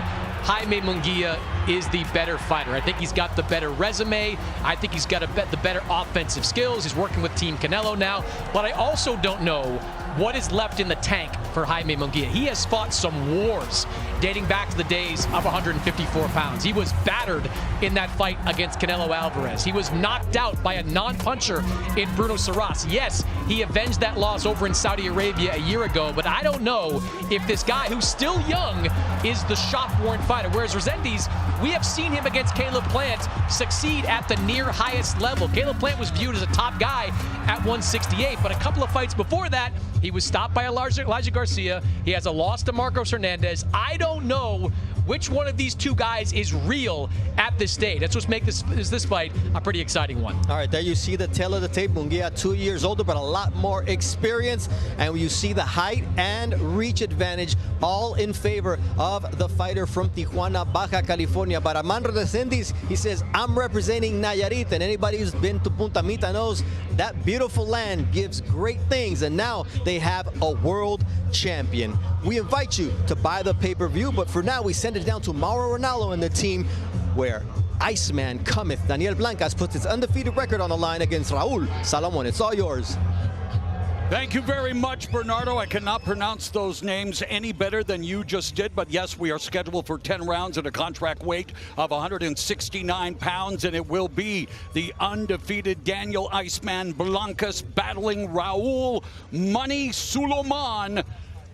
Jaime Munguia is the better fighter. I think he's got the better resume. I think he's got the better offensive skills. He's working with Team Canelo now. But I also don't know what is left in the tank for Jaime Munguia. He has fought some wars dating back to the days of 154 pounds. He was battered in that fight against Canelo Alvarez. He was knocked out by a non-puncher in Bruno Saras. Yes, he avenged that loss over in Saudi Arabia a year ago, but I don't know if this guy, who's still young, is the shot-worn fighter. Whereas Resendiz, we have seen him against Caleb Plant succeed at the near highest level. Caleb Plant was viewed as a top guy at 168, but a couple of fights before that, he was stopped by Elijah Garcia. He has a loss to Marcos Hernandez. I don't know which one of these two guys is real at this stage. That's what makes this fight a pretty exciting one. All right, there you see the tail of the tape. Munguia, 2 years older, but a lot more experience. And you see the height and reach advantage, all in favor of the fighter from Tijuana, Baja California. But Armando Resendiz, he says, I'm representing Nayarit, and anybody who's been to Punta Mita knows that beautiful land gives great things, and now they have a world champion. We invite you to buy the pay-per-view, but for now, we send it down to Mauro Ranallo and the team, where Iceman cometh. Daniel Blancas puts his undefeated record on the line against Raul Salomon. It's all yours. Thank you very much, Bernardo. I cannot pronounce those names any better than you just did, but yes, we are scheduled for 10 rounds at a contract weight of 169 pounds, and it will be the undefeated Daniel Iceman Blancas battling Raul Money Salomon,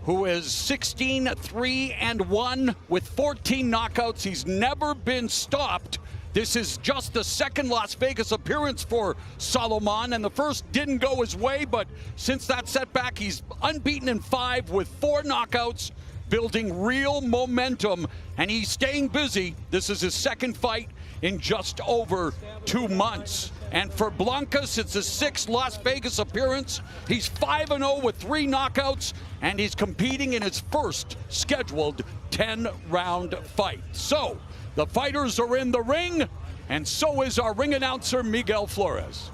who is 16-3-1 with 14 knockouts. He's never been stopped. This is just the second Las Vegas appearance for Salomon, and the first didn't go his way, but since that setback, he's unbeaten in 5 with 4 knockouts, building real momentum, and he's staying busy. This is his second fight in just over 2 months. And for Blancas, it's his 6th Las Vegas appearance. He's 5-0 with 3 knockouts, and he's competing in his first scheduled 10-round fight. So, the fighters are in the ring, and so is our ring announcer, Miguel Flores.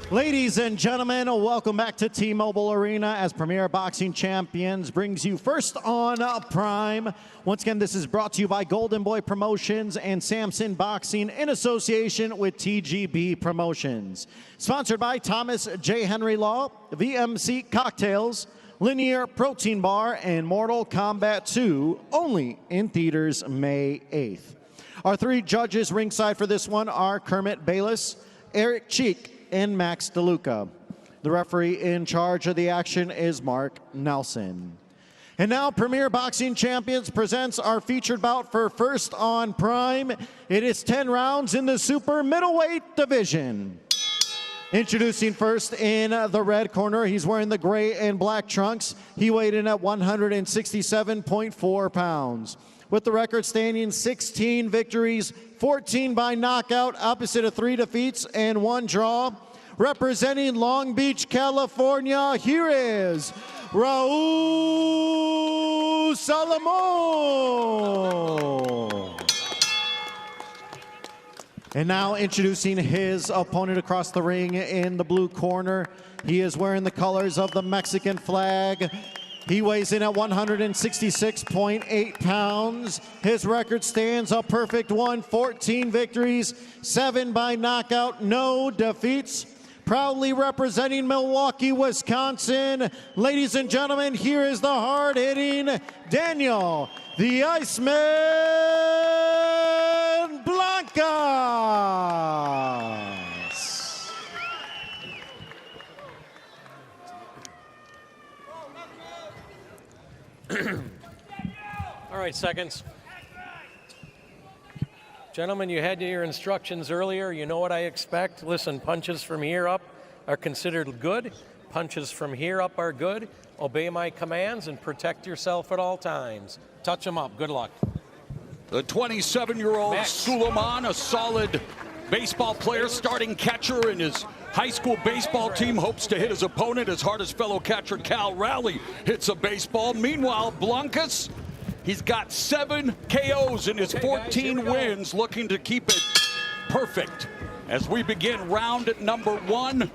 Ladies and gentlemen, welcome back to T-Mobile Arena as Premier Boxing Champions brings you First on Prime. Once again, this is brought to you by Golden Boy Promotions and Samson Boxing in association with TGB Promotions. Sponsored by Thomas J. Henry Law, VMC Cocktails, Linear Protein Bar, and Mortal Kombat 2, only in theaters May 8th. Our 3 judges ringside for this one are Kermit Bayless, Eric Cheek, and Max DeLuca. The referee in charge of the action is Mark Nelson. And now Premier Boxing Champions presents our featured bout for First on Prime. It is 10 rounds in the super middleweight division. Introducing first in the red corner, he's wearing the gray and black trunks. He weighed in at 167.4 pounds. With the record standing 16 victories, 14 by knockout, opposite of 3 defeats and 1 draw. Representing Long Beach, California, here is Raul Salomon. And now introducing his opponent across the ring in the blue corner. He is wearing the colors of the Mexican flag. He weighs in at 166.8 pounds. His record stands a perfect 1, 14 victories, 7 by knockout, no defeats. Proudly representing Milwaukee, Wisconsin. Ladies and gentlemen, here is the hard-hitting Daniel, the Iceman Blancas. All right, seconds. Gentlemen, you had your instructions earlier. You know what I expect. Listen, punches from here up are considered good. Punches from here up are good. Obey my commands and protect yourself at all times. Touch them up. Good luck. The 27-year-old Salomon, a solid baseball player, starting catcher in his high school baseball team, hopes to hit his opponent as hard as fellow catcher Cal Raleigh hits a baseball. Meanwhile, Blancas, he's got 7 KOs in his 14 wins, looking to keep it perfect as we begin round number 1.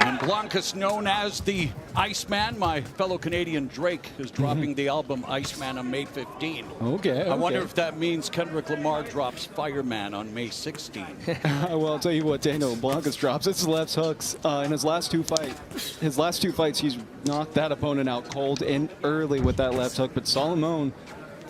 And Blancas, known as the Iceman. My fellow Canadian Drake is dropping the album Iceman on May 15. Okay. I wonder if that means Kendrick Lamar drops Fireman on May 16. Well, I'll tell you what, Daniel Blancas drops his left hooks in his last two fights. His last 2 fights, he's knocked that opponent out cold and early with that left hook. But Salomon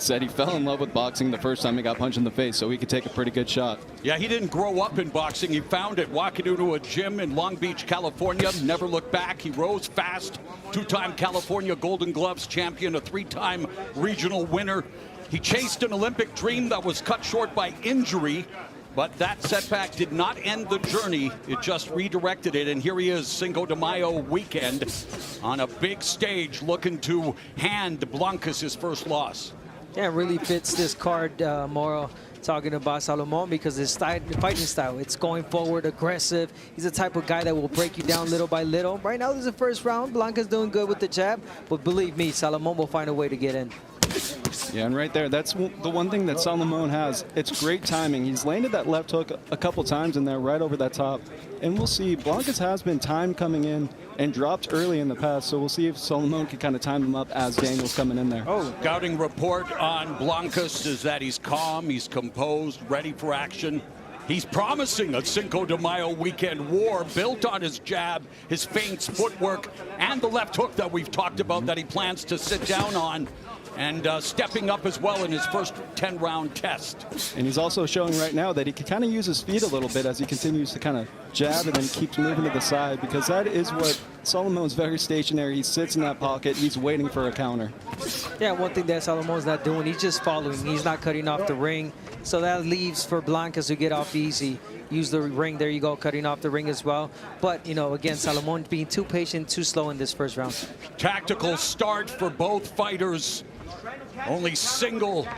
said he fell in love with boxing the first time he got punched in the face, so he could take a pretty good shot. Yeah, he didn't grow up in boxing. He found it walking into a gym in Long Beach, California. Never looked back. He rose fast. 2-time California Golden Gloves champion, a 3-time regional winner. He chased an Olympic dream that was cut short by injury, but that setback did not end the journey. It just redirected it, and here he is, Cinco de Mayo weekend, on a big stage, looking to hand Blancas his first loss. Yeah, it really fits this card, Moro, talking about Salomon, because his fighting style, it's going forward, aggressive. He's the type of guy that will break you down little by little. Right now, this is the first round. Blancas doing good with the jab, but believe me, Salomon will find a way to get in. Yeah, and right there, that's the one thing that Salomon has. It's great timing. He's landed that left hook a couple times in there, right over that top. And we'll see, Blancas has been timed coming in and dropped early in the past, so we'll see if Salomon can kind of time him up as Daniel's coming in there. Scouting report on Blancas is that he's calm, he's composed, ready for action. He's promising a Cinco de Mayo weekend war built on his jab, his feints, footwork, and the left hook that we've talked about that he plans to sit down on. And stepping up as well in his first 10-round test. And he's also showing right now that he can kind of use his feet a little bit as he continues to kind of jab and then keeps moving to the side, because that is what Salomon's very stationary. He sits in that pocket. He's waiting for a counter. Yeah, one thing that Salomon's not doing, he's just following. He's not cutting off the ring. So that leaves for Blancas to get off easy. Use the ring. There you go, cutting off the ring as well. But, you know, again, Salomon being too patient, too slow in this first round. Tactical start for both fighters. Only single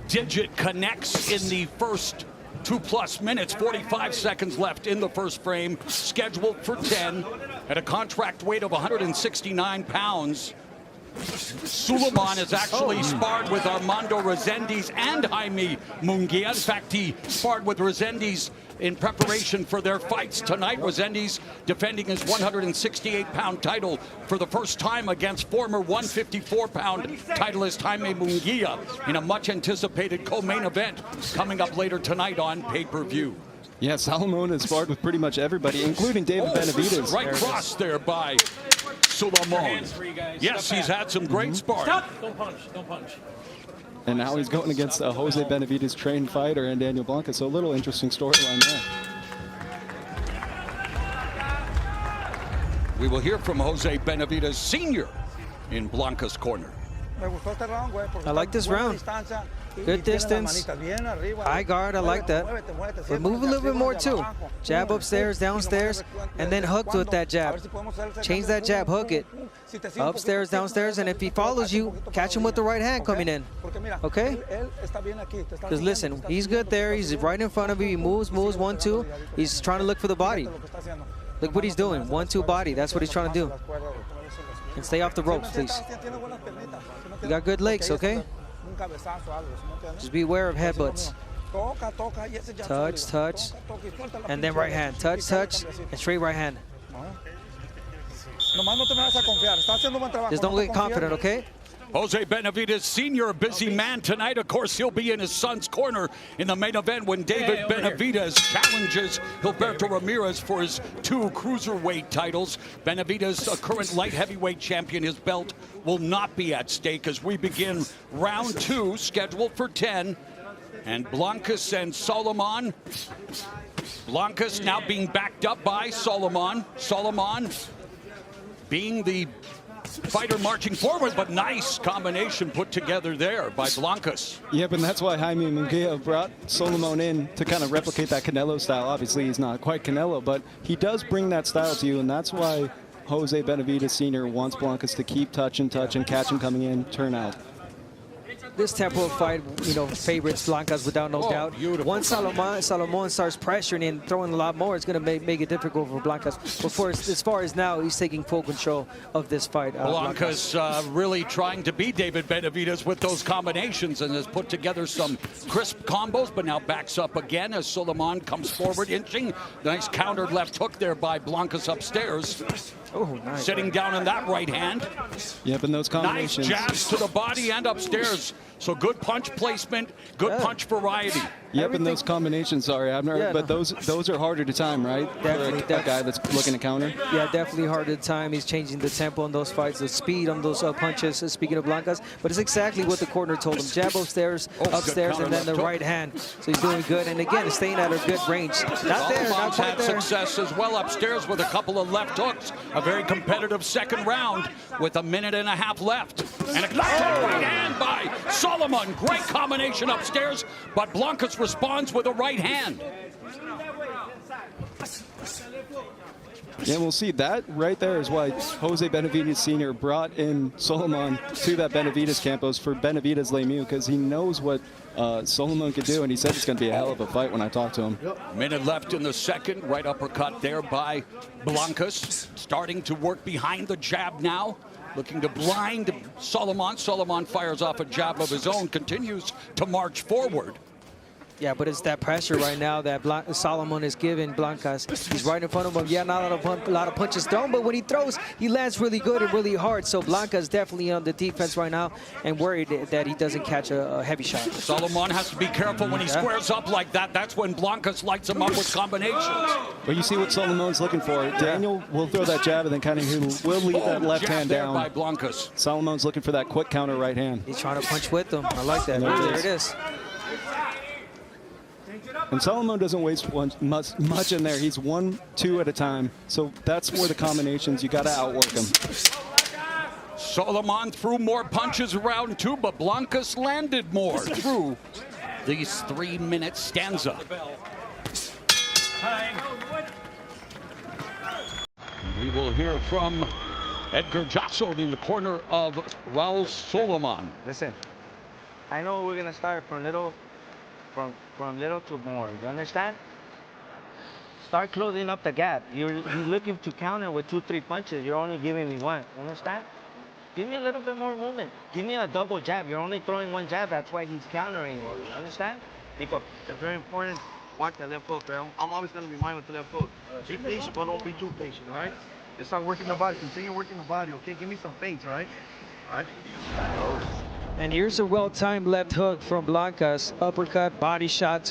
digit connects in the first 2+ minutes. 45 seconds left in the first frame. Scheduled for 10 at a contract weight of 169 pounds. Salomon has actually sparred with Armando Resendiz and Jaime Munguia. In fact, he sparred with Resendiz in preparation for their fights tonight. Resendiz defending his 168-pound title for the first time against former 154-pound titleist Jaime Munguia in a much-anticipated co-main event coming up later tonight on pay-per-view. Yeah, Salomon has sparred with pretty much everybody, including David Benavidez. Right cross there by Salomon. Yes, he's had some great sparring. Stop! Don't punch. Don't punch. And now he's going against a Jose Benavidez trained fighter and Daniel Blancas. So a little interesting storyline there. We will hear from Jose Benavidez Sr. in Blancas' corner. I like this round. Good distance. High guard, I like that. But move a little bit more too. Jab upstairs, downstairs, and then hook with that jab. Change that jab, hook it. Upstairs, downstairs, and if he follows you, catch him with the right hand coming in. Okay? Because listen, he's good there. He's right in front of you. He moves, 1-2. He's trying to look for the body. Look what he's doing. 1-2 body. That's what he's trying to do. And stay off the ropes, please. You got good legs, okay? Just be aware of headbutts. Touch, touch, and then right hand. Touch, touch, and straight right hand. Just don't get confident, okay? Jose Benavidez Sr., a busy man tonight. Of course, he'll be in his son's corner in the main event when David Benavidez challenges Gilberto Ramirez for his 2 cruiserweight titles. Benavidez, a current light heavyweight champion, his belt will not be at stake as we begin round 2, scheduled for 10. And Blancas and Salomon. Blancas now being backed up by Salomon. Salomon being the fighter marching forward, but nice combination put together there by Blancas. Yep, and that's why Jaime Munguia brought Salomon in to kind of replicate that Canelo style. Obviously, he's not quite Canelo, but he does bring that style to you, and that's why Jose Benavidez Sr. wants Blancas to keep touch and catch him coming in, turn out. This tempo of fight, you know, favorites Blancas without no doubt. Beautiful. Once Salomon starts pressuring and throwing a lot more, it's going to make it difficult for Blancas. But as far as now, he's taking full control of this fight. Blancas really trying to beat David Benavidez with those combinations and has put together some crisp combos, but now backs up again as Salomon comes forward, inching. Nice countered left hook there by Blancas upstairs. Oh, nice. Sitting down in that right hand. Yep, and those combinations. Nice jabs to the body and upstairs. So good punch placement, good punch variety. Yep, and those combinations, sorry, Abner, Yeah, but those are harder to time, right? Definitely, For a guy that's looking to counter. Yeah, definitely harder to time. He's changing the tempo on those fights, the speed on those punches, speaking of Blancas. But it's exactly what the corner told him. Jab upstairs, and then the right hand. So he's doing good. And again, staying at a good range. Not there, not quite had there. success as well upstairs with a couple of left hooks. A very competitive second round with a minute and a half left. And a left hook right hand by Salomon. Great combination upstairs, but Blancas responds with a right hand. Yeah, we'll see. That right there is why Jose Benavidez Sr. brought in Salomon to that Benavidez Campos for Benavidez Lemieux, because he knows what Salomon could do, and he said it's going to be a hell of a fight when I talk to him. Minute left in the second. Right uppercut there by Blancas. Starting to work behind the jab now. Looking to blind Salomon. Salomon fires off a jab of his own, continues to march forward. Yeah, but it's that pressure right now that Salomon is giving Blancas. He's right in front of him. Yeah, not a lot of punches thrown, but when he throws, he lands really good and really hard. So Blancas definitely on the defense right now and worried that he doesn't catch a heavy shot. Salomon has to be careful when he squares up like that. That's when Blancas lights him up with combinations. Well, you see what Salomon's looking for. Daniel will throw that jab and then kind of will leave that left hand down. By Blancas. Salomon's looking for that quick counter right hand. He's trying to punch with them. I like that. There it is. And Salomon doesn't waste much in there. He's 1-2 at a time. So that's where the combinations, you got to outwork him. Salomon threw more punches around too, but Blancas landed more through these 3-minute stanza. We will hear from Edgar Jasso in the corner of Raul Salomon. Listen, I know we're going to start from little to more. You understand? Start closing up the gap. You're looking to counter with 2-3 punches. You're only giving me one. You understand? Give me a little bit more movement. Give me a double jab. You're only throwing one jab. That's why he's countering. You understand? Nico, it's very important. Watch that left hook, bro. I'm always going to be mine with the left hook. Be patient, but don't be too patient, all right? Let's start working the body. Continue working the body, okay? Give me some feints, all right? All right? And here's a well-timed left hook from Blancas. Uppercut, body shot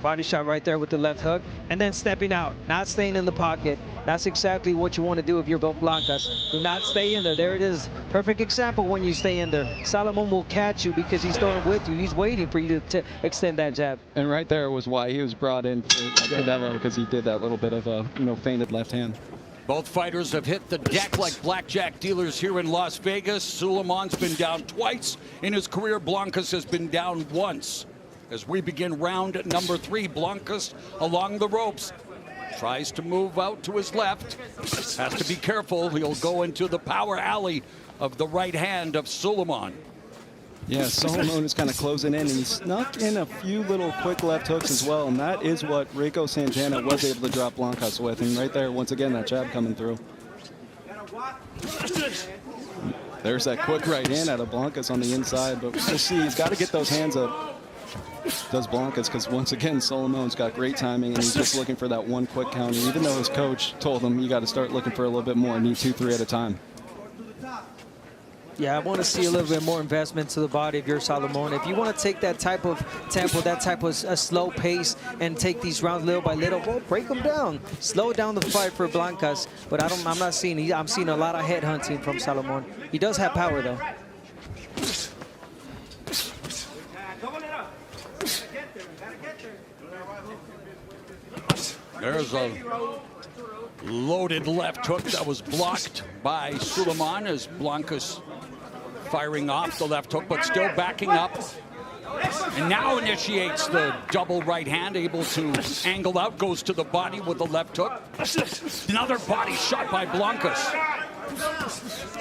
body shot right there with the left hook. And then stepping out, not staying in the pocket. That's exactly what you want to do if you're both Blancas. Do not stay in there. There it is. Perfect example when you stay in there. Salomon will catch you because he's throwing with you. He's waiting for you to extend that jab. And right there was why he was brought in for Canelo, because he did that little bit of a feinted left hand. Both fighters have hit the deck like blackjack dealers here in Las Vegas. Salomon's been down twice in his career. Blancas has been down once. As we begin round number 3, Blancas along the ropes. Tries to move out to his left. Has to be careful. He'll go into the power alley of the right hand of Salomon. Yeah, Salomon is kind of closing in, and he snuck in a few little quick left hooks as well, and that is what Rico Santana was able to drop Blancas with. And right there, once again, that jab coming through. There's that quick right hand out of Blancas on the inside, but we'll see. He's got to get those hands up. Does Blancas, because once again, Salomon's got great timing, and he's just looking for that one quick counter, even though his coach told him you got to start looking for a little bit more, need 2-3 at a time. Yeah, I want to see a little bit more investment to the body of your Salomon. If you want to take that type of tempo, that type of a slow pace, and take these rounds little by little, well, break them down. Slow down the fight for Blancas, but I'm not seeing. I'm seeing a lot of head hunting from Salomon. He does have power though. There's a Loaded left hook that was blocked by Salomon as Blancas firing off the left hook, but still backing up. And now initiates the double right hand, able to angle out, goes to the body with the left hook. Another body shot by Blancas.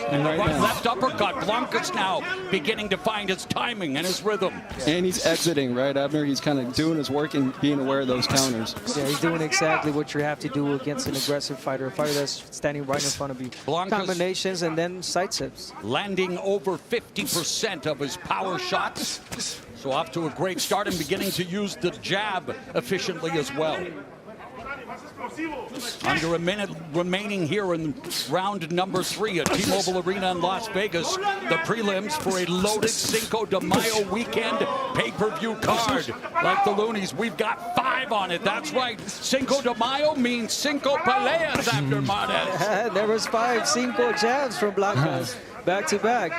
And the left uppercut. Blancas now beginning to find his timing and his rhythm. And he's exiting, right, Abner? He's kind of doing his work and being aware of those counters. Yeah, he's doing exactly what you have to do against an aggressive fighter, a fighter that's standing right in front of you. Blancas Combinations and then side steps. Landing over 50% of his power shots. So off to a great start and beginning to use the jab efficiently as well. Under a minute remaining here in round number 3 at T-Mobile Arena in Las Vegas. The prelims for a loaded Cinco de Mayo weekend pay-per-view card. Like the Loonies, we've got 5 on it. That's right. Cinco de Mayo means 5 peleas after Marlon. There was 5 Cinco jabs from Blancas. Back to back.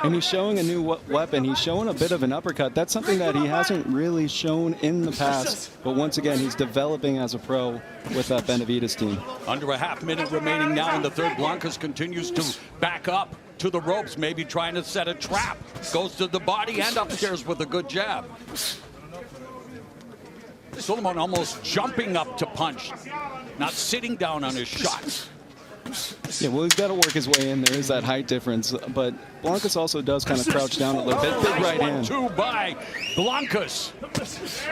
And he's showing a new weapon. He's showing a bit of an uppercut. That's something that he hasn't really shown in the past. But once again, he's developing as a pro with that Benavidez team. Under a half minute remaining now in the third. Blancas continues to back up to the ropes, maybe trying to set a trap. Goes to the body and upstairs with a good jab. Salomon almost jumping up to punch, not sitting down on his shots. Yeah, well, he's got to work his way in. There is that height difference. But Blancas also does kind of crouch down a little bit. Big right hand. 1-2 by Blancas.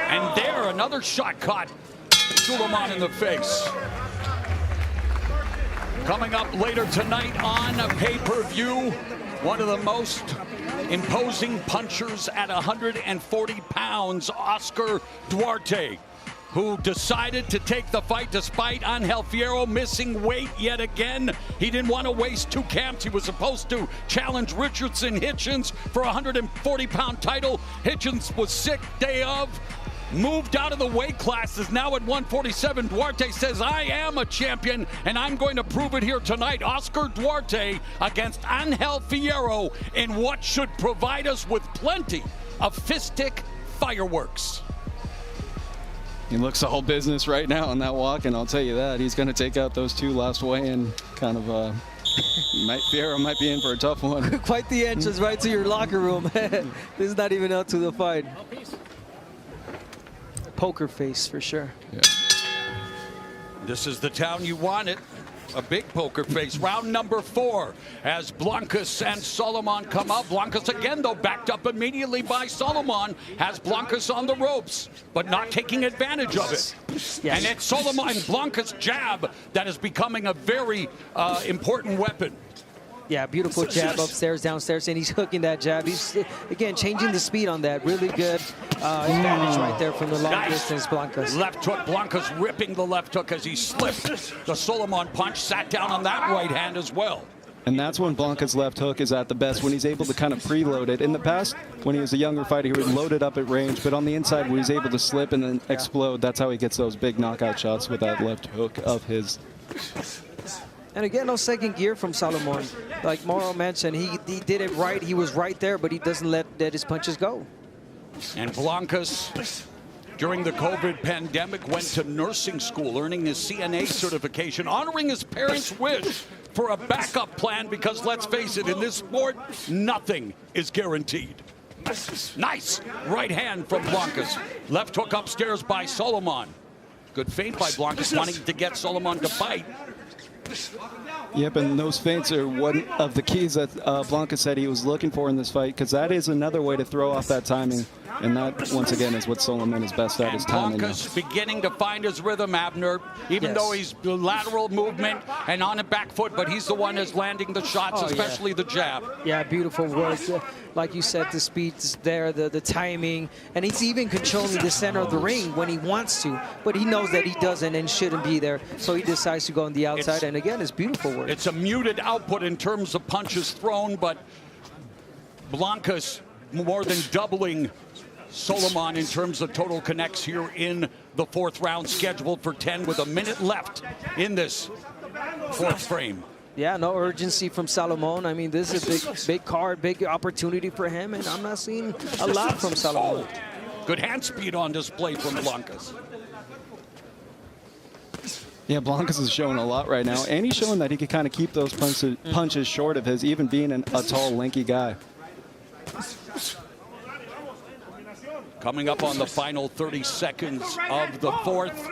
And there, another shot caught Salomon in the face. Coming up later tonight on pay-per-view, one of the most imposing punchers at 140 pounds, Oscar Duarte, who decided to take the fight despite Angel Fierro missing weight yet again. He didn't want to waste 2 camps. He was supposed to challenge Richardson Hitchens for a 140-pound title. Hitchens was sick day of, moved out of the weight classes, now at 147. Duarte says, I am a champion, and I'm going to prove it here tonight. Oscar Duarte against Angel Fierro in what should provide us with plenty of fistic fireworks. He looks all business right now on that walk, and I'll tell you that. He's going to take out those 2 last weigh-in. Kind of, Fierro might be in for a tough one. Quite the entrance right to your locker room. This is not even up to the fight. Poker face for sure. Yeah. This is the town you wanted. A big poker face. Round number 4 as Blancas and Salomon come out. Blancas again, though, backed up immediately by Salomon. Has Blancas on the ropes, but not taking advantage of it. Yes. And it's Salomon and Blancas' jab that is becoming a very important weapon. Yeah, beautiful jab upstairs, downstairs, and he's hooking that jab. He's, again, changing the speed on that. Really good advantage right there from the long distance, Blancas. Left hook, Blancas ripping the left hook as he slipped. The Salomon punch sat down on that right hand as well. And that's when Blancas' left hook is at the best, when he's able to kind of preload it. In the past, when he was a younger fighter, he would load it up at range, but on the inside, when he's able to slip and then explode, that's how he gets those big knockout shots with that left hook of his. And again, no second gear from Salomon. Like Marlon mentioned, he did it right. He was right there, but he doesn't let his punches go. And Blancas, during the COVID pandemic, went to nursing school, earning his CNA certification, honoring his parents' wish for a backup plan, because let's face it, in this sport, nothing is guaranteed. Nice right hand from Blancas. Left hook upstairs by Salomon. Good feint by Blancas, wanting to get Salomon to bite. Yep, and those feints are one of the keys that Blancas said he was looking for in this fight, because that is another way to throw off that timing. And that, once again, is what Salomon is best at, is timing. Blancas beginning to find his rhythm, Abner, even though he's lateral movement and on a back foot, but he's the one that's landing the shots, especially the jab. Yeah, beautiful work. Like you said, the speed is there, the timing, and he's even controlling the center of the ring when he wants to, but he knows that he doesn't and shouldn't be there, so he decides to go on the outside, and again, it's beautiful work. It's a muted output in terms of punches thrown, but Blancas more than doubling Salomon in terms of total connects here in the 4th round, scheduled for 10 with a minute left in this 4th frame. Yeah, no urgency from Salomon. I mean, this is a big card, big opportunity for him, and I'm not seeing a lot from Salomon. Good hand speed on display from Blancas. Yeah, Blancas is showing a lot right now, and he's showing that he can kind of keep those punches short of his, even being a tall, lanky guy. Coming up on the final 30 seconds of the fourth.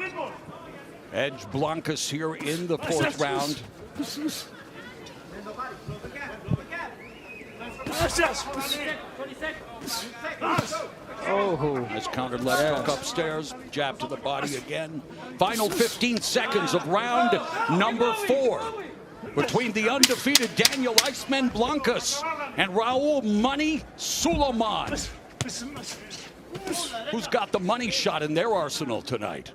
Edge Blancas here in the fourth round. Oh, nice countered left hook upstairs, jab to the body again. Final 15 seconds of round number 4 between the undefeated Daniel Iceman Blancas and Raul Money Salomon. Who's got the money shot in their arsenal tonight?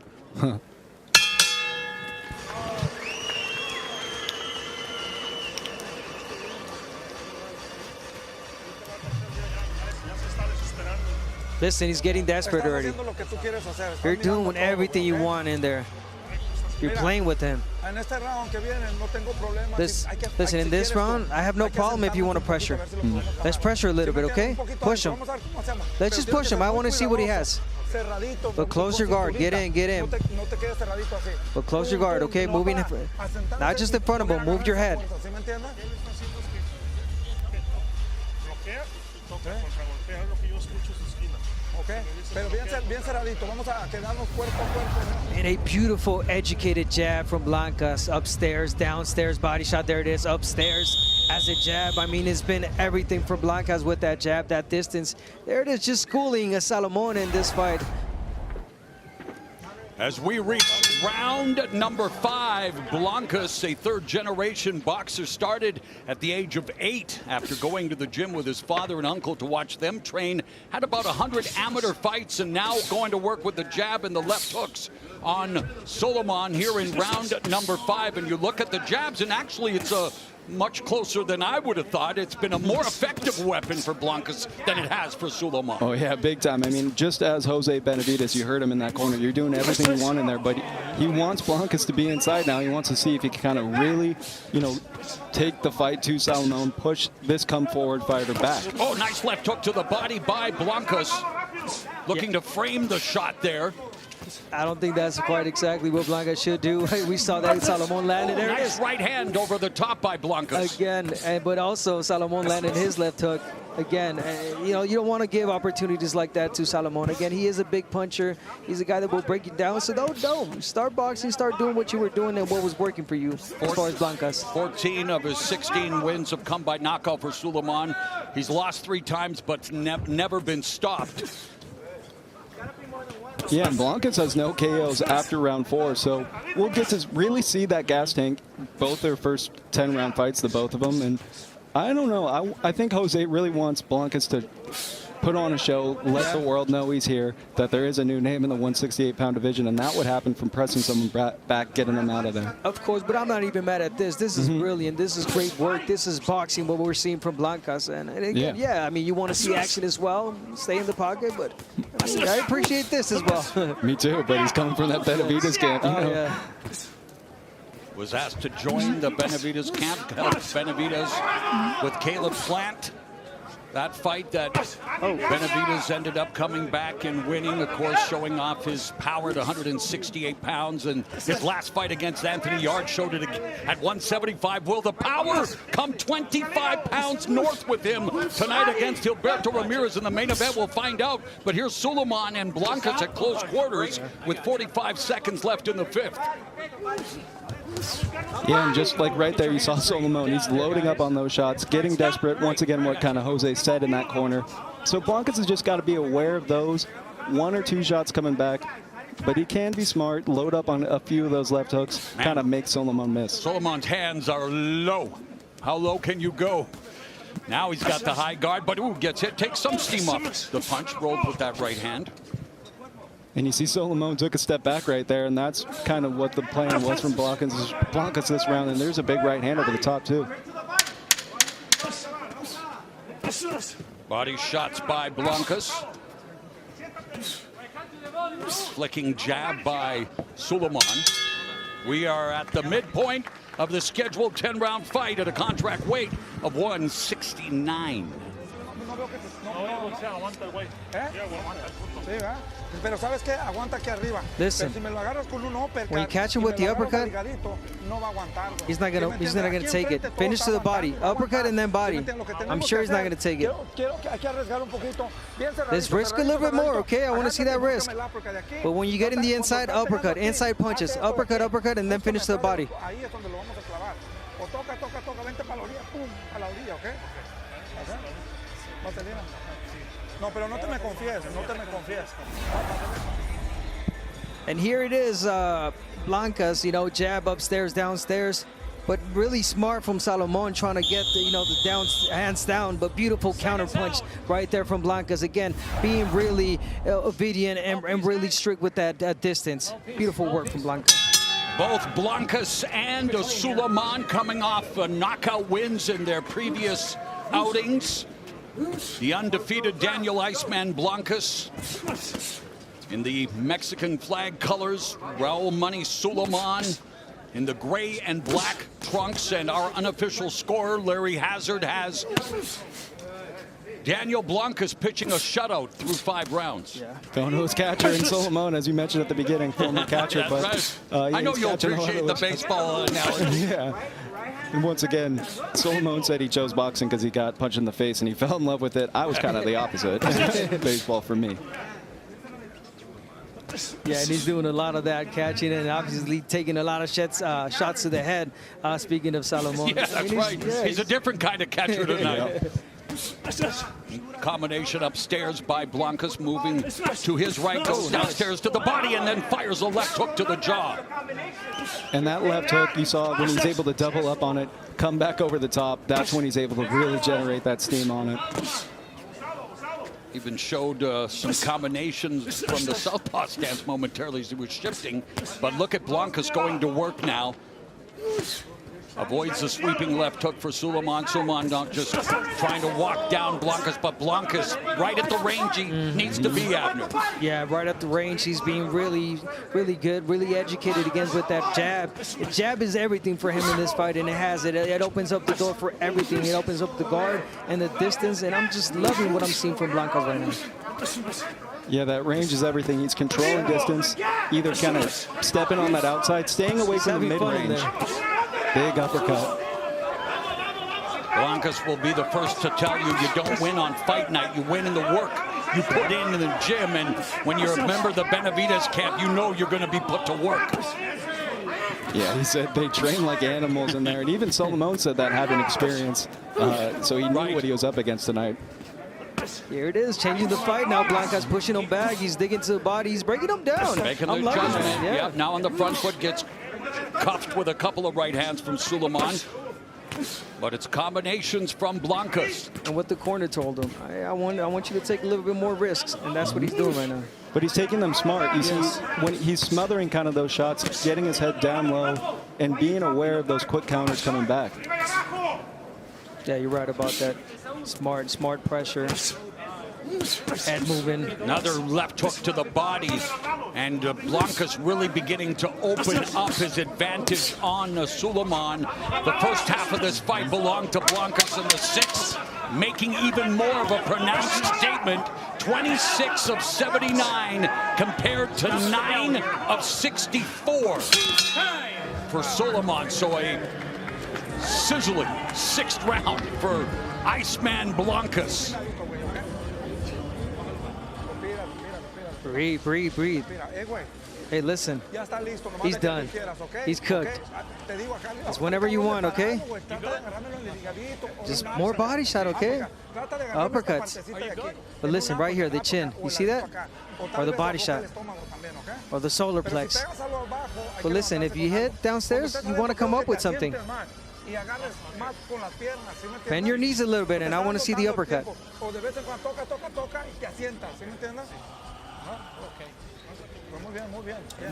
Listen, he's getting desperate already. You're doing everything you want in there. You're playing with him. Listen, in this round, I have no problem if you want to pressure. Let's pressure a little bit, okay? Push him. Let's just push him. I want to see what he has. But close your guard. Get in, get in. But close your guard, okay? Moving, not just in front of him. Move your head. And a beautiful educated jab from Blancas. Upstairs, downstairs, body shot. There it is, upstairs as a jab. I mean, it's been everything for Blancas with that jab, that distance. There it is, just schooling a Salomon in this fight. As we reach round number 5, Blancas, a third-generation boxer, started at the age of 8 after going to the gym with his father and uncle to watch them train. Had about 100 amateur fights and now going to work with the jab and the left hooks on Salomon here in round number 5. And you look at the jabs, and actually it's a much closer than I would have thought. It's been a more effective weapon for Blancas than it has for Salomon. Oh, yeah, big time. I mean, just as Jose Benavidez, you heard him in that corner. You're doing everything you want in there, but he wants Blancas to be inside now. He wants to see if he can kind of really, you know, take the fight to Salomon, push this come-forward fighter back. Oh, nice left hook to the body by Blancas. Looking to frame the shot there. I don't think that's quite exactly what Blancas should do. We saw that Salomon landed. There it is. Nice right hand over the top by Blancas. Again, but also Salomon landed his left hook. Again, you know, you don't want to give opportunities like that to Salomon. Again, he is a big puncher. He's a guy that will break you down. So don't start boxing, start doing what you were doing and what was working for you as far as Blancas. 14 of his 16 wins have come by knockout for Salomon. He's lost 3 times, but never been stopped. Yeah, and Blancas has no KOs after round 4, so we'll get to really see that gas tank, both their first 10-round fights, the both of them. And I don't know, I think Jose really wants Blancas to put on a show, let the world know he's here, that there is a new name in the 168-pound division, and that would happen from pressing someone back, getting them out of there. Of course, but I'm not even mad at this. This is brilliant. This is great work. This is boxing, what we're seeing from Blancas. And again, yeah, I mean, you want to see action as well, stay in the pocket, but I appreciate this as well. Me too, but he's coming from that Benavidez camp, you know. Yeah. Was asked to join the Benavidez camp, helped Benavidez with Caleb Plant. That fight that Benavidez ended up coming back and winning, of course, showing off his power at 168 pounds. And his last fight against Anthony Yarde showed it at 175. Will the power come 25 pounds north with him tonight against Gilberto Ramirez in the main event? We'll find out. But here's Salomon and Blancas at close quarters with 45 seconds left in the 5th. Yeah, and just like right there, you saw Salomon. He's loading up on those shots, getting desperate. Once again, what kind of Jose said in that corner. So Blancas has just got to be aware of those. 1 or 2 shots coming back. But he can be smart, load up on a few of those left hooks, kind of make Salomon miss. Solomon's hands are low. How low can you go? Now he's got the high guard, but gets hit, takes some steam up. The punch rolled with that right hand. And you see Salomon took a step back right there, and that's kind of what the plan was from Blancas this round. And there's a big right hand over the top, too. Body shots by Blancas. Flicking jab by Salomon. We are at the midpoint of the scheduled 10-round fight at a contract weight of 169. veo que no aguanta el güey. Sí, ¿verdad? Pero ¿sabes qué? Aguanta aquí arriba. Listen, Pero si me lo agarras con un uppercut, when you catch him with the uppercut, no va a aguantar, güey. he's not gonna take it. Finish to the body, uppercut and then body. I'm sure he's not gonna take it. Let's risk a little bit more, okay? I want to see that risk. But when you get in the inside, uppercut, inside punches, uppercut, uppercut, and then finish to the body. Ahí es donde lo vamos a clavar. O toca, vente para la orilla, pum, a la orilla, ¿ok? Vaselina. No, pero no te me confíes, no te me confíes. And here it is, Blancas, you know, jab upstairs, downstairs, but really smart from Salomon trying to get the, the hands down, but beautiful counter punch right there from Blancas. Again, being really obedient and really strict with that distance. Beautiful work from Blancas. Both Blancas and Salomon coming off knockout wins in their previous outings. The undefeated Daniel Iceman Blancas in the Mexican flag colors, Raul Money Salomon in the gray and black trunks, and our unofficial scorer, Larry Hazard, has Daniel Blancas pitching a shutout through 5 rounds. Yeah. Don't know his catcher in Salomon, as you mentioned at the beginning, former catcher. That's but right. I know you'll appreciate the baseball analogy. Yeah. And once again, Salomon said he chose boxing because he got punched in the face and he fell in love with it. I was kind of the opposite. Baseball for me. Yeah, and he's doing a lot of that, catching and obviously taking a lot of shots to the head. Speaking of Salomon. Yeah, that's right. He's a different kind of catcher tonight. Combination upstairs by Blancas, moving to his right, goes downstairs to the body, and then fires a left hook to the jaw. And that left hook, you saw when he's able to double up on it, come back over the top, that's when he's able to really generate that steam on it. Even showed some combinations from the southpaw stance momentarily as he was shifting. But look at Blancas going to work now. Avoids the sweeping left hook for Salomon. Salomon not just trying to walk down Blancas, but Blancas right at the range he needs to be, Abner. Yeah, right at the range. He's being really, really good, really educated again with that jab. The jab is everything for him in this fight, and it has it. It opens up the door for everything. It opens up the guard and the distance, and I'm just loving what I'm seeing from Blancas right now. Yeah, that range is everything. He's controlling distance, either kind of stepping on that outside, staying away from the mid-range. Big uppercut. Blancas will be the first to tell you don't win on fight night. You win in the work you put in the gym. And when you're a member of the Benavidez camp, you know you're going to be put to work. Yeah, he said they train like animals in there. And even Salomon said that having experience. So he knew what he was up against tonight. Here it is, changing the fight now. Blancas pushing him back. He's digging to the body. He's breaking him down. Making the adjustment. Yeah, now on the front foot, gets cuffed with a couple of right hands from Salomon. But it's combinations from Blancas. And what the corner told him, I want you to take a little bit more risks, and that's what he's doing right now. But he's taking them smart. You see, when he's smothering kind of those shots, getting his head down low, and being aware of those quick counters coming back. Yeah, you're right about that. Smart pressure. Head moving. Another left hook to the body. And Blancas really beginning to open up his advantage on Salomon. The first half of this fight belonged to Blancas, in the sixth, making even more of a pronounced statement. 26 of 79 compared to 9 of 64 for Salomon. So a sizzling 6th round for Iceman Blancas. Breathe. Hey, listen. He's done. He's cooked. It's whenever you want, okay? Just more body shot, okay? Uppercuts. But listen, right here, the chin. You see that? Or the body shot. Or the solar plex. But listen, if you hit downstairs, you want to come up with something. Bend your knees a little bit, and I want to see the uppercut.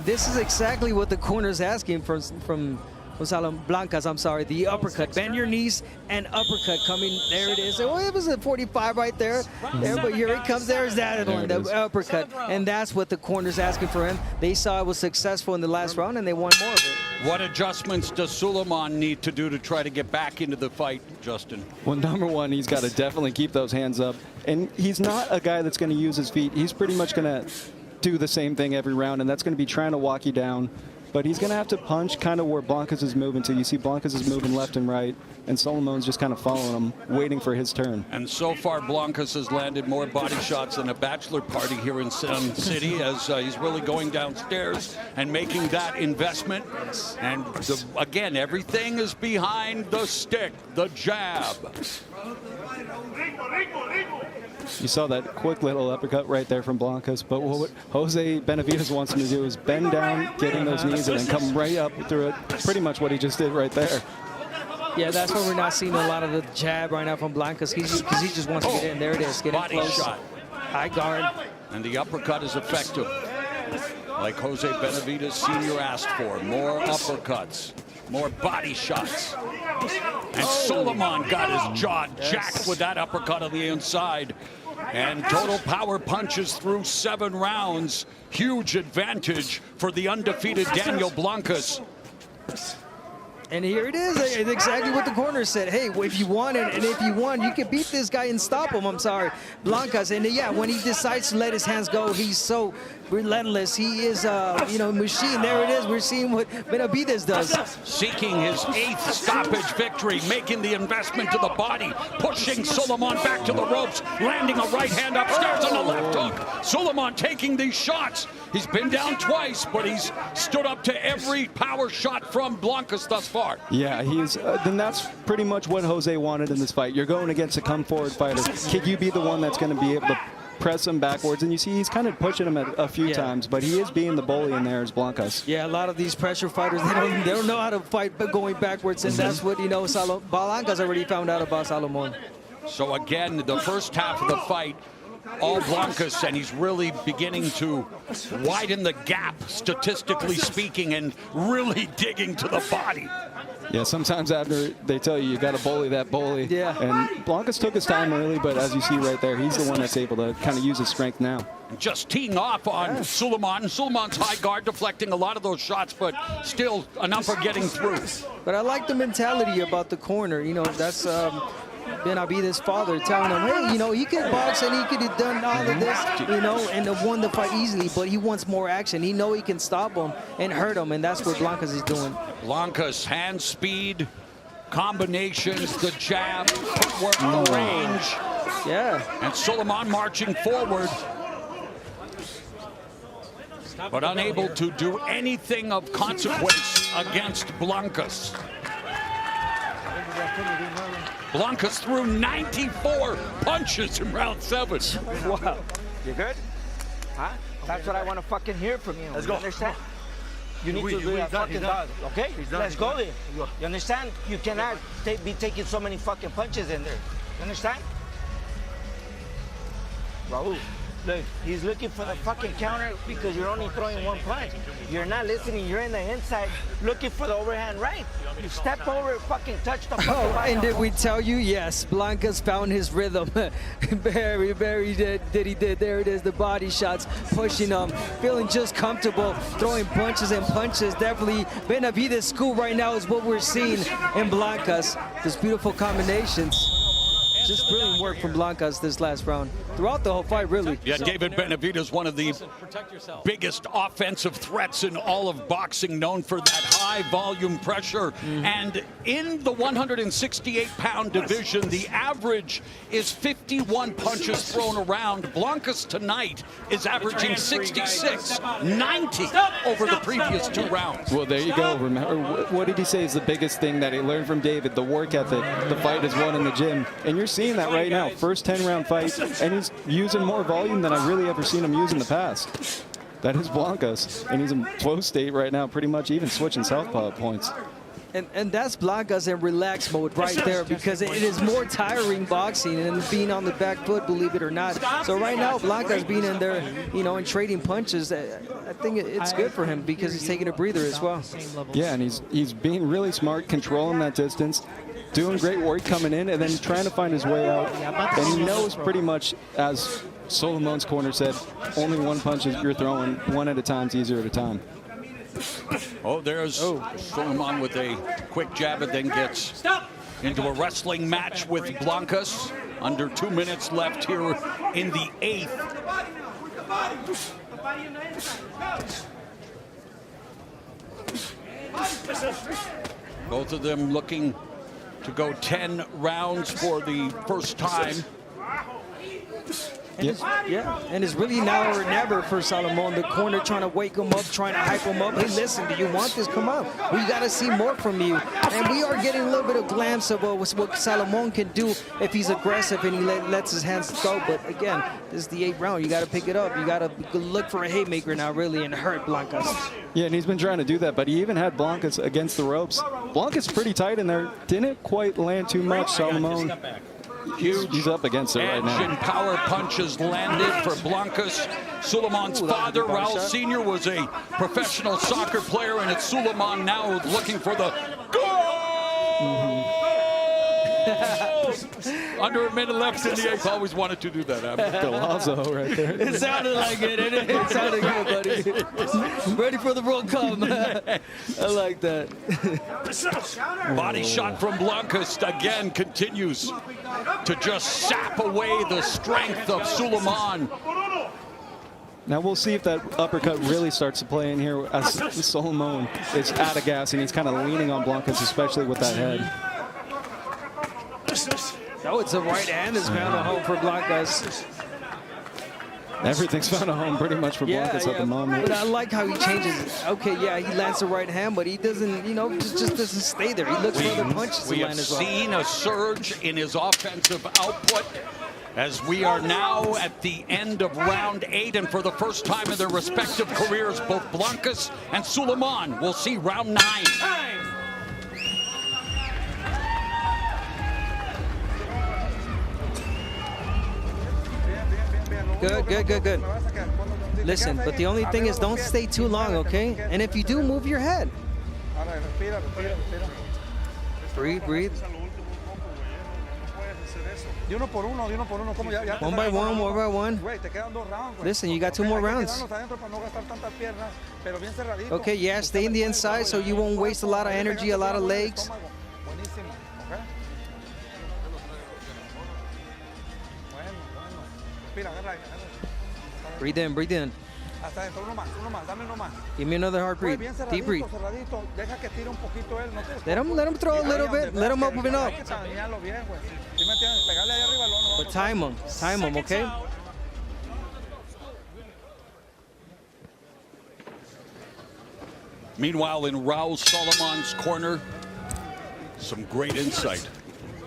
This is exactly what the corner's asking from Blancas, I'm sorry, the uppercut. Bend your knees and uppercut coming. There it is. Oh, it was a 45 right there. But here it comes. There's that one, the uppercut. And that's what the corner's asking for him. They saw it was successful in the last round, and they want more of it. What adjustments does Salomon need to do to try to get back into the fight, Justin? Well, number one, he's got to definitely keep those hands up. And he's not a guy that's going to use his feet. He's pretty much going to do the same thing every round, and that's going to be trying to walk you down. But he's going to have to punch kind of where Blancas is moving to. You see Blancas is moving left and right, and Salomon's just kind of following him, waiting for his turn. And so far, Blancas has landed more body shots than a bachelor party here in Sun City, as he's really going downstairs and making that investment. And again, everything is behind the stick, the jab. You saw that quick little uppercut right there from Blancas, but what Jose Benavidez wants him to do is bend down, get in those knees, and then come right up through it. Pretty much what he just did right there. Yeah, that's why we're not seeing a lot of the jab right now from Blancas, because he just wants to get in. There it is, get in close. Shot. High guard. And the uppercut is effective, like Jose Benavidez Sr. asked for. More uppercuts, more body shots. And Salomon got his jaw jacked with that uppercut on the inside. And total power punches through 7 rounds. Huge advantage for the undefeated Daniel Blancas. And here it is, exactly what the corner said. Hey, if you want it, and if you want, you can beat this guy and stop him. I'm sorry, Blancas. And yeah, when he decides to let his hands go, he's so relentless. He is, machine. There it is. We're seeing what Benavidez does. Seeking his 8th stoppage victory, making the investment to the body, pushing Salomon back to the ropes, landing a right hand upstairs on the left hook. Salomon taking these shots. He's been down twice, but he's stood up to every power shot from Blancas thus far. Yeah, then that's pretty much what Jose wanted in this fight. You're going against a come-forward fighter. Can you be the one that's going to be able to press him backwards? And you see he's kind of pushing him a few times, but he is being the bully in there as Blancas. Yeah, a lot of these pressure fighters, they don't know how to fight going backwards, and that's what, Blancas already found out about Salomon. So again, the first half of the fight, all Blancas, and he's really beginning to widen the gap, statistically speaking, and really digging to the body. Yeah, sometimes after they tell you got to bully that bully. Yeah. And Blancas took his time early, but as you see right there, he's the one that's able to kind of use his strength now. Just teeing off on Salomon. Salomon's high guard deflecting a lot of those shots, but still enough for getting through. But I like the mentality about the corner. That's Benavidez' father telling him, hey, he could box and he could have done all of this, and have won the fight easily, but he wants more action. He knows he can stop him and hurt him, and that's what Blancas is doing. Blancas, hand speed, combinations, the jab, footwork, the range. Yeah. And Salomon marching forward, but unable to do anything of consequence against Blancas. Blancas threw 94 punches in round 7. Wow. You good? Huh? That's what I want to fucking hear from you. Let's go. Understand? You need to do that fucking dog. Okay? Let's go there. You understand? You cannot be taking so many fucking punches in there. You understand? Raul, look, he's looking for the fucking counter because you're only throwing 1 punch. You're not listening. You're in the inside looking for the overhand right. You step over, fucking touch the fucking body. And did we tell you? Yes, Blancas found his rhythm. very did. There it is, the body shots, pushing him, feeling just comfortable, throwing punches and punches. Definitely Benavidez' school right now is what we're seeing in Blancas. Those beautiful combinations. Just brilliant work from Blancas this last round. Throughout the whole fight, really. Yeah, David Benavidez, one of the biggest offensive threats in all of boxing, known for that high volume pressure. And in the 168-pound division, the average is 51 punches thrown around. Blancas tonight is averaging 66, 90 over the previous 2 rounds. Well, there you go. Remember, what did he say is the biggest thing that he learned from David? The work ethic. The fight is won in the gym. And you're seeing that right now. First 10-round fight, and he's using more volume than I've really ever seen him use in the past. That is Blancas, and he's in flow state right now, pretty much even switching southpaw at points. And that's Blancas in relax mode right there, because it is more tiring boxing and being on the back foot, believe it or not. So right now, Blancas being in there, and trading punches, I think it's good for him because he's taking a breather as well. Yeah, and he's being really smart, controlling that distance, doing great work coming in, and then trying to find his way out. And he knows pretty much, as Salomon's corner said, only 1 punch you're throwing, 1 at a time is easier at a time. Oh, there's Salomon with a quick jab and then gets into a wrestling match with Blancas. Under 2 minutes left here in the 8th. Both of them looking to go 10 rounds for the first time. And and it's really now or never for Salomon. The corner trying to wake him up, trying to hype him up. Hey, listen, do you want this? Come on. We got to see more from you. And we are getting a little bit of glimpse of what Salomon can do if he's aggressive and he lets his hands go. But again, this is the 8th round. You got to pick it up. You got to look for a haymaker now, really, and hurt Blancas. Yeah, and he's been trying to do that, but he even had Blancas against the ropes. Blancas pretty tight in there. Didn't quite land too much. Salomon. He's up against it right now. And power punches landed for Blancas. Sulamon's father, Raul Sr., was a professional soccer player, and it's Salomon now looking for the goal! Under a minute left in the 8th. Always wanted to do that. Golazo right there. It sounded like it. It sounded good, buddy. Ready for the World Cup. I like that. Body shot from Blancas again continues to just sap away the strength of Salomon. Now we'll see if that uppercut really starts to play in here as Salomon is out of gas and he's kind of leaning on Blancas, especially with that head. Oh, it's a right hand that's found a home for Blancas. Everything's found a home pretty much for Blancas at the moment. But I like how he changes. Okay, yeah, he lands the right hand, but he doesn't, you know, just doesn't stay there. He looks for other punches to land as well. We have seen a surge in his offensive output as we are now at the end of round 8, and for the first time in their respective careers, both Blancas and Salomon will see round 9. Good. Listen, but the only thing is don't stay too long, okay? And if you do, move your head. Breathe. One by one. Listen, you got 2 more rounds. Okay, yeah, stay in the inside so you won't waste a lot of energy, a lot of legs. Breathe in. Give me another hard breathe. Deep breathe. Let him throw a little bit. Let him open up. But time him, okay? Meanwhile, in Raul Salomon's corner, some great insight.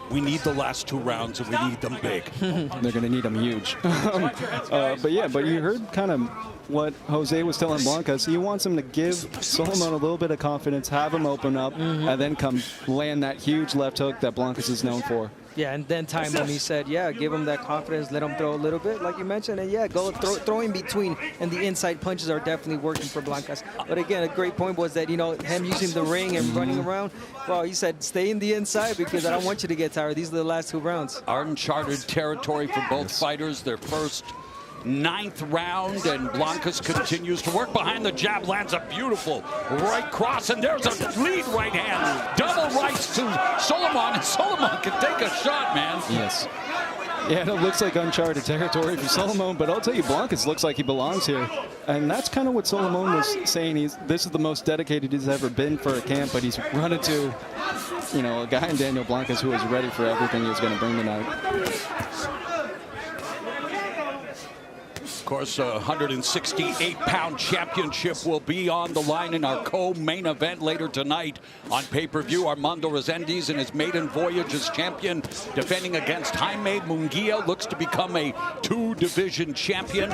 We need the last 2 rounds, and we need them big. They're going to need them huge. But you heard kind of what Jose was telling Blancas. He wants him to give Salomon a little bit of confidence, have him open up, and then come land that huge left hook that Blancas is known for. Yeah, and then time him. He said, yeah, give him that confidence, let him throw a little bit, like you mentioned, and yeah, go throw in between. And the inside punches are definitely working for Blancas. But again, a great point was that, you know, him using the ring and running around. Well, he said, stay in the inside because I don't want you to get tired. These are the last 2 rounds. Uncharted territory for both fighters. Their first 9th round, and Blancas continues to work behind the jab, lands a beautiful right cross, and there's a lead right hand. Double rights to Salomon, and Salomon can take a shot, man. Yes. Yeah, it looks like uncharted territory for Salomon, but I'll tell you, Blancas looks like he belongs here. And that's kind of what Salomon was saying. This is the most dedicated he's ever been for a camp, but he's run into, you know, a guy in Daniel Blancas who is ready for everything he's going to bring tonight. Of course, a 168-pound championship will be on the line in our co-main event later tonight on pay-per-view. Armando Resendiz in his maiden voyage as champion, defending against Jaime Munguia, looks to become a 2-division champion.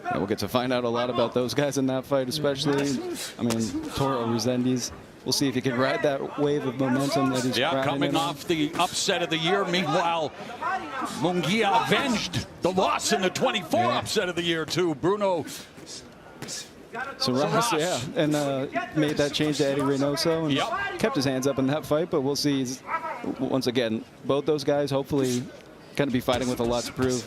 And we'll get to find out a lot about those guys in that fight, especially, I mean, Toro Resendiz. We'll see if he can ride that wave of momentum that he's coming off the upset of the year. Meanwhile, Munguia avenged the loss in the 24 upset of the year to Bruno Saras, and made that change to Eddie Reynoso and kept his hands up in that fight. But we'll see. Once again, both those guys hopefully going to be fighting with a lot to prove.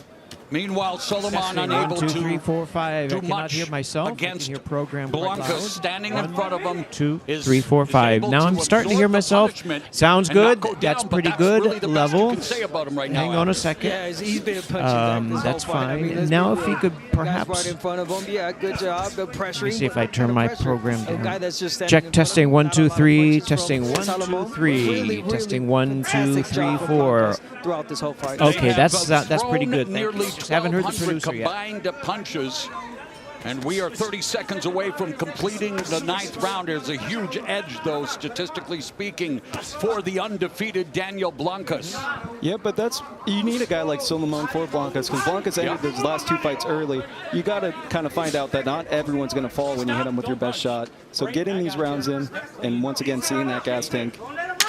Meanwhile, Salomon Testing, unable 1, 2, to 3, 4, 5. do I cannot much hear myself. against I can hear program quite Blancas loud. standing in front of him. 2, is- 3, 4, is 5. able Now to I'm starting to hear absorb the myself. punishment Sounds and not good. go down, That's but pretty that's good really the best level. you can say about him right now, Hang on a Abner. second. Yeah, he's been punching back this That's whole fight. I fine. mean, let's Now be if he real. could Guy's perhaps... right in front of him. Yeah, good job. The pressuring. Let me see if I turn my program A down. guy that's just standing Check in front of testing him, 1, not a 2, lot of 3. punches from Testing 1, 2, Salomon. 3. Really Testing 1, 2, fantastic 3, job from 4. Blancas throughout this whole fight. Okay, that's pretty Thrown good. Thank nearly you. Just haven't heard the 1,200 producer yet. combined punches. And we are 30 seconds away from completing the 9th round. There's a huge edge, though, statistically speaking, for the undefeated Daniel Blancas. Yeah, but you need a guy like Salomon for Blancas, because Blancas ended his last 2 fights early. You got to kind of find out that not everyone's going to fall when you hit them with your best shot. So getting these rounds in, and once again seeing that gas tank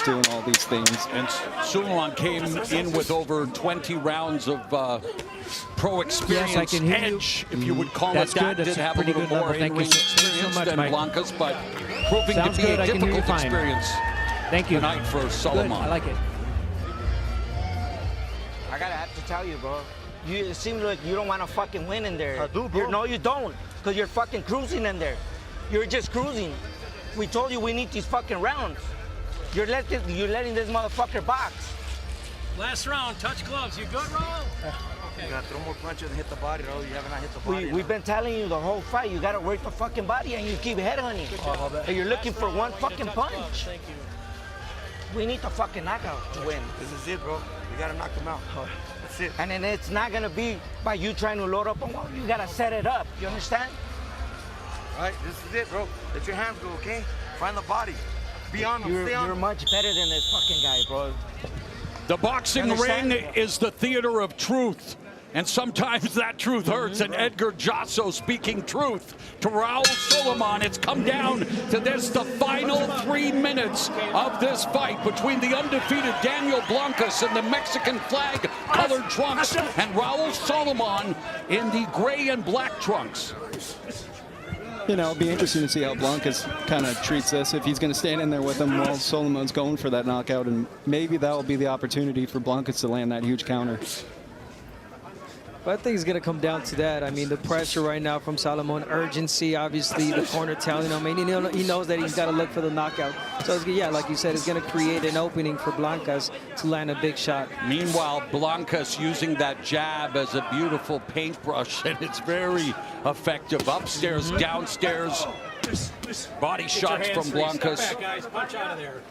doing all these things. And Salomon came in with over 20 rounds of pro experience. Yes, I can hear edge, you. if you would call That's it that. good. That's Did a have a pretty little good more level. Thank you in-ring so experience much, than Mike. Blancas, but proving Sounds to be good. a I can hear you difficult fine. experience Thank you. tonight for Salomon. Good. I like it. I gotta have to tell you, bro. It seems like you don't want to fucking win in there. I do, bro. No, you don't, because you're fucking cruising in there. You're just cruising. We told you we need these fucking rounds. You're letting this motherfucker box. Last round, touch gloves. You good, Raul? You gotta throw more punches and hit the body, though. You have not hit the body. We've been telling you the whole fight, you gotta work the fucking body, and you keep headhunting. And you're looking for one fucking punch. Thank you. We need the fucking knockout to win. This is it, bro. You gotta knock him out. That's it. And then it's not gonna be by you trying to load up on one. You gotta set it up. You understand? All right, this is it, bro. Let your hands go, okay? Find the body. Be on him. Stay on You're him. much better than this fucking guy, bro. The boxing You understand? ring is the theater of truth. And sometimes that truth hurts. And Edgar Jasso speaking truth to Raul Salomon. It's come down to this, the final 3 minutes of this fight between the undefeated Daniel Blancas in the Mexican flag colored trunks and Raul Salomon in the gray and black trunks. You know, it'll be interesting to see how Blancas kind of treats this, if he's going to stand in there with him while Solomon's going for that knockout, and maybe that will be the opportunity for Blancas to land that huge counter. But I think it's going to come down to that. I mean, the pressure right now from Salomon, urgency, obviously, the corner telling him. I mean, he knows that he's got to look for the knockout. So, yeah, like you said, it's going to create an opening for Blancas to land a big shot. Meanwhile, Blancas using that jab as a beautiful paintbrush, and it's very effective. Upstairs, downstairs, body shots from Blancas. Step back, guys. Punch out of there.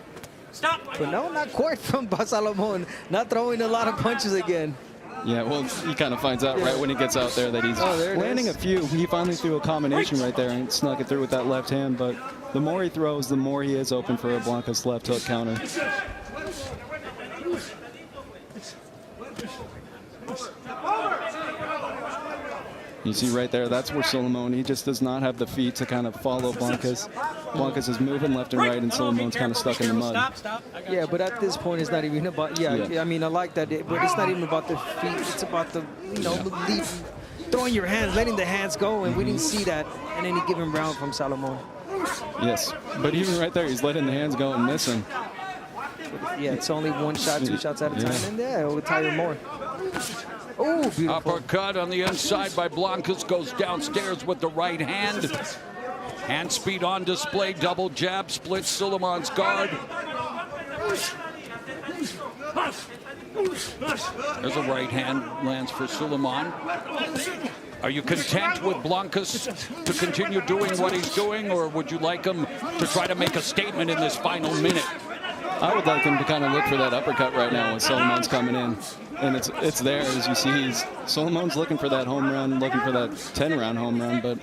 Stop. But no, not quite from Salomon. Not throwing a lot of punches again. Yeah, well, he kind of finds out right when he gets out there that he's landing a few. He finally threw a combination right there and snuck it through with that left hand, but the more he throws, the more he is open for a Blancas left hook counter. You see right there, that's where Salomon, he just does not have the feet to kind of follow Blancas. Blancas is moving left and right, and Solomon's kind of stuck in the mud. Yeah, but at this point, it's not even about, I mean, I like that, but it's not even about the feet. It's about the, throwing your hands, letting the hands go, and we didn't see that in any given round from Salomon. Yes, but even right there, he's letting the hands go and missing. Yeah, it's only one shot, two shots at a time, and it will tire more. Oh, beautiful. Uppercut on the inside by Blancas, goes downstairs with the right hand. Hand speed on display, double jab, splits Solomon's guard. There's a right hand, lands for Salomon. Are you content with Blancas to continue doing what he's doing, or would you like him to try to make a statement in this final minute? I would like him to kind of look for that uppercut right now when Solomon's coming in. And it's there, as you see. Solomon's looking for that home run, looking for that 10-round home run. But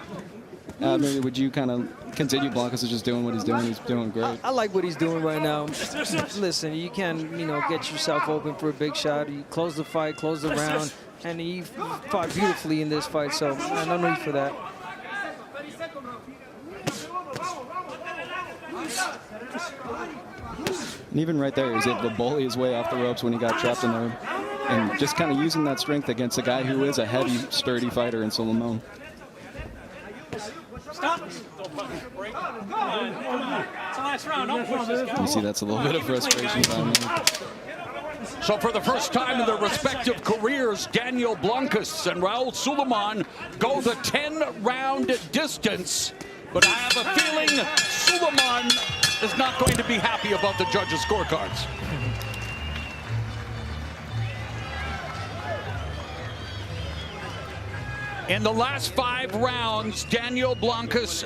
Abner, would you kind of continue? Blancas is just doing what he's doing. He's doing great. I like what he's doing right now. Listen, you can, get yourself open for a big shot. You close the fight, close the round, and he fought beautifully in this fight. So no need for that. And even right there, he was able to bully his way off the ropes when he got trapped in there. And just kind of using that strength against a guy who is a heavy, sturdy fighter in Salomon. Stop. It's the last round. Don't push this guy. You see that's a little bit of frustration by him. So for the first time in their respective careers, Daniel Blancas and Raul Salomon go the 10-round distance. But I have a feeling Salomon is not going to be happy about the judges' scorecards. In the last 5 rounds, Daniel Blancas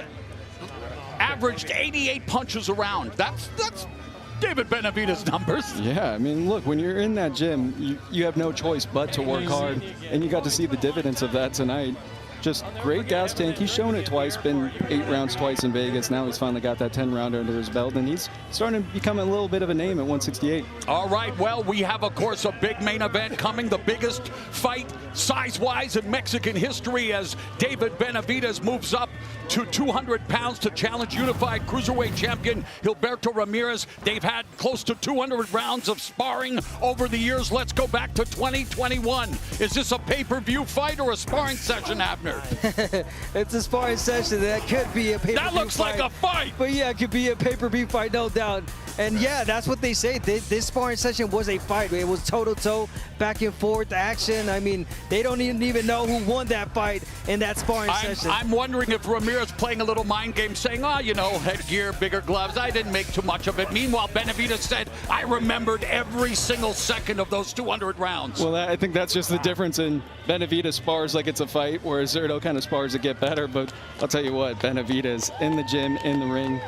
averaged 88 punches around. That's David Benavidez numbers. Yeah, I mean, look, when you're in that gym, you have no choice but to work hard, and you got to see the dividends of that tonight. Just great gas tank. He's shown it twice, been 8 rounds twice in Vegas. Now he's finally got that 10-rounder under his belt, and he's starting to become a little bit of a name at 168. All right, well, we have, of course, a big main event coming, the biggest fight size-wise in Mexican history as David Benavidez moves up to 200 pounds to challenge unified cruiserweight champion Gilberto Ramirez. They've had close to 200 rounds of sparring over the years. Let's go back to 2021. Is this a pay-per-view fight or a sparring session, Abner? It's a sparring session. That could be a pay-per-view fight. That looks like a fight! But yeah, it could be a pay-per-view fight, no doubt. And yeah, that's what they say. This sparring session was a fight. It was toe-to-toe, back and forth action. I mean, they don't even know who won that fight in that sparring session. I'm wondering if Ramirez playing a little mind game, saying, oh, you know, headgear, bigger gloves. I didn't make too much of it. Meanwhile, Benavidez said, I remembered every single second of those 200 rounds. Well, I think that's just the difference in Benavidez spars like it's a fight, whereas Zurdo kind of spars to get better. But I'll tell you what, Benavidez in the gym, in the ring,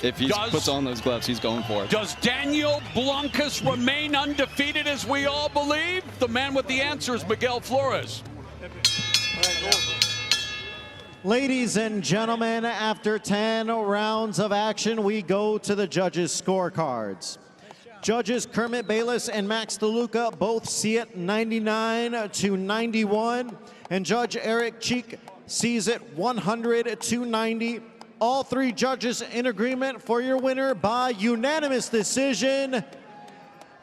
if he puts on those gloves, he's going for it. Does Daniel Blancas remain undefeated as we all believe? The man with the answers, Miguel Flores. Ladies and gentlemen, after 10 rounds of action, we go to the judges' scorecards. Judges Kermit Bayless and Max DeLuca both see it 99-91, and Judge Eric Cheek sees it 100-90. All 3 judges in agreement for your winner by unanimous decision.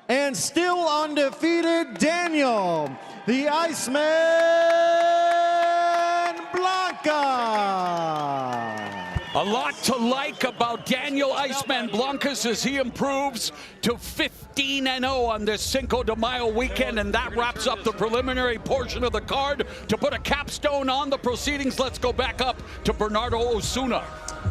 And still undefeated, Daniel, the Iceman Blancas. A lot to like about Daniel Iceman Blancas as he improves to 15-0 on this Cinco de Mayo weekend, and that wraps up the preliminary portion of the card. To put a capstone on the proceedings, let's go back up to Bernardo Osuna.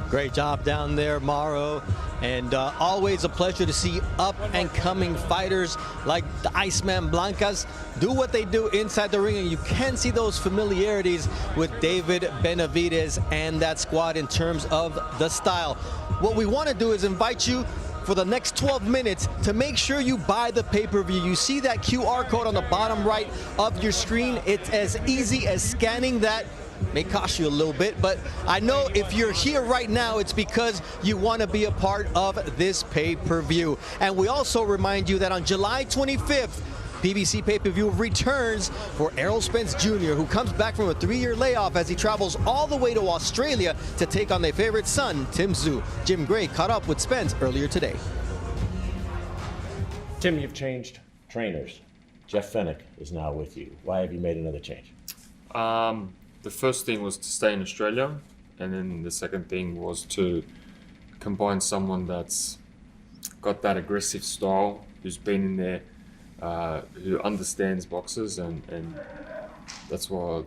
Great job down there, Mauro. And always a pleasure to see up-and-coming fighters like the Iceman Blancas do what they do inside the ring. And you can see those familiarities with David Benavidez and that squad in terms of the style. What we want to do is invite you for the next 12 minutes to make sure you buy the pay-per-view. You see that QR code on the bottom right of your screen. It's as easy as scanning that. May cost you a little bit, but I know if you're here right now, it's because you want to be a part of this pay-per-view. And we also remind you that on July 25th, PBC Pay-Per-View returns for Errol Spence Jr., who comes back from a 3-year layoff as he travels all the way to Australia to take on their favorite son, Tim Tszyu. Jim Gray caught up with Spence earlier today. Tim, you've changed trainers. Jeff Fennick is now with you. Why have you made another change? The first thing was to stay in Australia, and then the second thing was to combine someone that's got that aggressive style, who's been in there, who understands boxers, and that's why